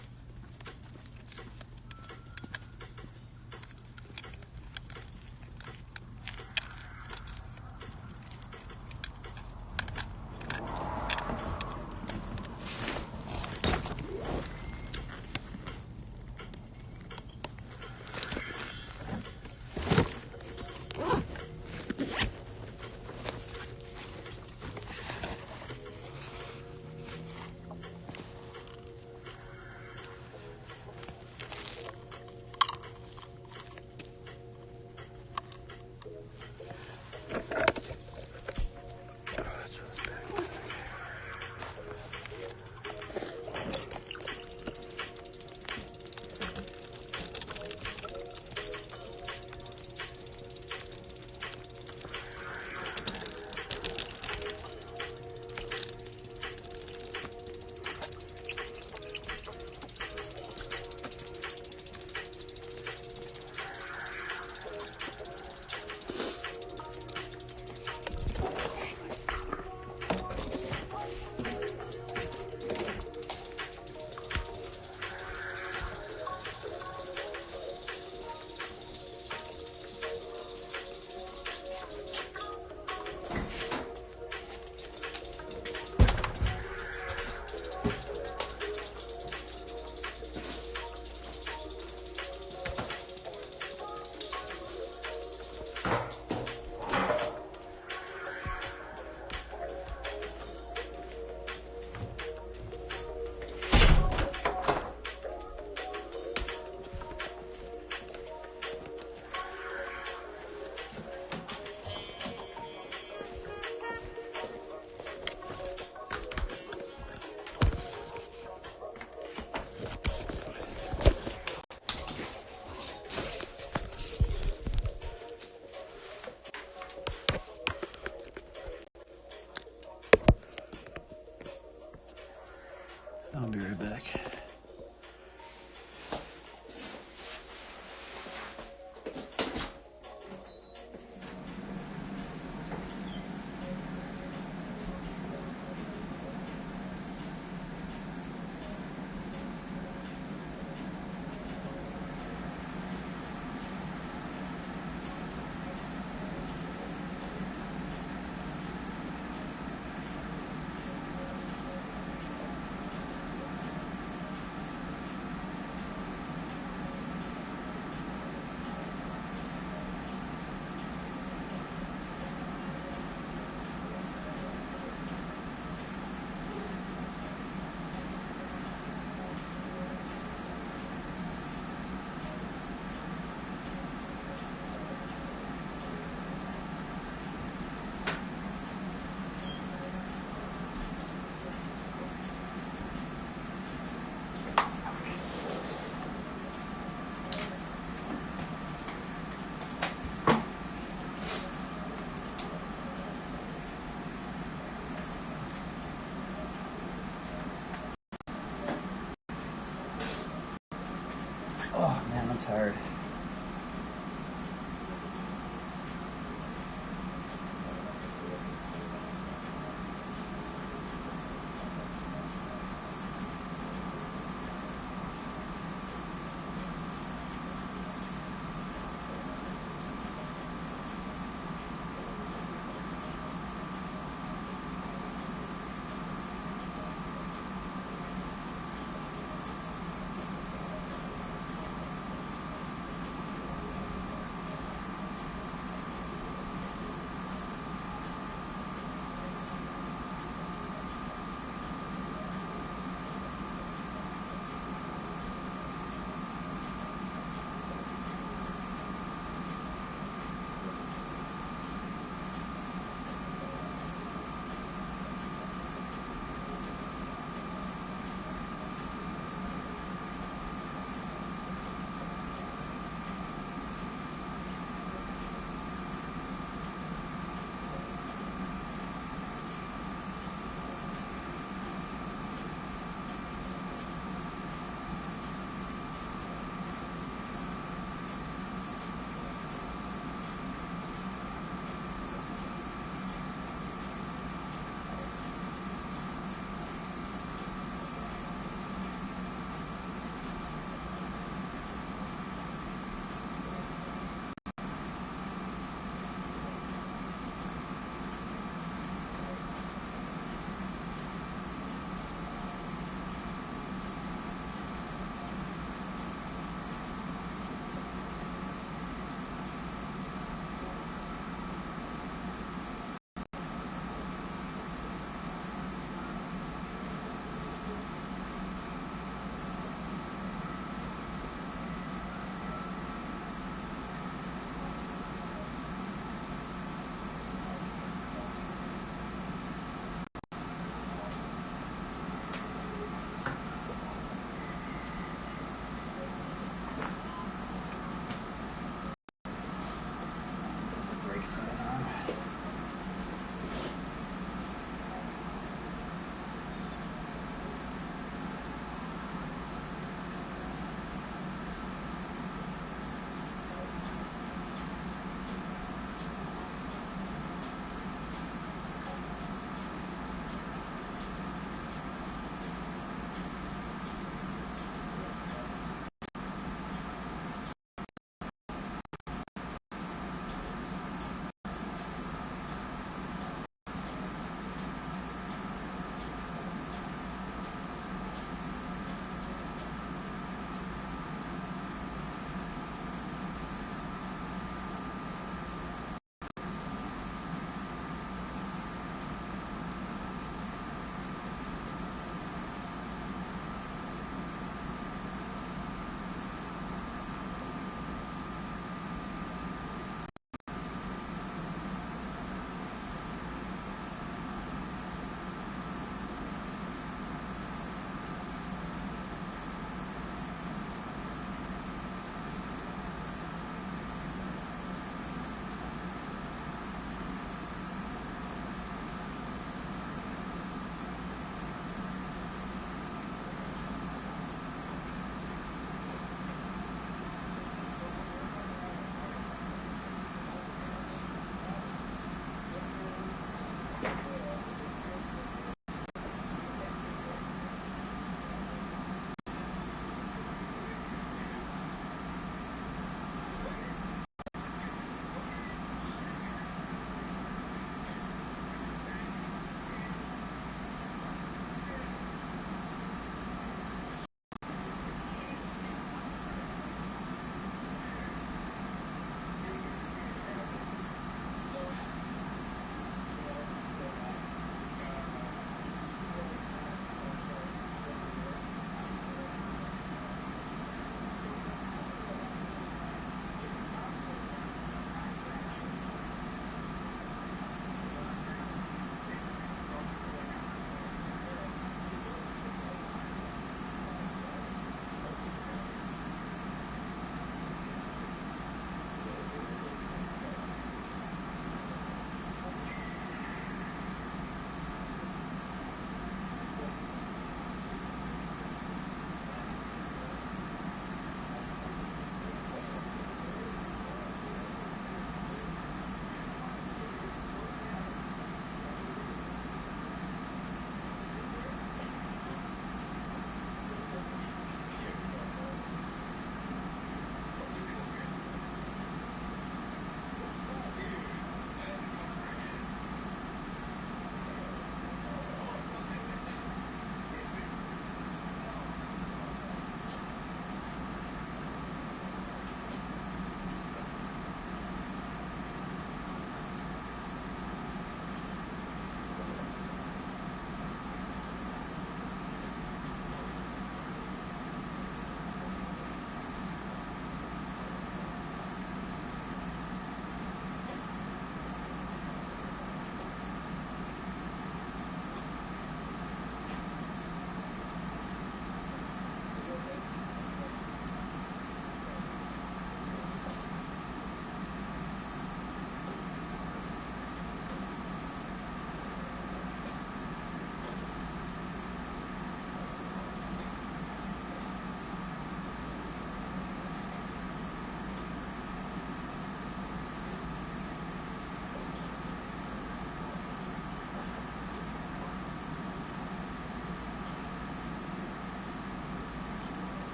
tired.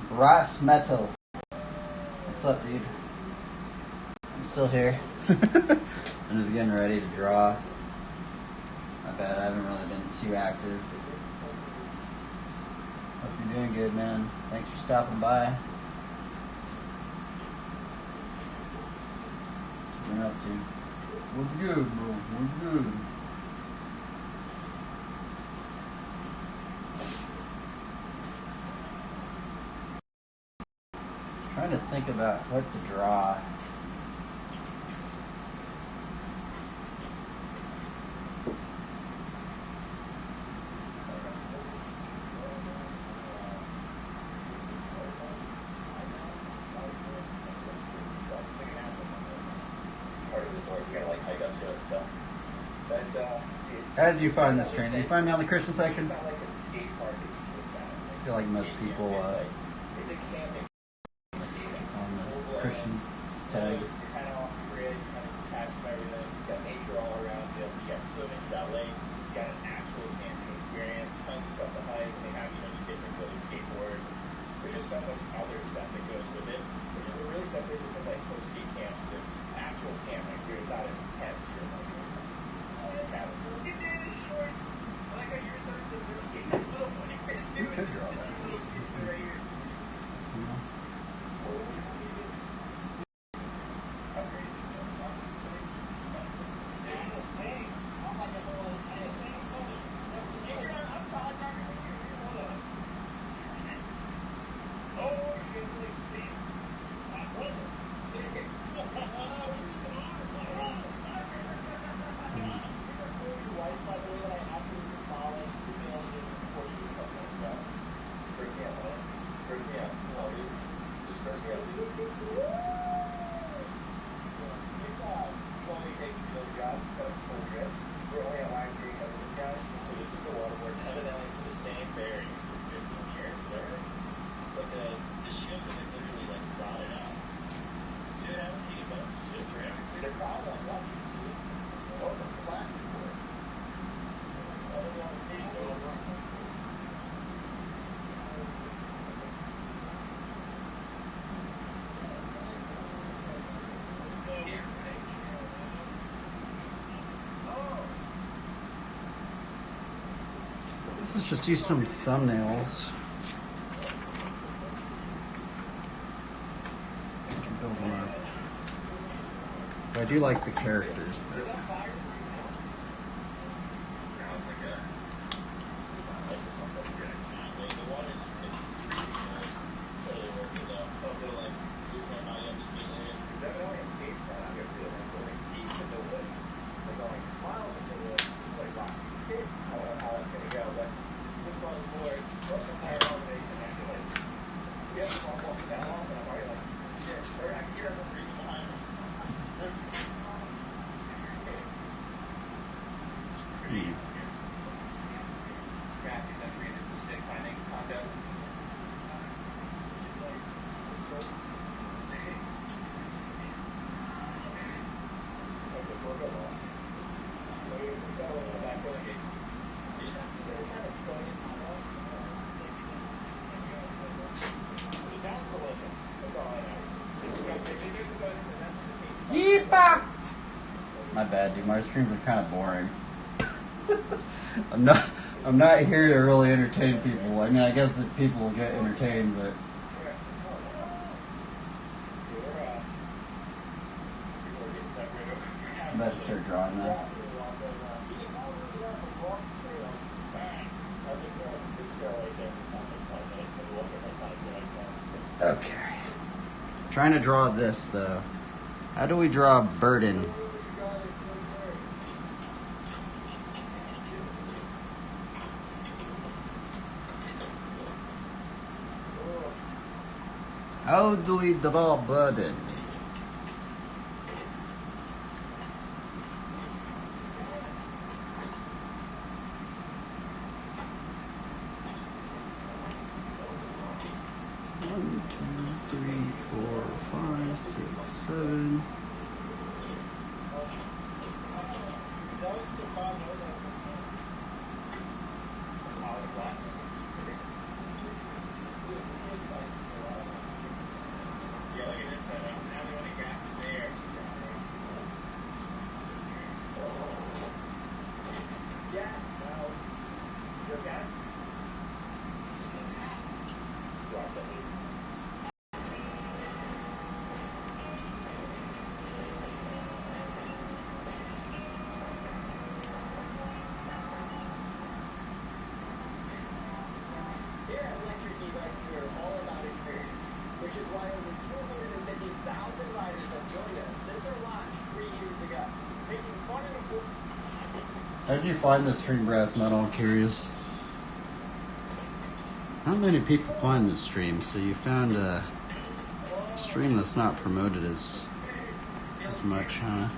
Brass metal. What's up, dude? I'm still here. I'm just getting ready to draw. My bad, I haven't really been too active. Hope you're doing good, man. Thanks for stopping by. What you been up to? What's good, bro? What's good? Trying to think about what to draw. How did you find this train? Did you find me on the Christian section? I feel like most people on the Christian tag. Swimming, you got lakes, you got an actual camping experience, tons of stuff to hike. They have, kids are building skateboards. There's just so much other stuff that goes with it. Which is what really separates it from like post skate camps. It's actual camping. There's not in tents here. Cabins. Get down in shorts. I like how you're talking to the little kid. This little boy, you could do it. This little kid right here. Let's just do some thumbnails. I can build them up. But I do like the characters. My bad, dude. My streams are kind of boring. I'm not here to really entertain people. I mean, I guess that people will get entertained, but I'm about to start drawing now. Okay. Trying to draw this though. How do we draw a burden? How do we draw burden? One, two, three, four, five, six, seven. Which is why over 250,000 riders have joined us since our launch 3 years ago, making fun and affordable. How'd you find the stream, Brass Metal? I'm curious. Not many people find this stream, so you found a stream that's not promoted as much, huh?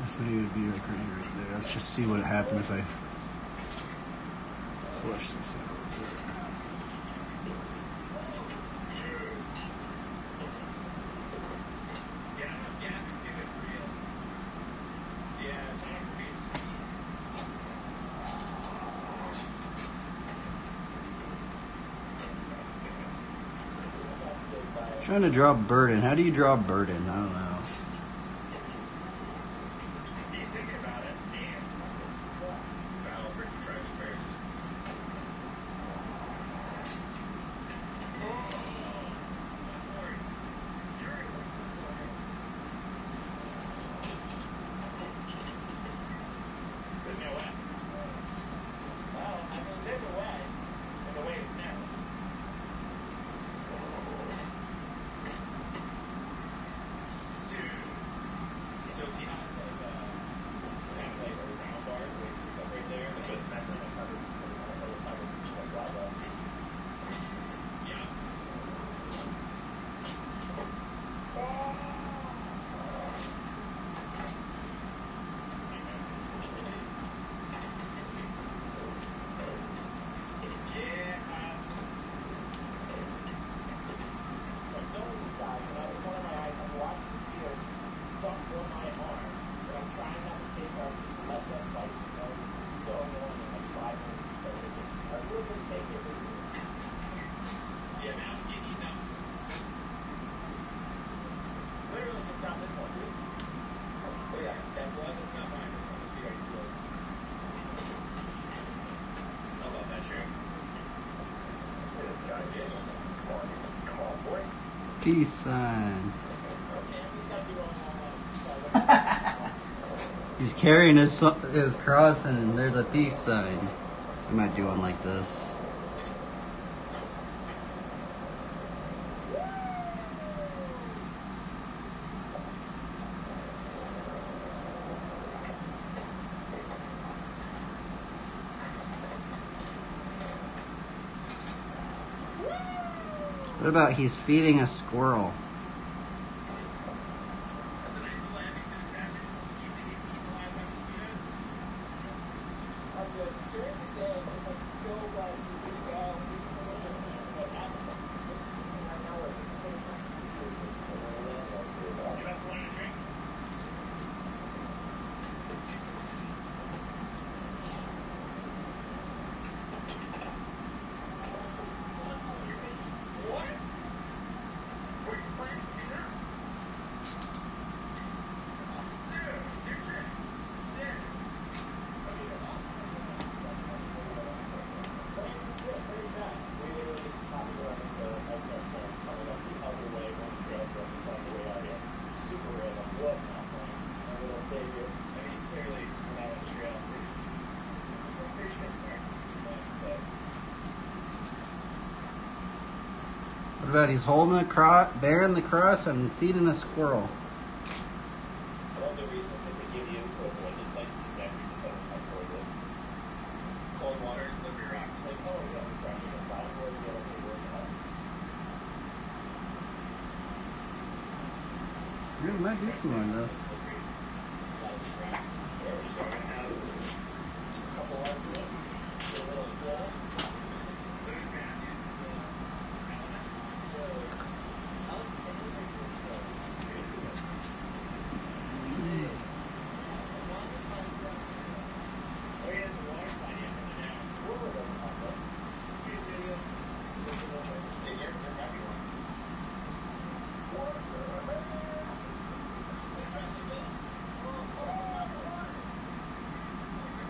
This maybe would be like right there. Let's just see what would happen if I flush this out. Trying to draw a burden. How do you draw a burden? I don't know. He's thinking about it. Damn. Sucks. Battle for driving first. There's no way. Well, I mean, there's a way. And the way is narrow. Peace sign. He's carrying his cross and there's a peace sign. I might do one like this. What about he's feeding a squirrel? That's a nice little ending to the session. You think you can keep alive by mosquitoes? During the day, just like go right, you go, what happened? I know it's pretty much You about to want a drink? What? Were you playing dinner? Dude, you're kidding. Dude. Okay, that's awesome. We literally just copied around the Old Testament, coming up the other way, one trail from the on the way out here. Super random. What happened? Our little savior. I mean, clearly, we're not on the trail. We're just there. But What about he's holding a cross, bearing the cross, and feeding a squirrel? one of the reasons that they give you to avoid this place is exactly just how I told it. Cold water and slippery rocks. It's like, oh, yeah, we're crashing inside. Where's the other thing working out? We might do some more of this.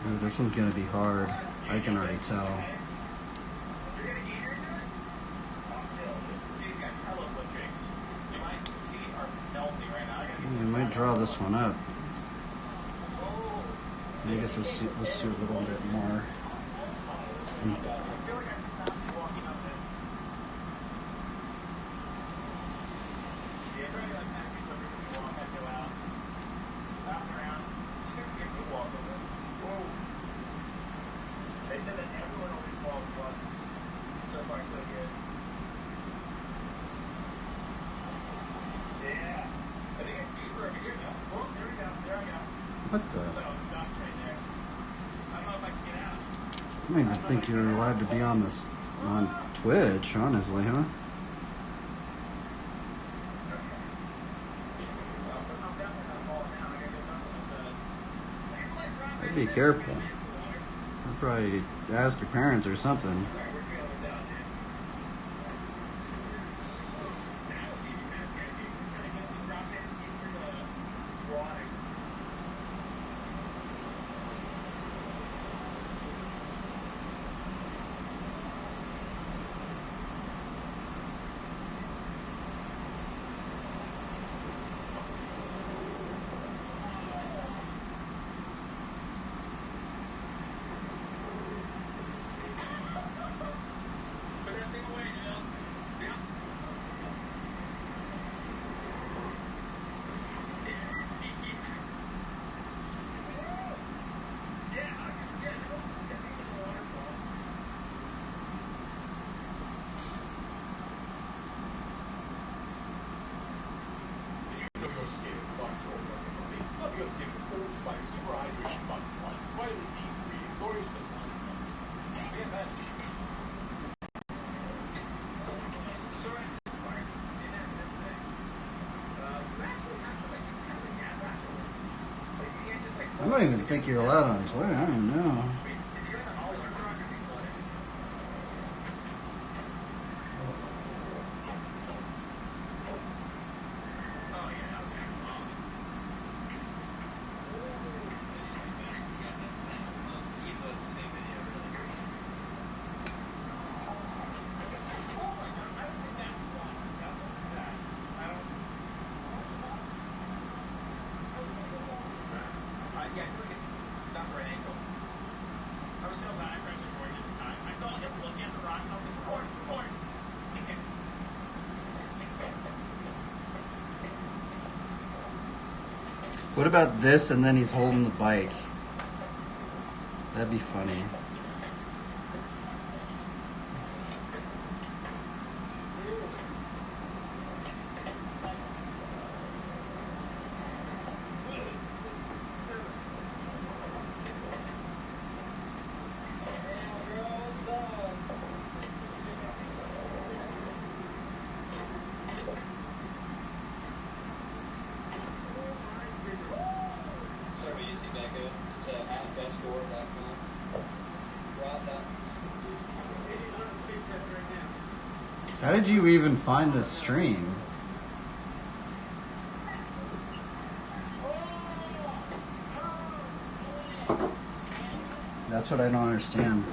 Ooh, this one's gonna be hard. I can already tell. You're gonna gain your nut? He's got hella foot drinks. My feet are melting right now. I gotta get We might draw this one up. I guess let's do a little bit more. I feel like I should not be walking up this. Yeah, it's already like taxi, so we can walk and go out. Out and around. Just gonna get a good walk on this. Whoa. They said that everyone always falls once. So far, so good. Yeah. I think it's deeper over here now. Oh, there we go. There I go. What the? Oh, it's dust right there. I don't know if I can get out. I don't even think you're allowed to be on this on Twitch, honestly, huh? Be careful. I'll probably ask your parents or something. Super hydration button wash, vitamin D3, glorious thing. Yeah, that. I don't even think you're allowed on Twitter. I don't know. Yeah, I feel like it's not the right angle. I was so bad at pressure recording just in time. I saw him look at the rock and I was like, record, record. What about this and then he's holding the bike? That'd be funny. Sorry, we didn't see that go. It's at beststore.com. How did you even find this stream? That's what I don't understand.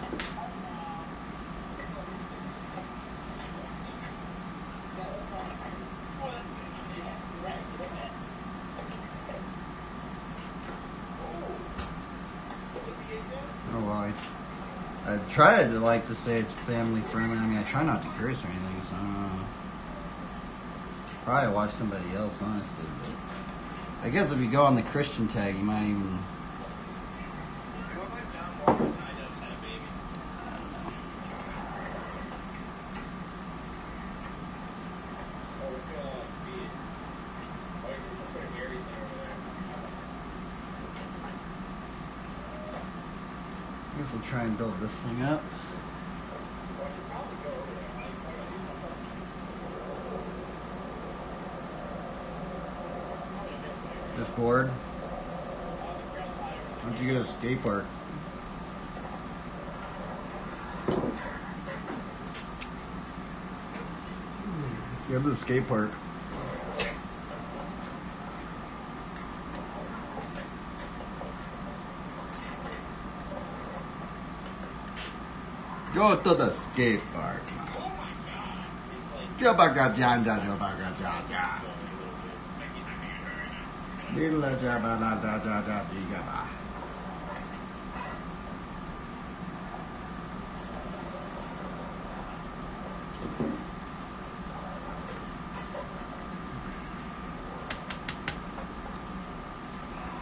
Oh well, I try to like to say it's family friendly. I mean, I try not to curse or anything, so I don't know. Probably watch somebody else, honestly. But I guess if you go on the Christian tag, you might even. I guess we'll try and build this thing up. Just bored? Why don't you get a skate park? Get the skate park. Go to the skate park.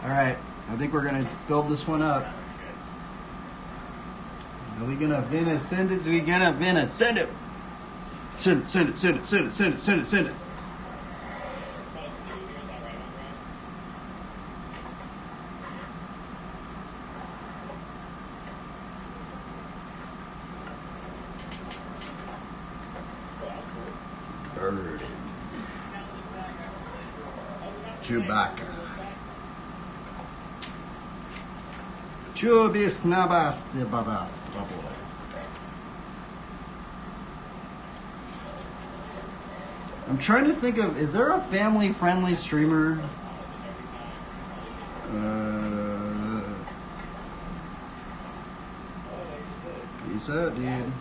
All right, I think we're gonna build this one up. Are we gonna finish send it? We gonna finish send it. Send it, send it, send it, send it, send it, send it, send it. Bird. Chewbacca. Chubis nabas de badas trouble. I'm trying to think of, is there a family-friendly streamer? Peace out, dude.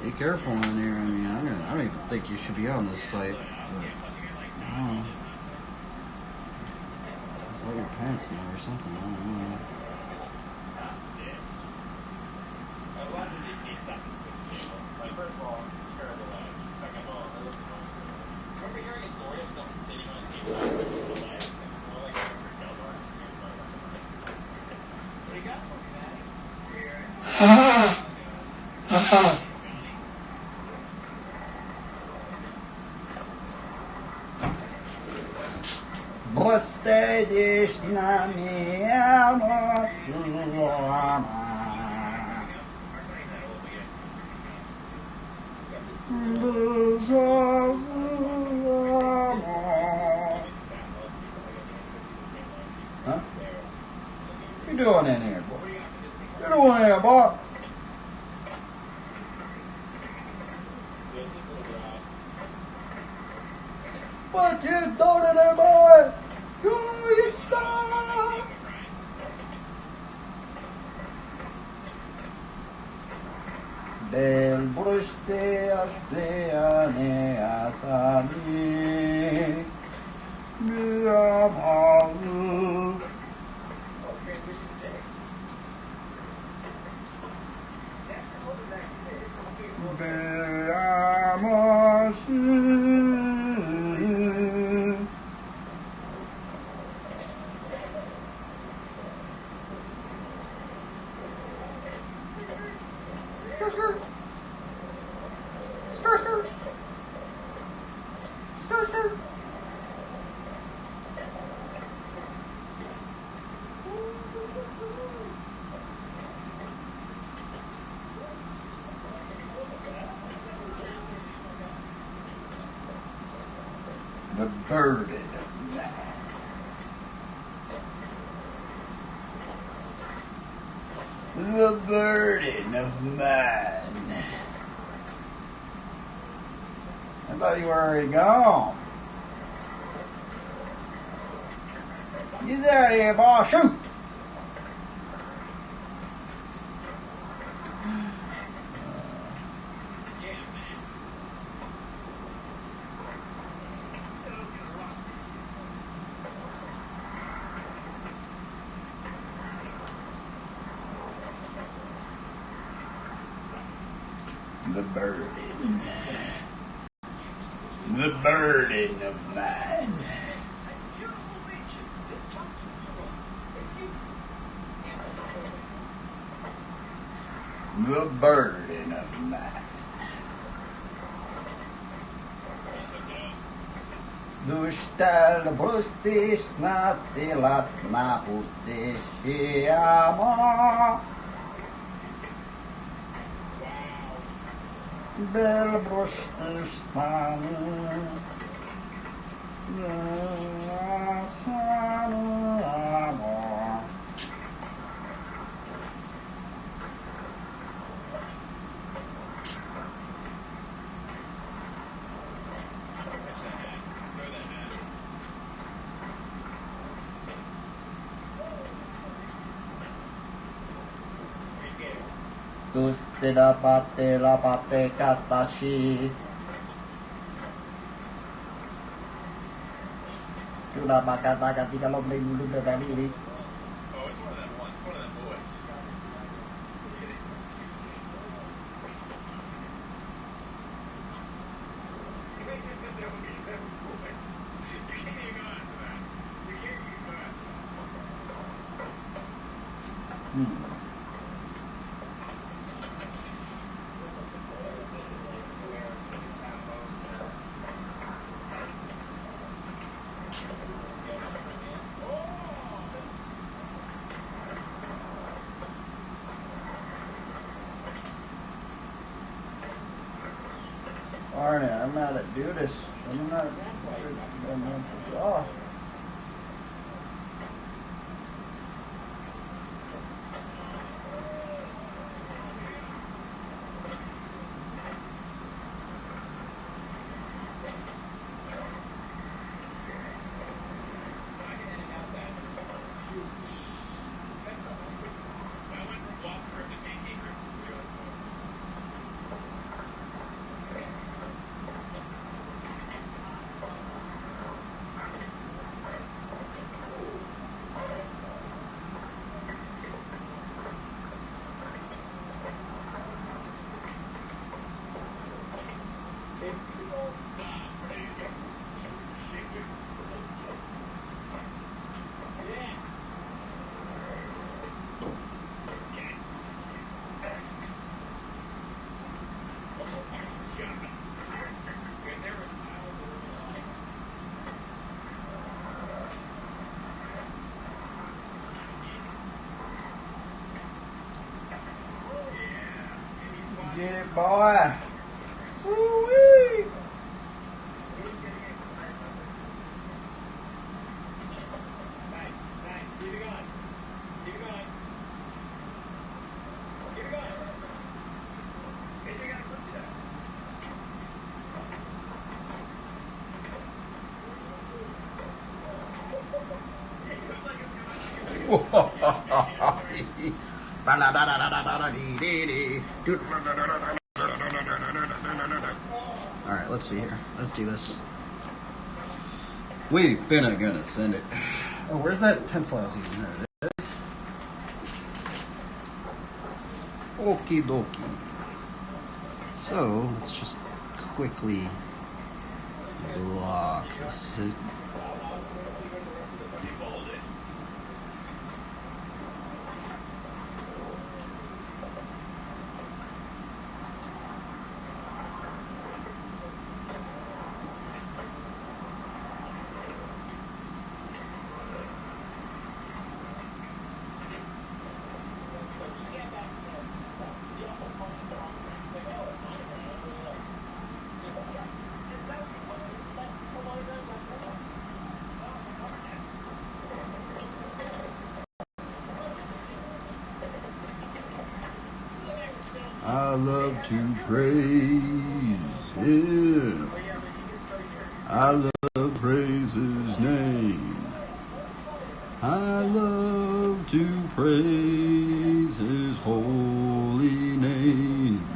Be careful on there. I mean, I don't even think you should be on this site. But, I don't know. It's like your pants now or something. I don't know. First of all, it's a terrible leg. Second of all, it looks annoying. Remember hearing a story of someone sitting on his game side with a leg? More like a Delbar. What do you got for me, man? Bostedish na minha Huh? What you doing in here, boy? What you doing in here, boy? What you doing in there, boy? You done? Del bruste aseane asani mi amaru burden of man. The burden of man. I thought you were already gone. Get out of here, boss. Shoot! The burden. The burden of man. The burden of man. Dushtal brustis natilat na utishiyama. Bel brustis tamu. Tuste la pate katashi. Sudah makan ganti kalau beli dulu dari ini. Oh, it's one of them ones. One of them boys. You can't even go after that. You can't even go after that. Darn it, I'm not at do this. I'm not. Oh. Get it, boy. Woo-wee. Nice. Keep it going. Keep it going. Keep it going. Maybe you gotta flip to that. Alright, let's see here. Let's do this. We finna gonna send it. Oh, where's that pencil I was using? There it is. Okie dokie. So, let's just quickly block this. I love to praise Him. I love to praise His name. I love to praise His holy name.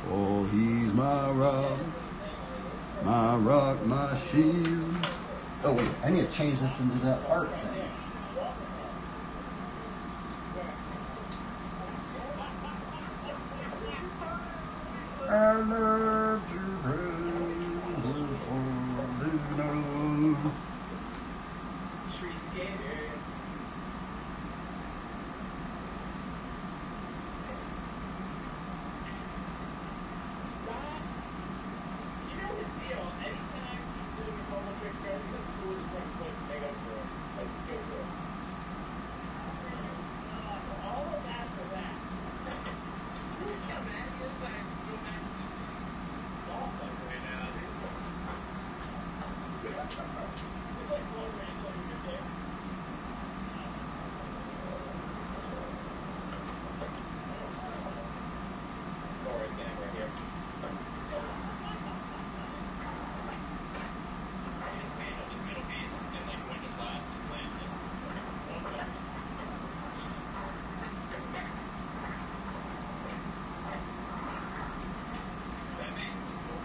Oh, He's my rock, my shield. Oh wait, I need to change this into that art thing. I love to praise His holy name. Street skater. Stop. You know his deal. Anytime he's doing a bubble trick, trying to do with his right foot to make up for it. Let's just go for it. All of that for that. It's not bad. He looks like a match. Sauce like right now, dude. It's like blood rain over your dick. Laura's getting right here. This middle piece is like going to flat and land in 1 second. That name was cool.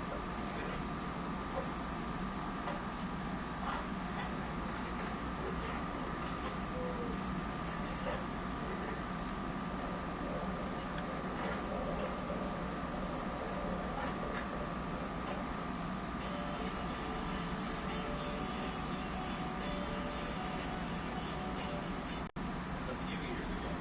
A few years ago,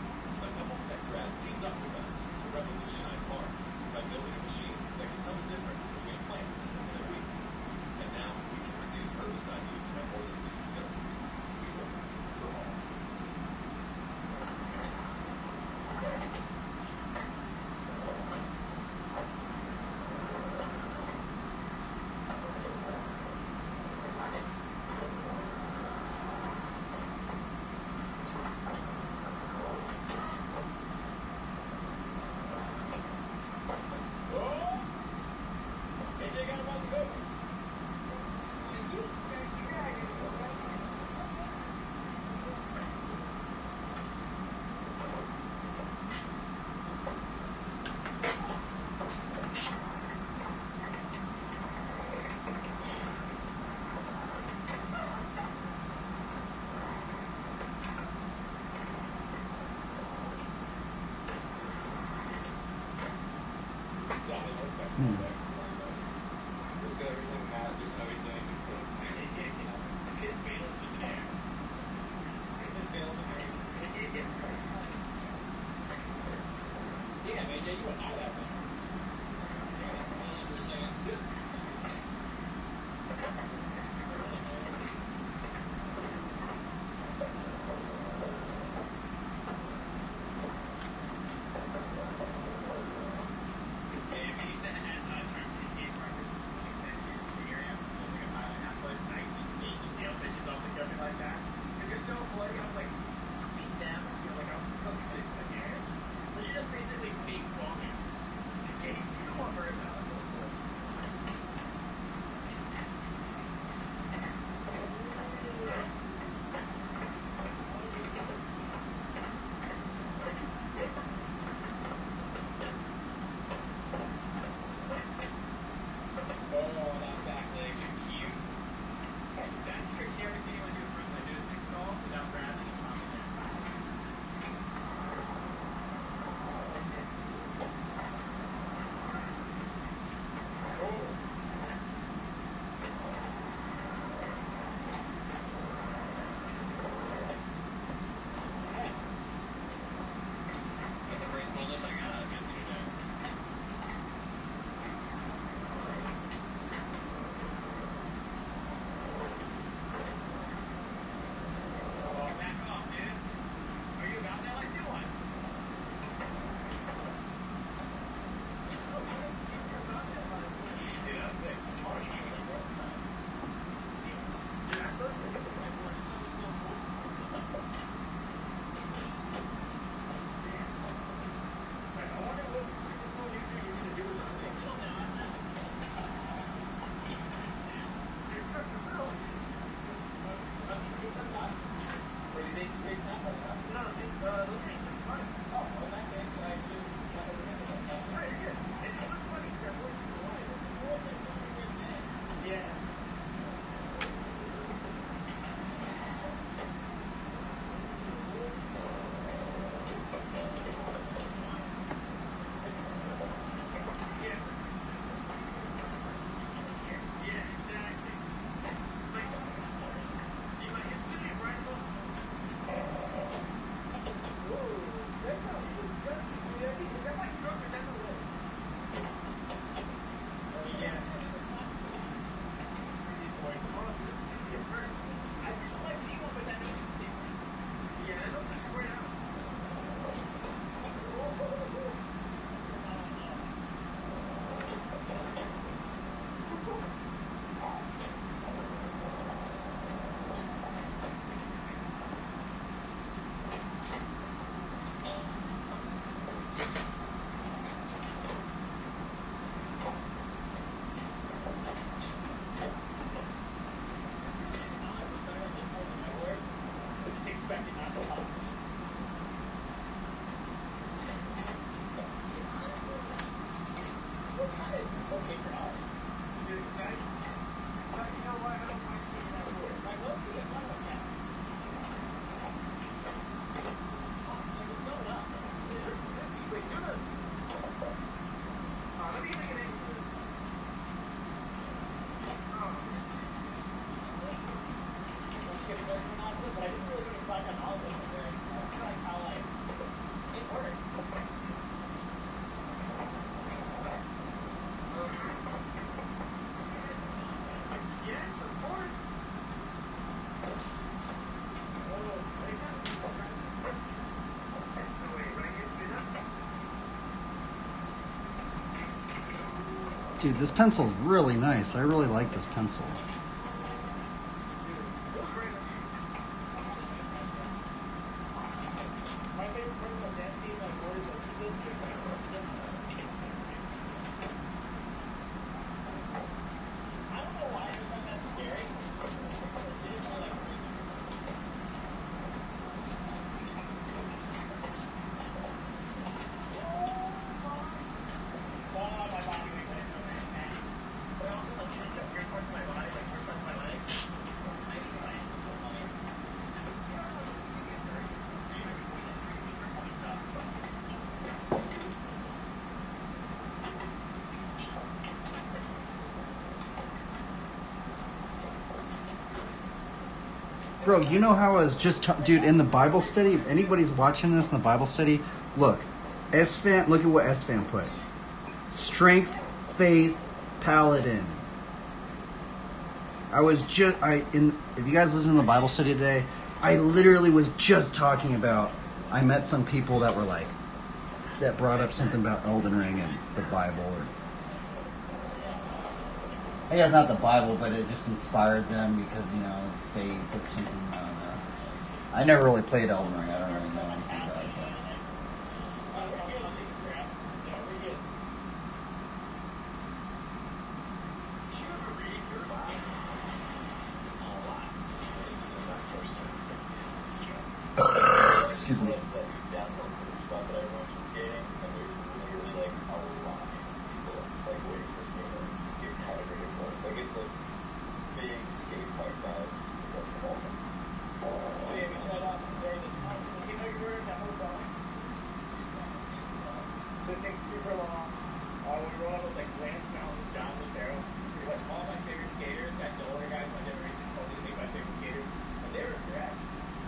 a couple tech grads teamed up with us to revolutionize farm by building a machine that can tell the difference between plants in a week. And now we can reduce herbicide use by more than 2/3. We work for all. AJ got about to go. There's everything mad, there's everything. His Beatles is an air. His Beatles an air. Damn, AJ, you went out of that thing. For a second. So bloody, I'm like, tweet them, feel like I'm so good at some hairs. But you're just basically fake walking. You don't want to worry about it. Oh, that back leg is cute. That's a trick you never see anyone do a frontside nose pick stall without grabbing and tossing it. Dude, this pencil's really nice. I really like this pencil. Bro, you know how I was just, dude, in the Bible study, if anybody's watching this in the Bible study, look, S-Fan, look at what S-Fan put. Strength, faith, Paladin. If you guys listen to the Bible study today, I literally was just talking about, I met some people that were like, that brought up something about Elden Ring and the Bible, or I guess not the Bible, but it just inspired them because, you know, faith or something. I don't know. I never really played Elden Ring. I don't really know anything about it. But. Excuse me. So it takes super long. When we roll up with like Lance Mountain, John Lucero, pretty much all my favorite skaters, like the older guys in my generation, totally think my favorite skaters, and they were correct.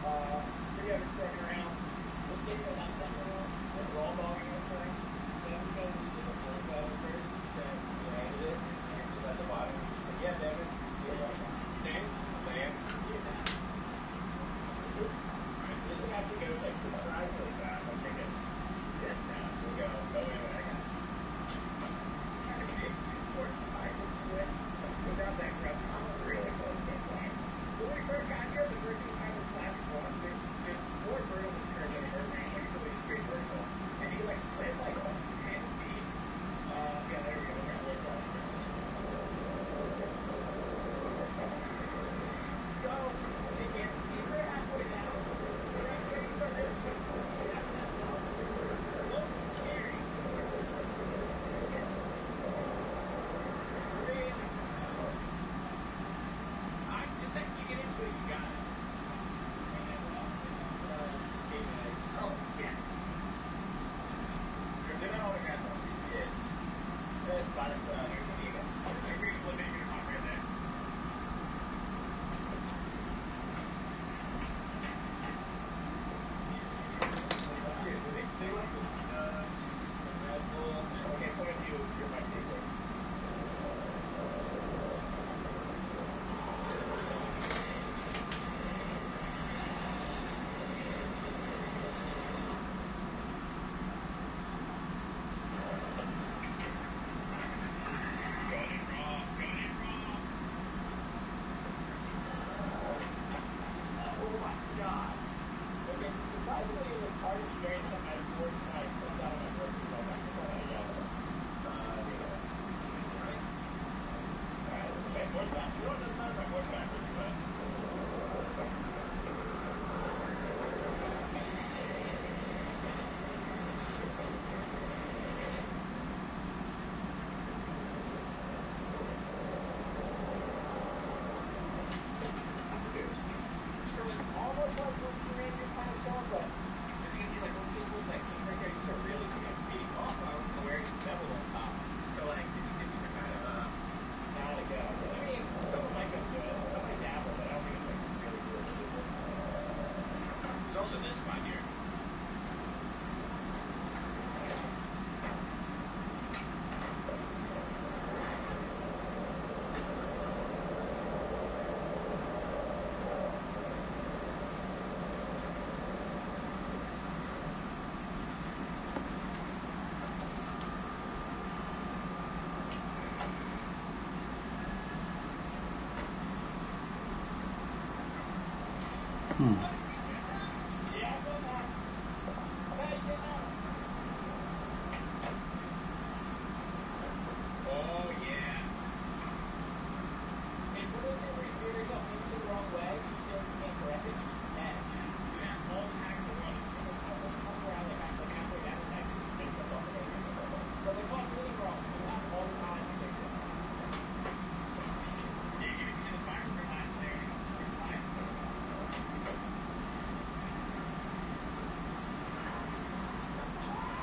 So yeah, we're just walking around. We're skating at that time, we're raw dogging this thing. Then we said we did the points out of first. He said we landed it, and he was at the bottom. He said, yeah, Devin. Thanks, Lance. Alright, so this one actually goes like surprisingly fast. I'm thinking, yeah, we'll go in when I got it. the second you get into it, you got it. Oh, yes. Because they're not autographed on this. This bottom's here's the Amiga. You're reading one minute, you're going to right there. They like this Red Bull. Okay, point of view, you're my favorite.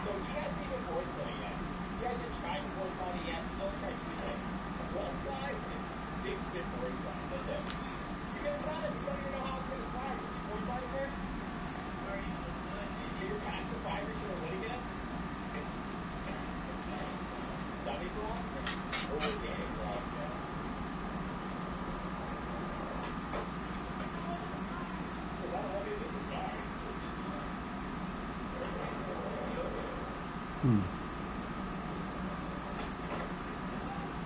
So you guys need a board study yet? You guys have tried the board study yet? Don't try two things. One slide and big spin board slide. That's it. You guys got it. You don't even know how it's going to slide. Since you board slide first. You're past the 5 reach or what again? Dummy slide? Or organic slide? So that'll help you. This is fine. So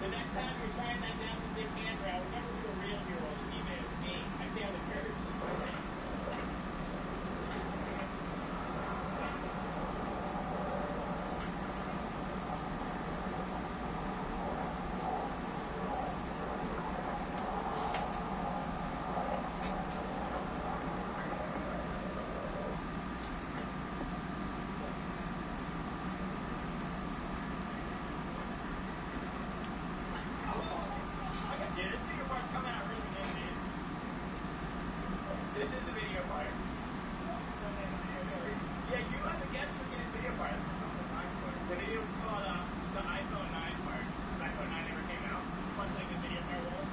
next time you're trying that down some big handrail, remember who the real hero of the team is. Me. I stay on the curves. This is a video part. Yeah, you have the guest for this video part. The video was called the iPhone 9 part. The iPhone 9 never came out. Much like this video part will.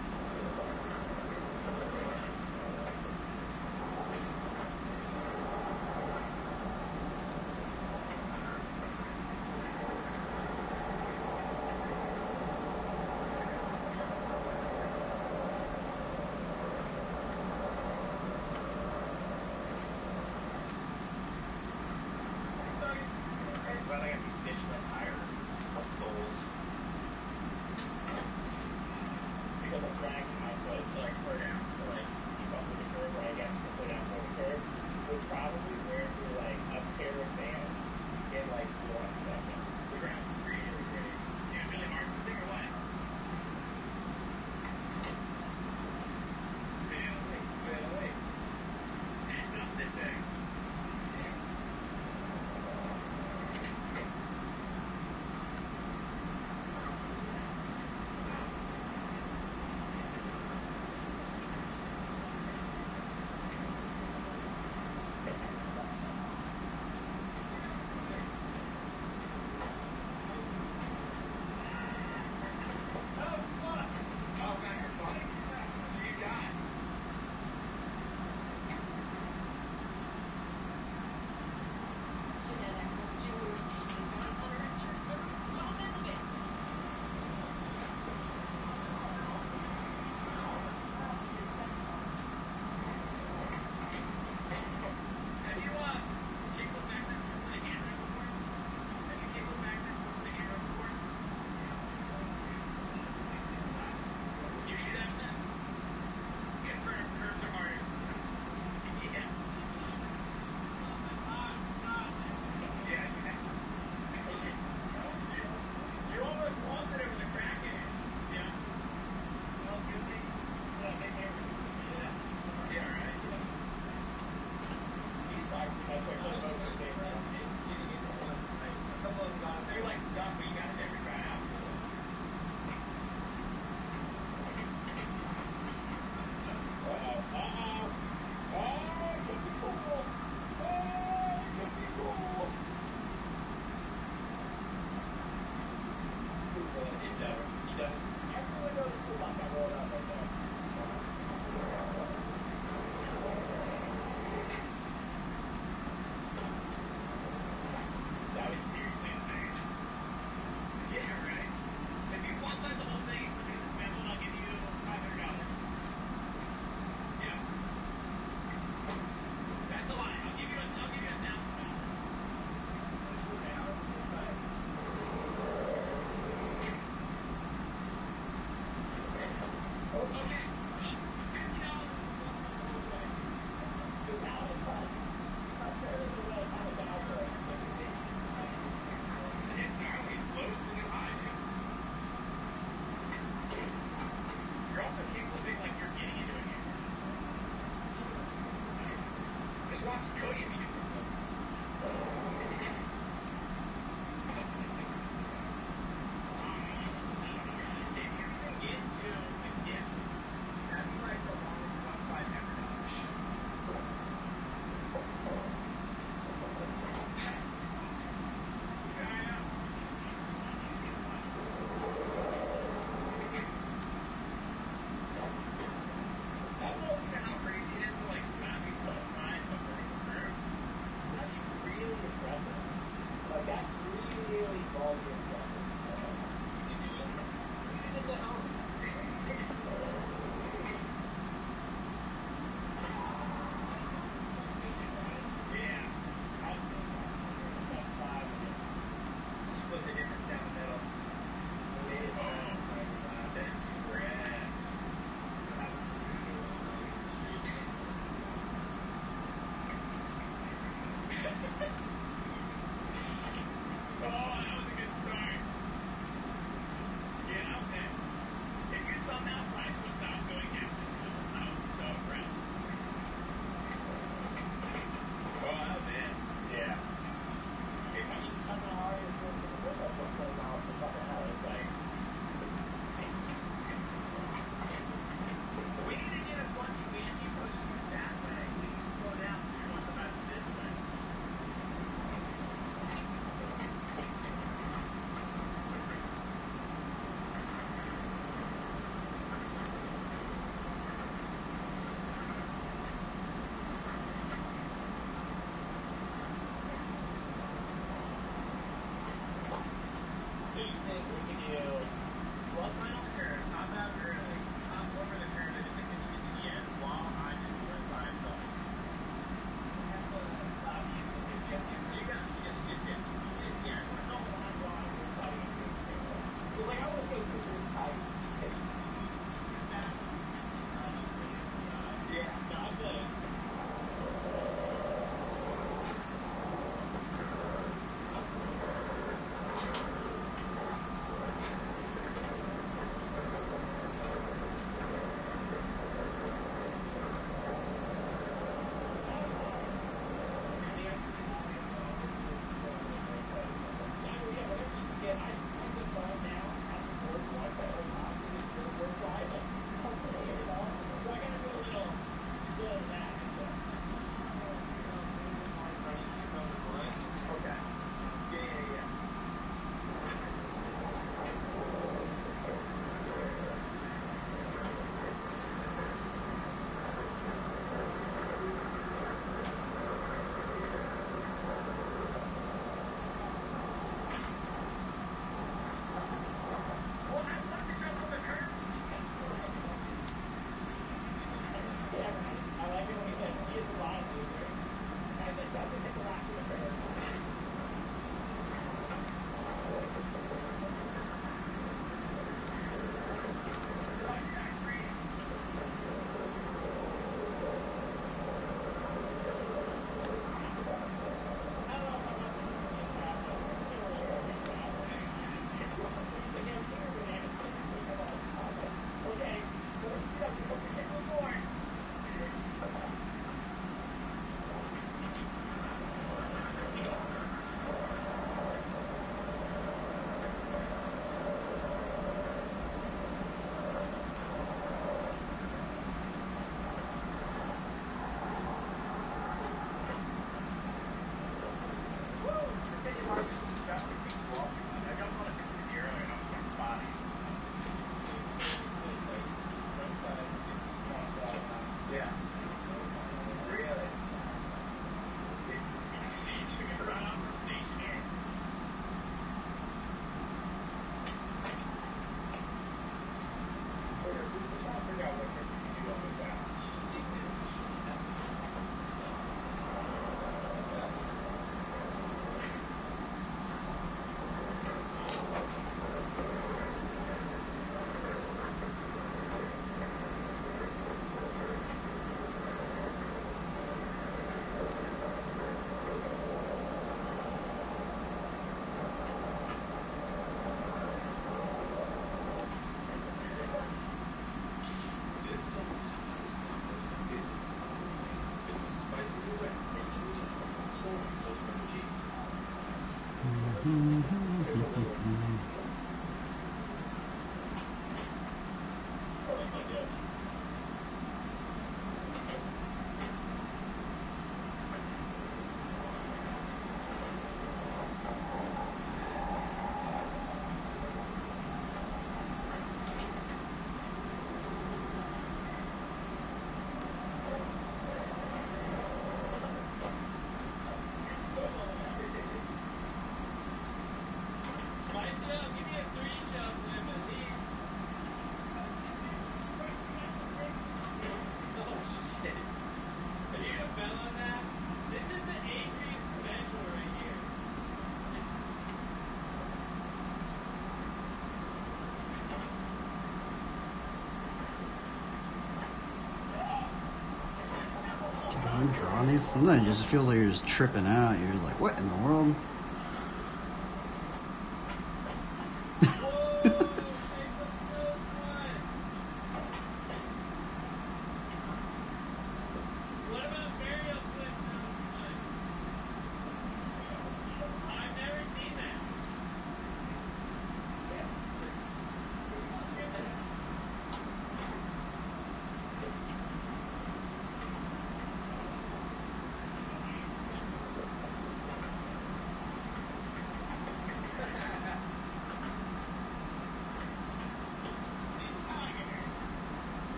Well, I got these Michelin tire soles because I'm dragging my foot to like slow down to like keep up with the curve, or I guess to slow down for the curve. Would probably wear through like a pair of Vans in like 1 second. The ground's really great. Yeah, Billy Marks this thing or what? Wait. And up this thing. just watch Cody if you do. If you can get to the gift, that'd be like the longest website ever done. Yeah, I know. I don't know how crazy it is to like slap people outside of a vertical curve. That's really impressive. Like, that's really ballsy impressive. You can do it. You do this at home. Yeah. Split the difference down the middle. Then spread. So have a Oh, that was a good start. Yeah, okay. If you somehow slides would stop going down this hill, I would be so impressed. Oh, that was it. Yeah. It's like he's talking hard and doing the push-up for playing out the fucking hell. It's like, We need to get a bunch of fancy pushing that way so you slow down when you're going so fast this way. so you think we can do, Well, sign on the curve, hop out early, hop over the curve, and just like when you get to the end, while I'm in your side going. You got it. You just get. You just yeah. Just want to know what I'm going. because like I want to stay teachers tights. Yeah. No, I feel it. Dude, I'm drawing these. Sometimes it just feels like you're just tripping out. You're just like, what in the world?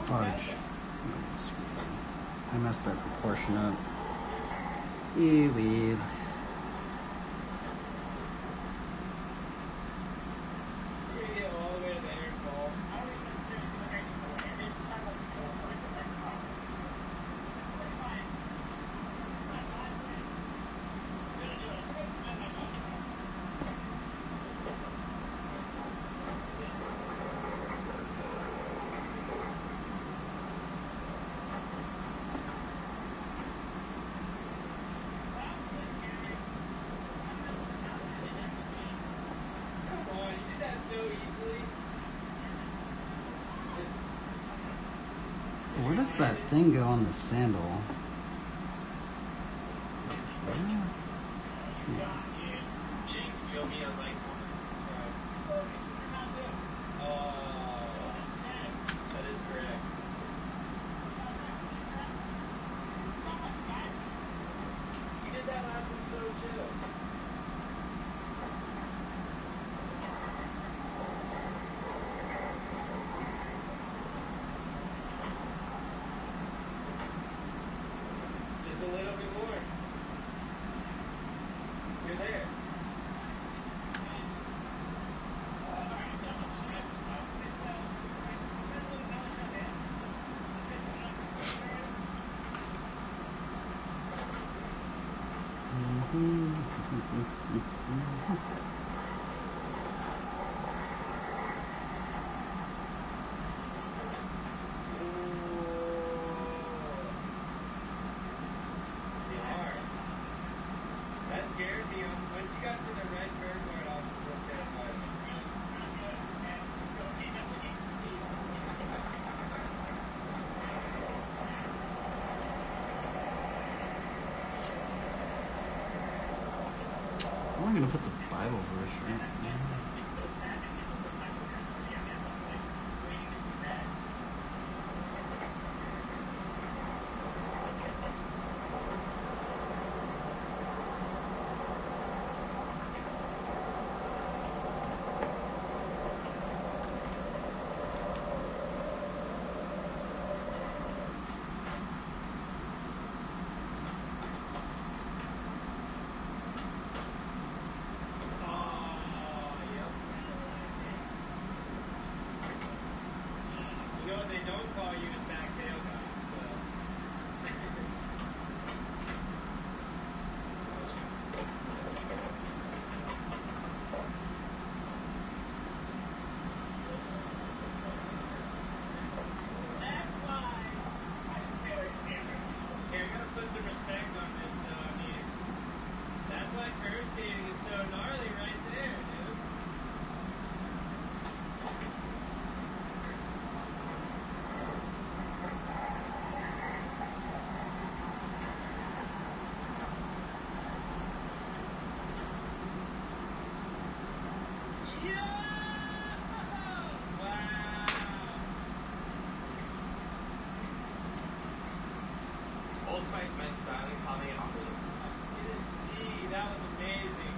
Fudge. I messed that proportion up. You weeb. Where does that thing go on the sandal? I'm gonna put the Bible verse right now. Old Spice men's styling caught me in opposite. That was amazing.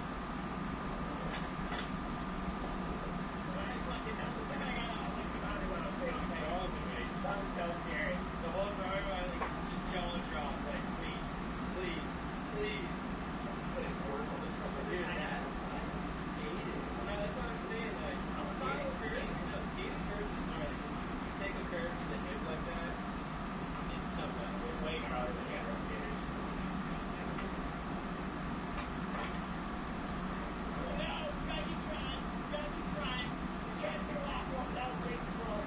That was so scary. The whole time I just jaw dropped, like, please. Dude, that's no, that's what I'm saying. Like, I'm skating curves. No, skating curves is gnarly. You take a curve to the hip like that, it's something else. It's way harder than the other skaters. No, gotta keep trying. Just trying to the last one. That was great control.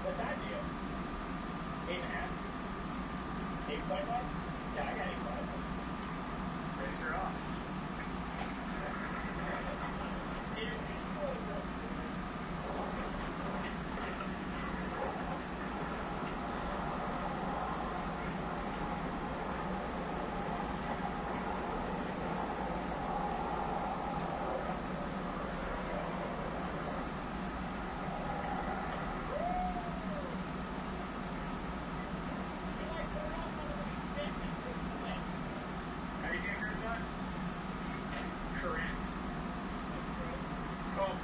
What's that deal? 8.5? 8.5? Yeah, I got 8.5. Finish her off.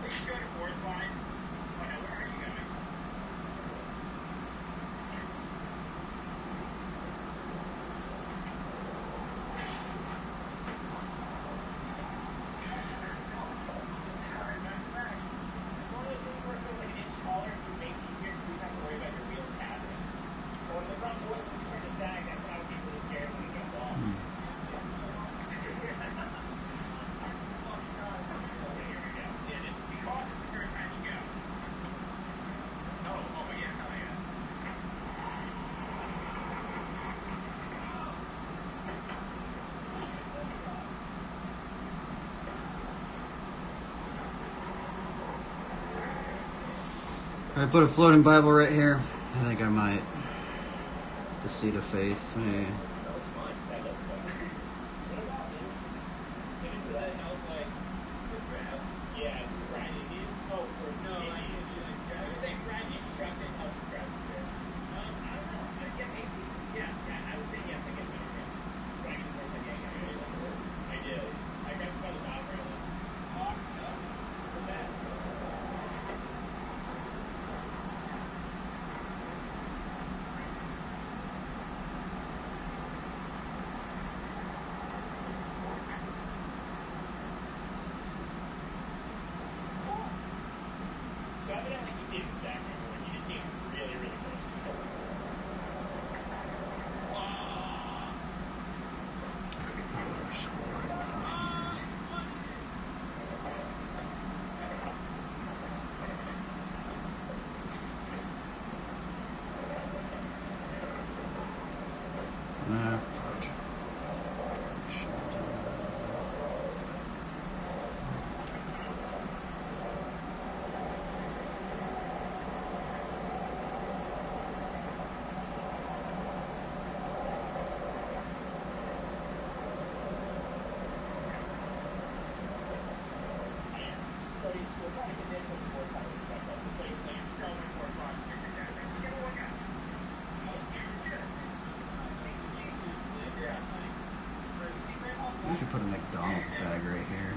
Please go to boards line. Where are you going? Sorry, back. It's one of those things where it feels like an inch taller and you make it easier because you don't have to worry about your wheels tapping. But when the front wheels start to sag, that's when I would get really scared when it gets off. I put a floating Bible right here. I think I might. The seed of faith. Yeah. So evidently he didn't stack everyone. He just came really, really close to it. We should put a McDonald's bag right here.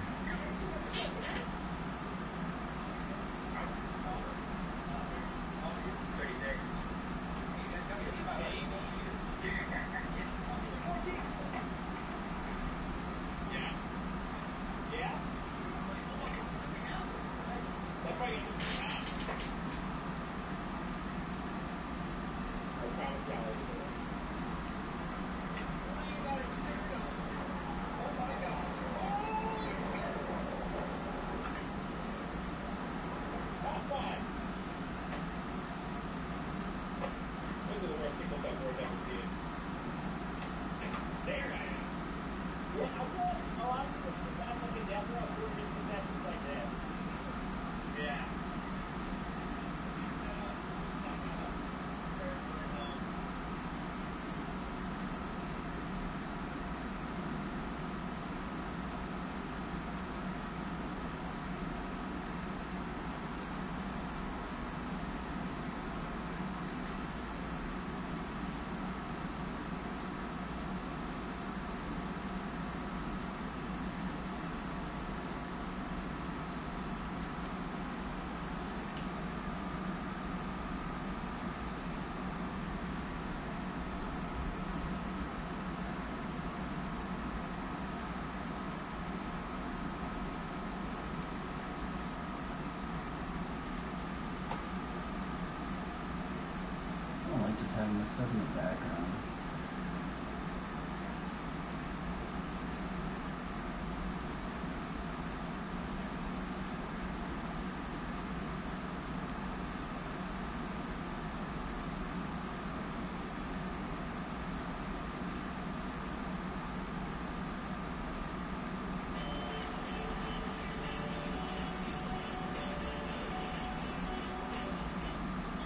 the stuff in the background.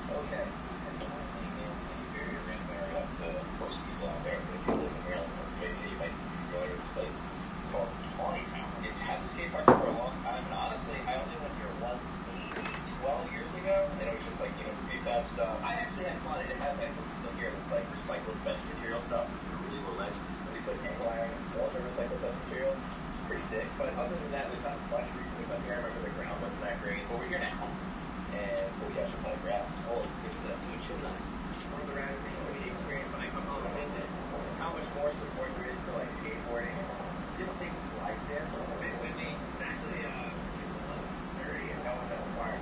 Okay. Very random area to most people out there, but if you live in Maryland, Pennsylvania, you might be familiar with this place. It's called Holybible. It's had the skate park for a long time, and honestly, I only went here once, maybe 12 years ago, and it was just like, prefab stuff. I actually had fun. It has, I put this in here, this like recycled bench material stuff. It's a really low ledge. We put angle iron and all the recycled bench material. It's pretty sick, but other than that, there's not much reason to come here. I remember the ground wasn't that great, but we're here now. And we actually had a grab. Oh, it was a beach in the one of the random things for me to experience when I come home and visit is how much more support there is for like skateboarding. Just things like this. It's a bit windy. It's actually dirty and no one's at the park.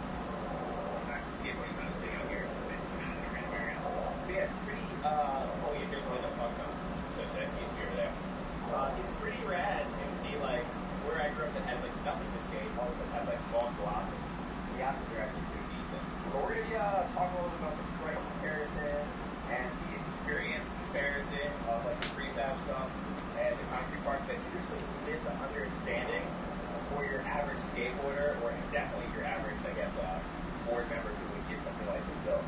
That's the skateboarding's not as big out here. It's kind of in a random area. But yeah, it's pretty oh yeah, here's what I was talking about. It's so sick. It used to be over there. It's pretty rad to see like where I grew up that had like nothing to skate. All of a sudden has like balls go off. The options are actually pretty decent. But we're going to be talking a little bit about the price comparison and the experience comparison of like the prefab stuff and the concrete parks. I think there's some misunderstanding for your average skateboarder, or definitely your average, I guess, board member who would get something like this built.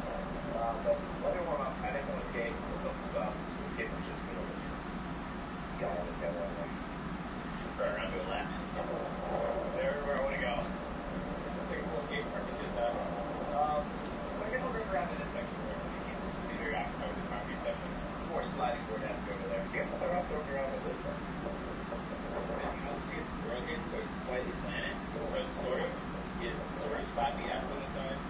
But let me warm up. I think I'm going to skate. We'll build this up. So the skateboard's just going to go on this guy one way. Right around to a lap. Everywhere I want to go. It's like a full skate park. It's just but I guess we'll bring around in this section where it seems to be very occupied with the concrete section. It's more sliding board-esque over there. Yeah, we'll start off throwing around with this one. As you can also see, it's broken, so it's slightly slanted. So it sort of sloppy-esque on the sides.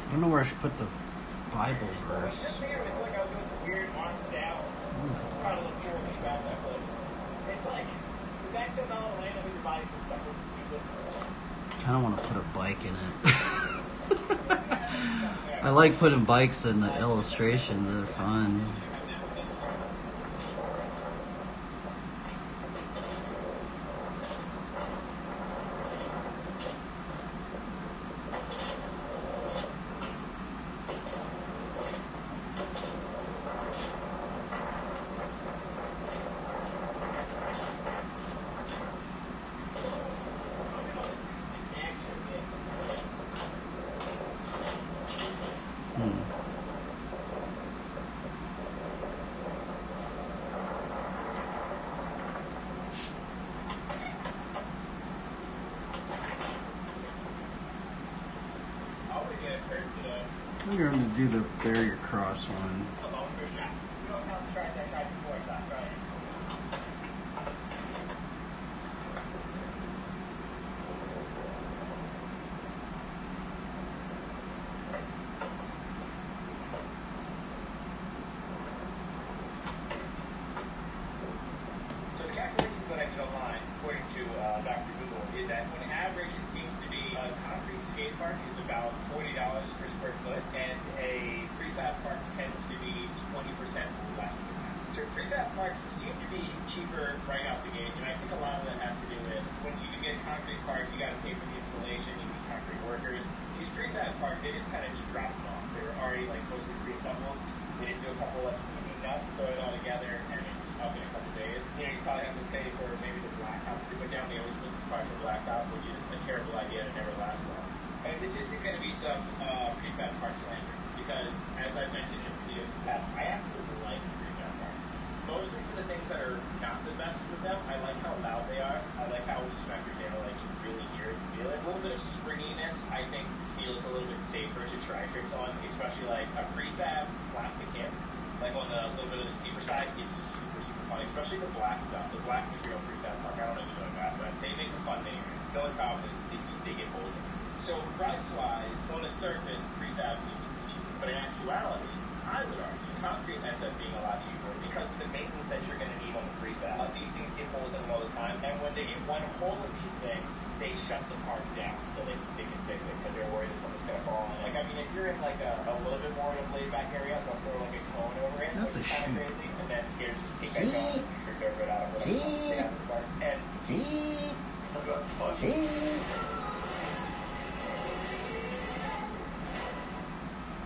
I don't know where I should put the Bible verse. Just here, it's like I was doing some weird arms down. Trying to look cool with the back that flip. It's like, the back sitting on the land, I think your body's just stuck with the stupid. I kind of want to put a bike in it. I like putting bikes in the illustrations. They're fun. easier to do the barrier cross one. So the calculations that I did online, according to Dr. Google, is that on average it seems to be a concrete skate park is about $40 per square foot, and a prefab park tends to be 20% less than that. So prefab parks seem to be cheaper right out the gate, and I think a lot of that has to do with when you get a concrete park, you got to pay for the installation, you need concrete workers. These prefab parks, they just kind of just drop them off. They're already like mostly pre-assembled. They just do a couple of easy nuts, throw it all together, and it's up in a couple days. You know, you probably have to pay for maybe the blacktop to put down. They always put this partial blacktop, which is a terrible idea and never lasts long. And this isn't going to be some prefab park slander, because as I've mentioned in videos in the past, I absolutely like prefab parks. Mostly for the things that are not the best with them. I like how loud they are. I like how when you smack your nail, like you really hear it and feel it. A little bit of springiness, I think, feels a little bit safer to try tricks on, especially like a prefab plastic hip. Like on the little bit of the steeper side, is super, super fun, especially the black stuff. The black material prefab park, I don't know if you know that, but they make the fun name. The only problem is they get holes in it. So price-wise, on the surface, prefab seems to be cheap. But in actuality, I would argue concrete ends up being a lot cheaper because of the maintenance that you're going to need on the prefab. These things get holes in them all the time, and when they get one hole in these things, they shut the park down so they can fix it because they're worried that something's going to fall on it. Like, I mean, if you're in like a little bit more of a laid-back area, they'll throw like a cone over it, which is kind of crazy, and then skaters just take that cone and tricks over it out of whatever they have in the park. And let's go have fun.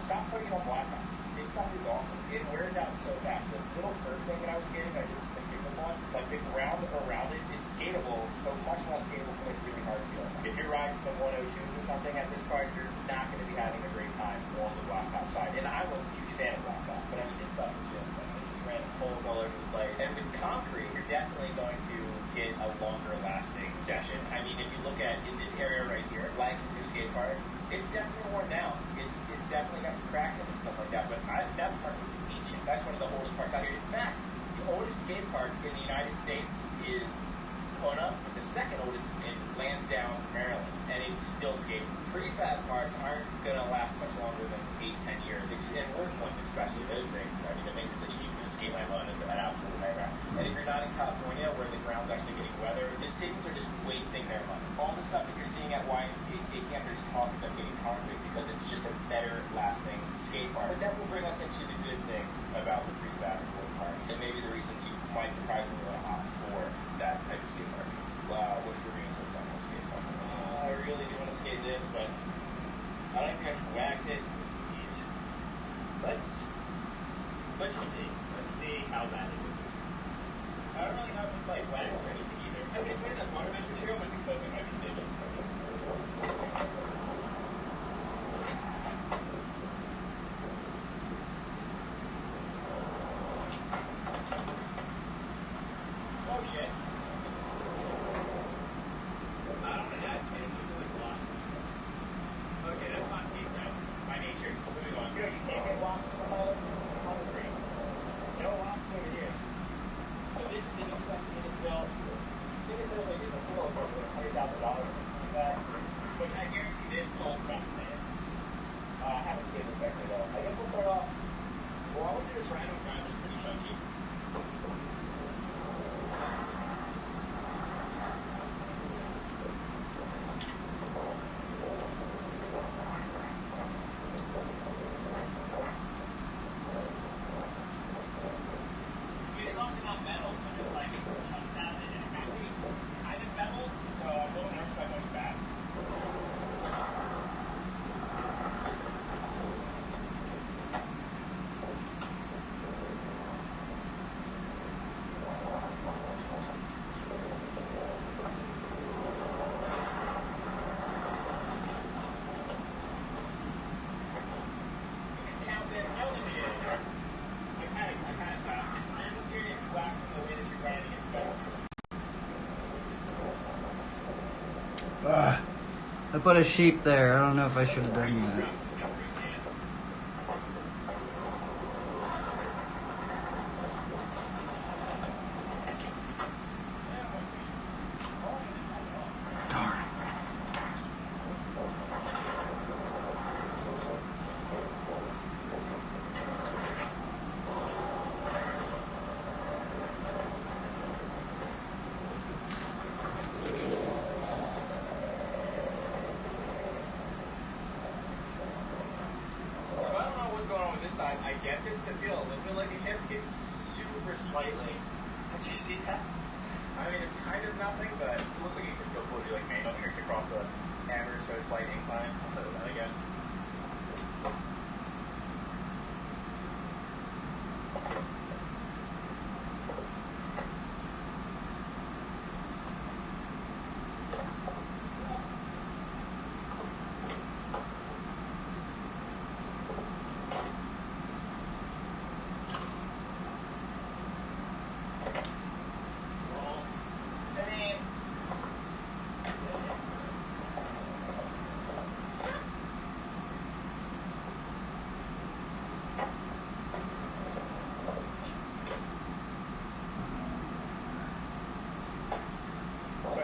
Stop putting it on blacktop. This stuff is awful. It wears out so fast. The little curve thing that I was skating, I did a spin kick on, like the ground around it is skatable, but much less skatable for like really hard wheels. If you're riding some 102s or something at this park, you're not going to be having a great time on the blacktop side. And I was a huge fan of blacktop, but I mean, this stuff is just like, it just ran holes all over the place. And with concrete, you're definitely going to get a longer lasting session. I mean, if you look at in this area right here, Lancaster Skate Park, it's definitely worn down. It's definitely got some cracks in it and stuff like that, but that park is ancient. That's one of the oldest parks out here. In fact, the oldest skate park in the United States is Kona, but the second oldest is in Lansdowne, Maryland, and it's still skating. Prefab parks aren't going to last much longer than 8-10 years, and wooden ones especially, those things. I mean, the maintenance that you need for the skate line one is an absolute nightmare. And if you're not in California, where the ground's actually getting weather, the cities are just wasting their money. All the stuff that you're seeing at YMCA skate camp, they're just talking about getting concrete because it's just a better lasting skate park. But that will bring us into the good things about the prefab and wood parks, and maybe the reasons you might surprisingly want to opt for that type of skate park. Which we're going to put on the skate park. I really do want to skate this, but I don't think I can wax it. Let's just see. Let's see how bad it is. I don't really know if it's like wax or anything either. I mean, it's made of water-based material, but the coating might be stable. Oh shit. I don't want to add change to the blocks. Okay, that's not T-size by nature. Moving on. You can't get lost in the side of the green. No lost over here. So this is a new section that is built. I think it says like in the middle of over $100,000 like that. Which I guarantee this calls about the same. I haven't seen this section though. I guess we'll start off. Well, I would do this random grind. It's pretty chunky. It's also not metal, so just like chunks out of it, and it's actually kind of metal, so I'm a little nervous about going fast. Count this. I don't think we did it. I kind of stopped. I am hearing it waxing the way that you're grinding it better. I put a sheep there. I don't know if I should have done that. guess it's to feel a little bit like a hip. It's super slightly. Did you see that? I mean, it's kind of nothing, but it looks like it could feel cool to do like manual tricks across the ever so slight incline. I'll tell you that, I guess.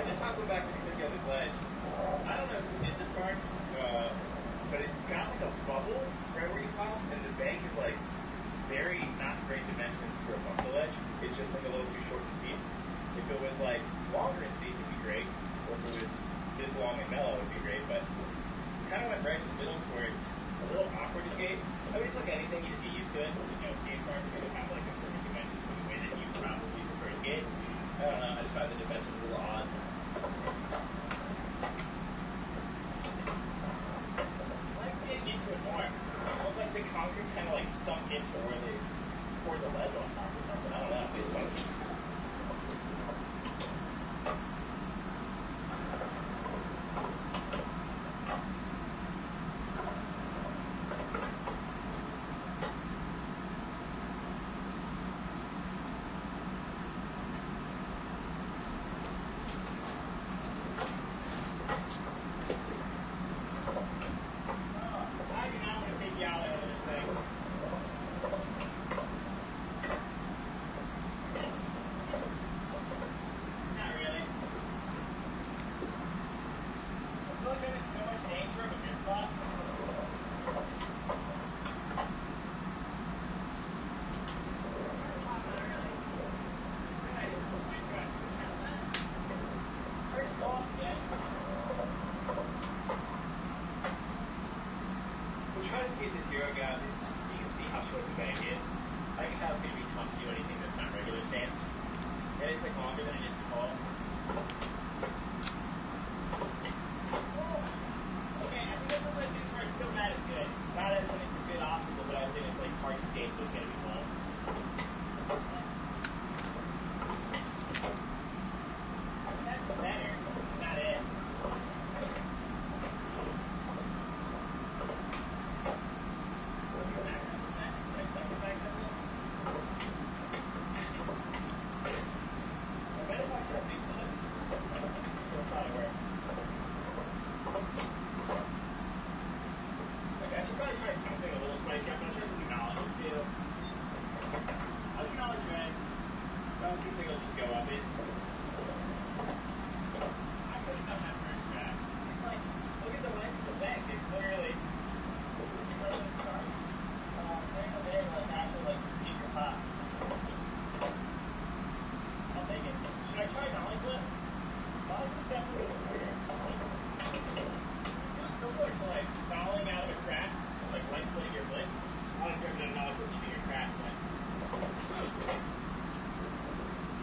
This time back to the on this ledge. I don't know who did this part, but it's got like a bubble right where you pop, and the bank is like very not great dimensions for a bumper ledge. It's just like a little too short and steep. If it was like longer and steep, it'd be great. Or if it was this long and mellow, it'd be great. But kind of went right in the middle to where it's a little awkward to skate. I mean, it's like anything, you just get used to it. You know, skate parks kind of have like the perfect dimensions for the way that you probably prefer to skate. I don't know, I just find the dimensions a little odd. The concrete kind of like sunk into where they poured the ledge on top or something. I don't know. It's funky. Try to skate this zero gap. You can see how short the bank is. I can tell it's going to be tough to do anything that's not regular stance. And it's like longer than it is tall. Okay, I think that's one of those things where it's so bad it's good. Not as in it's a good obstacle, but I was saying it's like hard to skate, so it's going to be fun. That's better. Not it.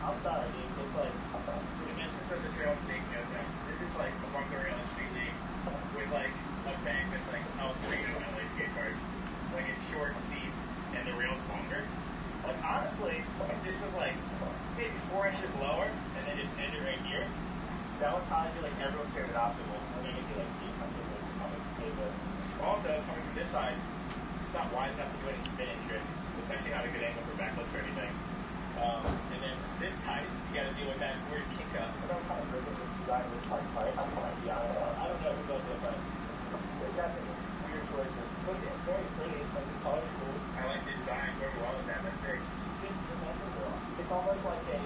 I'm sorry, dude. It's like the dimensions of this rail make no sense. This is like a bunker rail in street league with like a bank that's like straight up LA skate park. Like it's short and steep, and the rail's longer. Like honestly, if this was like maybe 4 inches lower and then just ended right here, that would probably be like everyone's favorite obstacle. And then you see like steep coming from also coming from this side, it's not wide enough to do any spinning tricks. It's actually not a good angle for backflips or anything. And then this side, you got to deal with that weird kick up. I don't know how to look at this design of this part. I don't know who built it, but it's got some weird choices. But it's very pretty. Like the colors are cool. I like the design. Very well with that. That's it. It's almost like a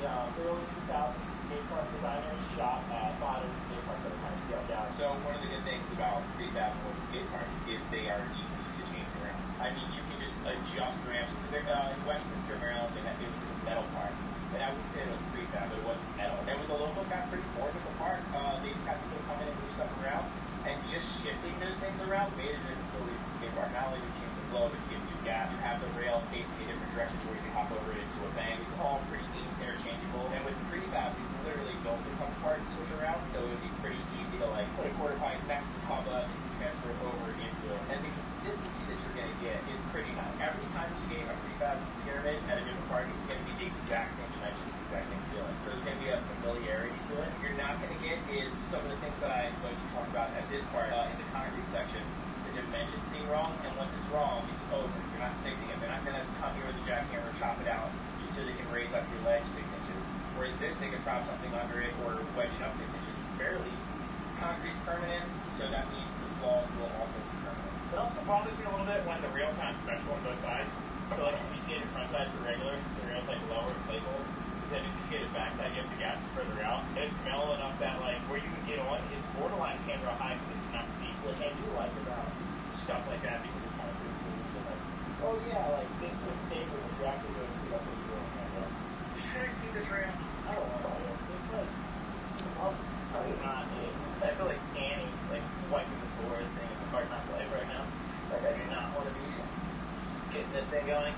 early 2000s skate park designer shot at modern skate parks that are kind of scaled down. So one of the good things about prefab mobile skate parks is they are easy to change around. I mean, you can just adjust the ramps. In Westminster, Maryland, it was a metal park. But I wouldn't say it was prefab, but it wasn't metal. And when the locals got pretty bored with the park, they just got people to come in and move stuff around. And just shifting those things around made it a completely different skate park. Not only did it change the flow, but you get a new gap. You have the rail facing a different direction where you can hop over it into a bank. It's all pretty interchangeable. And with prefab, it's literally built to come apart and switch around, so it would be pretty easy to like put a quarter pipe next to the top of it and transfer it over into it. And the consistency that you're going to get is pretty high. Every time you skate a prefab pyramid at a different part, it's going to be the exact same dimension, the exact same feeling. So there's going to be a familiarity to it. What you're not going to get is some of the things that I'm going to talk about at this part in the concrete section. The dimensions being wrong, and once it's wrong, it's over. You're not fixing it. They're not going to come here with a jackhammer, chop it out, just so they can raise up your ledge 6 inches. Whereas this, they can prop something under it or wedge it up 6 inches fairly easy. Concrete's permanent, so that means the flaws will also be permanent. It also bothers me a little bit when the rail's not special on both sides. So like if you skate it front side for regular, the rail's like lower and playful. Then if you skate it back side, you have to gap further out. And it's mellow enough that like where you can get on is borderline camera high because it's not steep. Which I do like about stuff like that because it kind of feels a little bit like, oh yeah, like this looks safer if you're actually doing that's what you're doing. Should I speed this rail? I don't want to. It's like I'm not it. I feel like Annie like wiping the floor saying it's a hard knock life right now. Like I do not want to be getting this thing going.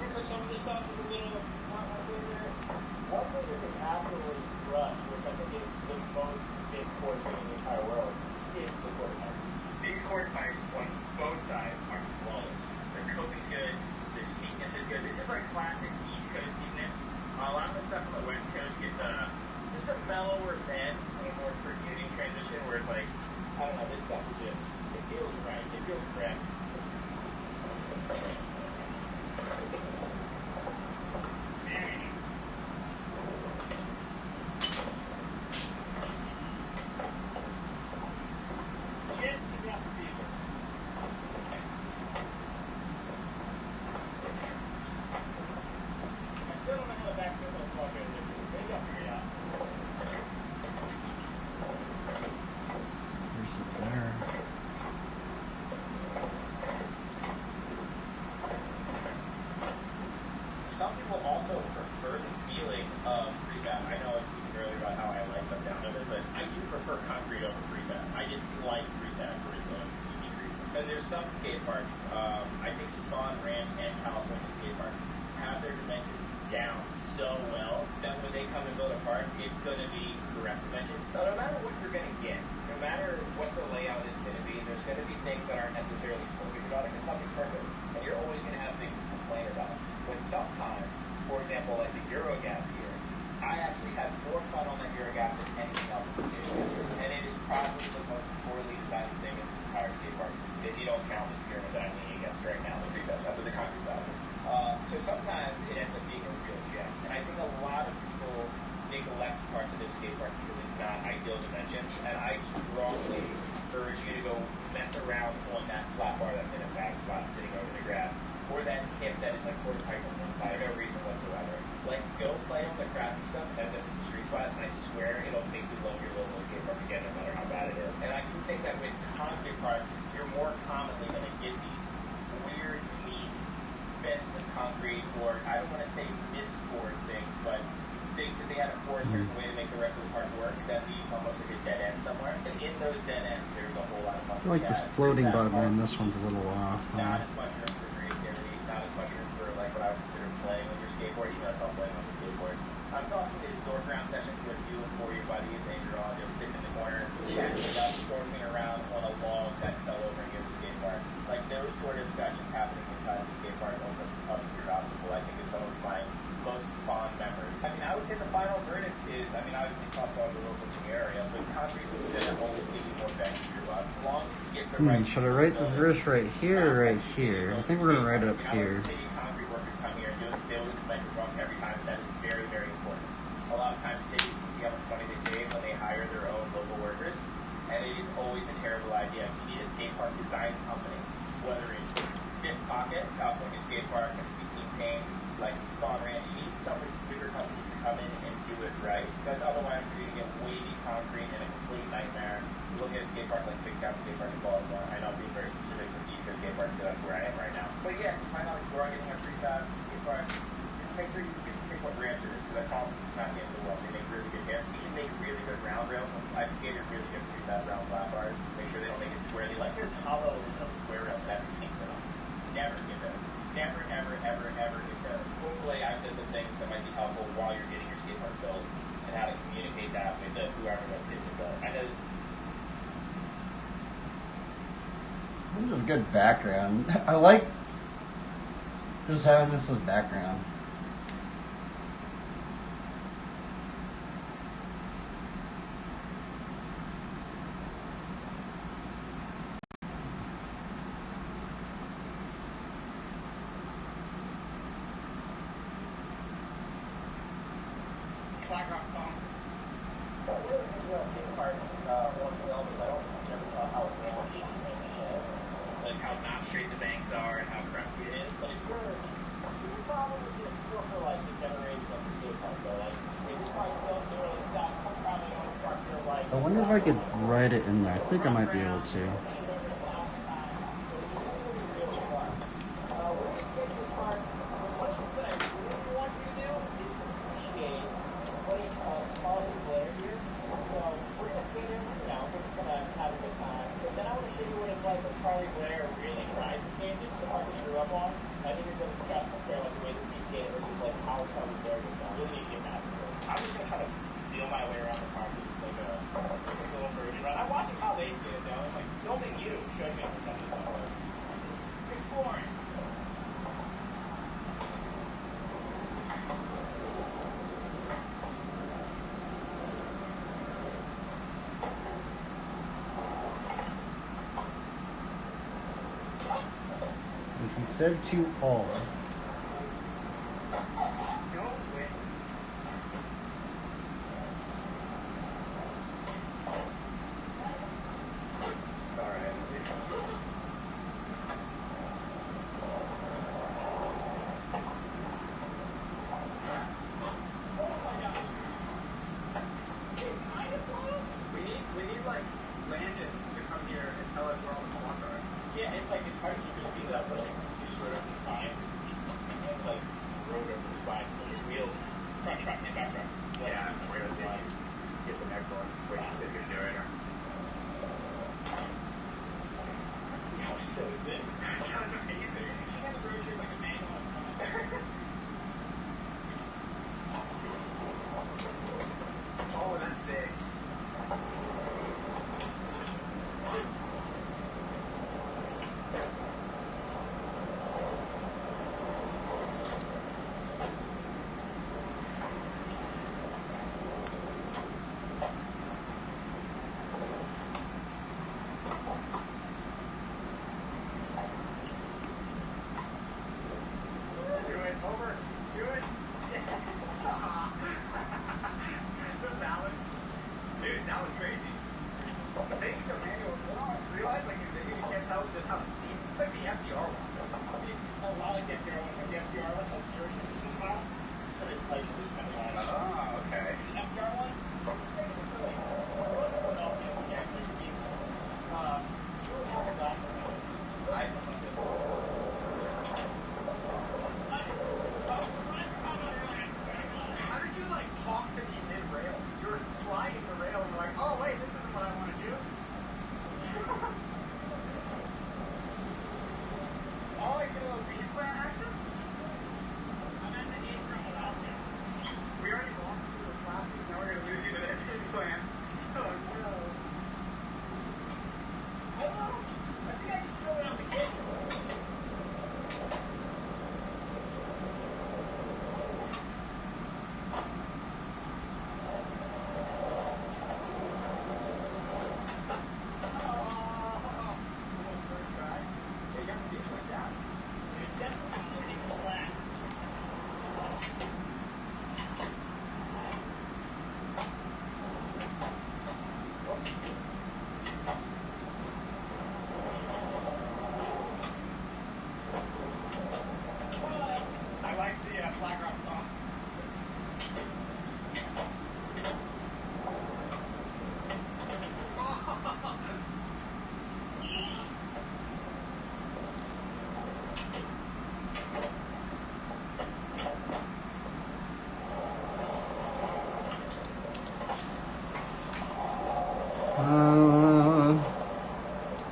So some of this stuff is a little not my favorite. One thing that they absolutely rush, which I think is the most important thing in the entire world, is the quarter pipes. These quarter pipes on both sides are flawless. The coping's good, the steepness is good. This is like classic East Coast steepness. A lot of the stuff on the West Coast gets just a mellower bend and a more forgiving transition where it's like, I don't know, this stuff is just, it feels right, it feels correct. Some people also prefer the feeling of prefab. I know I was speaking earlier about how I like the sound of it, but I do prefer concrete over prefab. I just like prefab for its own unique reason. And there's some skate parks, I think Spawn Ranch and California skate parks have their dimensions down so well that when they come and build a park, it's going to be correct dimensions. Now, no matter what you're going to get, no matter what the layout is going to be, there's going to be things that aren't necessarily perfect about it because nothing's perfect. And you're always going to have things to complain about. But sometimes, for example, like the Euro Gap here, I actually had more fun on that Euro Gap than anything else in the skate park. And it is probably the most poorly designed thing in this entire skate park, if you don't count this pyramid that I'm leaning against right now, the prefab side, but the concrete side of it. So sometimes it ends up being a real gem. And I think a lot of people neglect parts of the skate park because it's not ideal dimensions. And I strongly urge you to go mess around on that flat bar that's in a bad spot sitting over the grass, or that hip that is like quarter pipe on one side, no reason whatsoever. Like, go play on the crappy stuff as if it's a street spot, and I swear it'll make you love your local skate park again, no matter how bad it is. And I do think that with concrete parks, you're more commonly going to get these weird, unique bends of concrete, or I don't want to say misboard things, but things that they had to pour a certain way to make the rest of the park work that leaves almost like a dead end somewhere. And in those dead ends, there's a whole lot of fun. I like this floating button, this one's a little off. Not as much room for creativity, not as much room for like what I would consider playing with your skateboard, even though it's all playing on the skateboard. I'm talking these door ground sessions with you and 4 of your buddies, and you're all just sitting in the corner, chatting it up, storming around on a log that fell over near the skate park. Like those sort of sessions happening inside of the say the final verdict is, I mean, obviously top dog the locals in the area, but concrete solutions are always give you more bang for your buck. As long as you get the right. Should I write the verse right here or right here? I think we're gonna write it up here. City concrete workers come here and do it because they will get the metric wrong every time. That is very, very important. A lot of times cities can see how much money they save when they hire their own local workers, and it is always a terrible idea. You need a skate park design company, whether it's Fifth Pocket, California Skate Parks, like Team Payne, like Song Ranch. You need some of these bigger companies to come in and do it right, because otherwise you're going to get wavy concrete and a complete nightmare. You look at a skate park like Big Town Skate Park in Baltimore. I know I'm being very specific with East Coast Skate Park because that's where I am right now. But yeah, if you find out that you are getting a prefab skate park, just make sure you pick what branch it is, because I promise it's not the end of the world. They make really good hair. You can make really good round rails. I've skated really good prefab round flat bars. Make sure they don't make it square. They like this hollow, square rails that have kinks in them. Never get those. Never, ever, ever, ever get those. Hopefully I've said some things that might be helpful while you're getting your skate park built and how to communicate that with whoever that's getting it built. I know. This is good background. I like just having this as background. Like how not straight the banks are and how crusty it is. But if you're probably just feel for like the generation of the skate park though. Like if you're probably still doing it, that's probably the only park you're like. I wonder if I could write it in there. I think I might be able to. He said to all.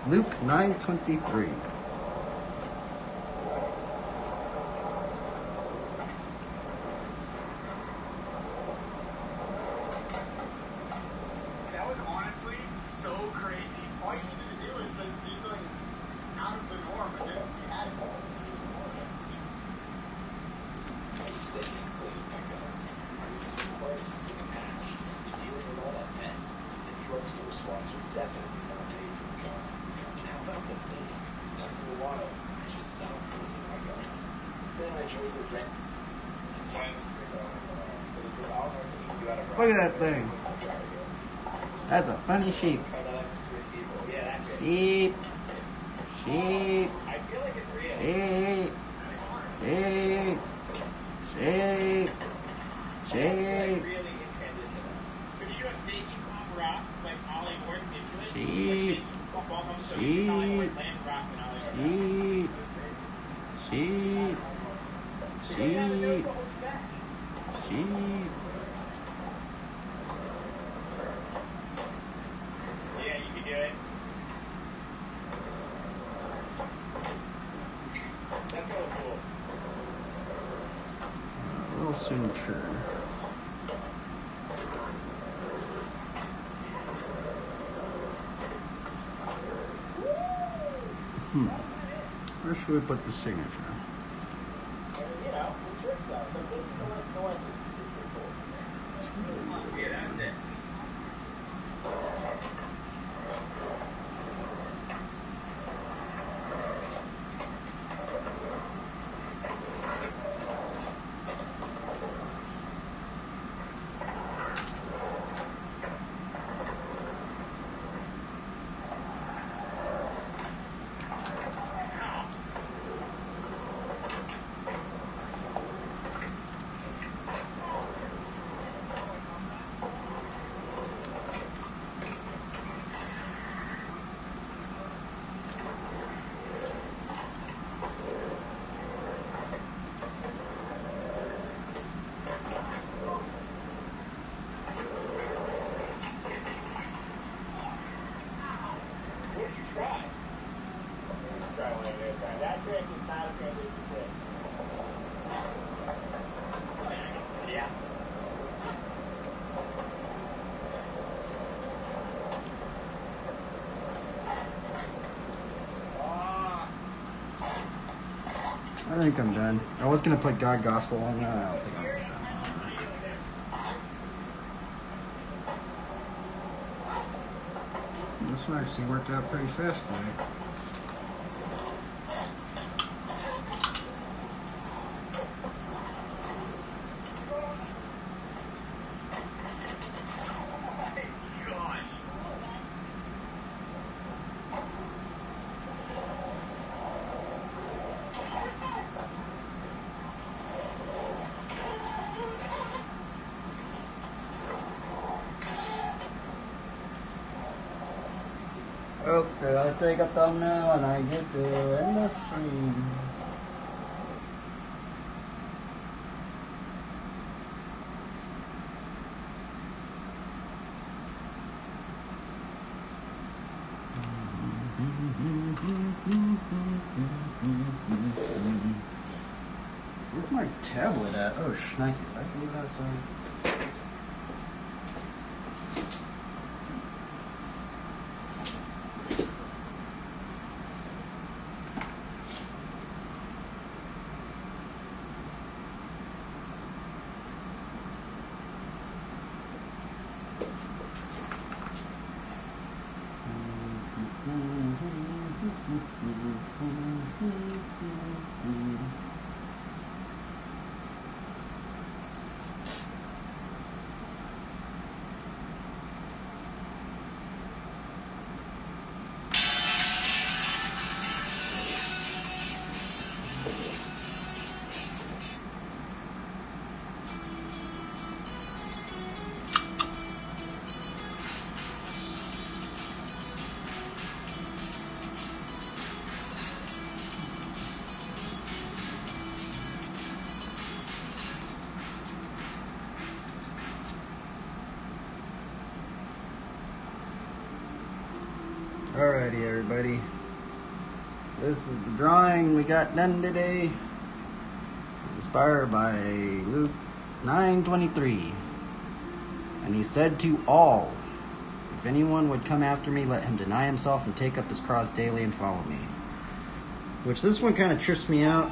Luke 9:23. That was honestly so crazy. All you needed to do is like do something out of the norm, and then you had it. Staying and cleaning my guns. Our news requires you to take a patch. And dealing with all that mess, the drugstore swabs are definitely not made for the job. And how about the date? After a while, I just stopped cleaning my guns. Then I joined the vet. Look at that thing. That's a funny sheep. Sheep. Sheep. I feel like it's real. Sheep. Sheep. Sheep. Sheep. Really in transition. Could you do a safety pop rock like Ollie Ward into it? Sheep. Sheep. Sheep. Sheep. Sheep. Sheep. Yeah, you can do it. That's really cool. Real signature. Where should we put the signature? You know, the church stuff. But this is the one that's pretty cool. Yeah, that's it. Try. Let's try one of those. That trick is not a transition trick. Yeah. I think I'm done. I was gonna put God Gospel on there. I don't think I'm done. This one actually worked out pretty fast today. Okay, I take a thumbnail and I get to end the stream. Where's my tablet at? Oh, shnikes. I can leave that outside. Alrighty, everybody. This is the drawing we got done today. Inspired by Luke 9:23. And he said to all, if anyone would come after me, let him deny himself and take up his cross daily and follow me. Which this one kind of trips me out,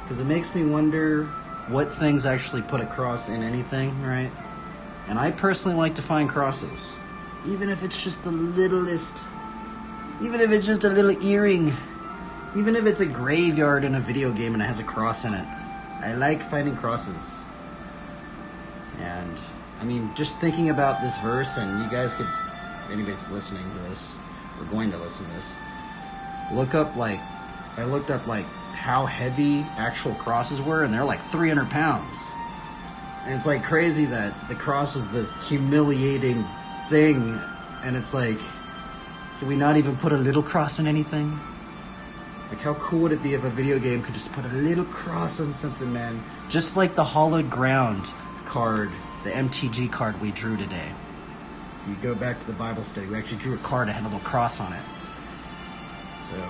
because it makes me wonder what things actually put a cross in anything, right? And I personally like to find crosses. Even if it's just the littlest, even if it's just a little earring, even if it's a graveyard in a video game and it has a cross in it. I like finding crosses. And, I mean, just thinking about this verse, and you guys could, anybody's listening to this, or going to listen to this, I looked up how heavy actual crosses were, and they're like 300 pounds. And it's like crazy that the cross was this humiliating thing, and it's like, can we not even put a little cross in anything? Like, how cool would it be if a video game could just put a little cross on something, man? Just like the Hollowed Ground card, the MTG card we drew today. You go back to the Bible study, we actually drew a card that had a little cross on it. So,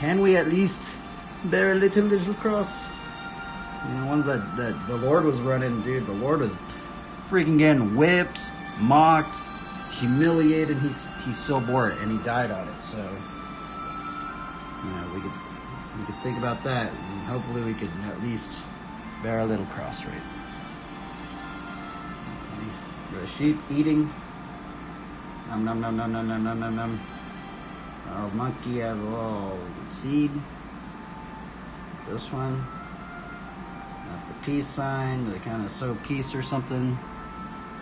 can we at least bear a little cross? You know, the ones that the Lord was running, dude, the Lord was freaking getting whipped, mocked, humiliated. He still bore it, and he died on it. So, you know, we could think about that, and hopefully we could at least bear a little cross, right? Got a sheep eating. Nom nom nom nom nom nom nom nom nom. A monkey has a little seed. This one. Got the peace sign. They kind of sow peace or something.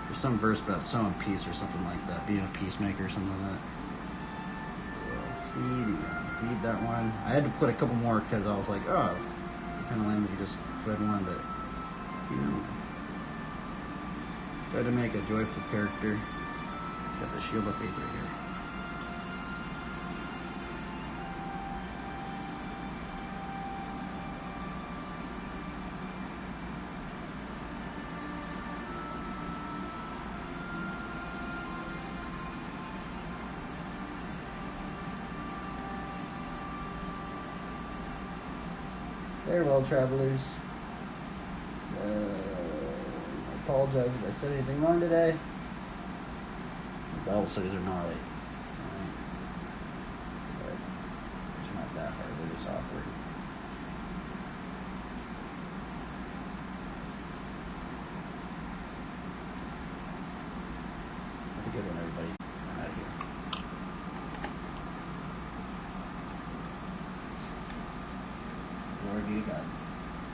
There's some verse about sowing peace or something like that. Being a peacemaker or something like that. Seed. You gotta feed that one. I had to put a couple more because I was like, oh, what kind of lamb if you just fed one, but you know. Try to make a joyful character. Got the shield of faith right here. Farewell, travelers. I apologize if I said anything wrong today. The Bible studies are gnarly. But it's not that hard, they're just awkward.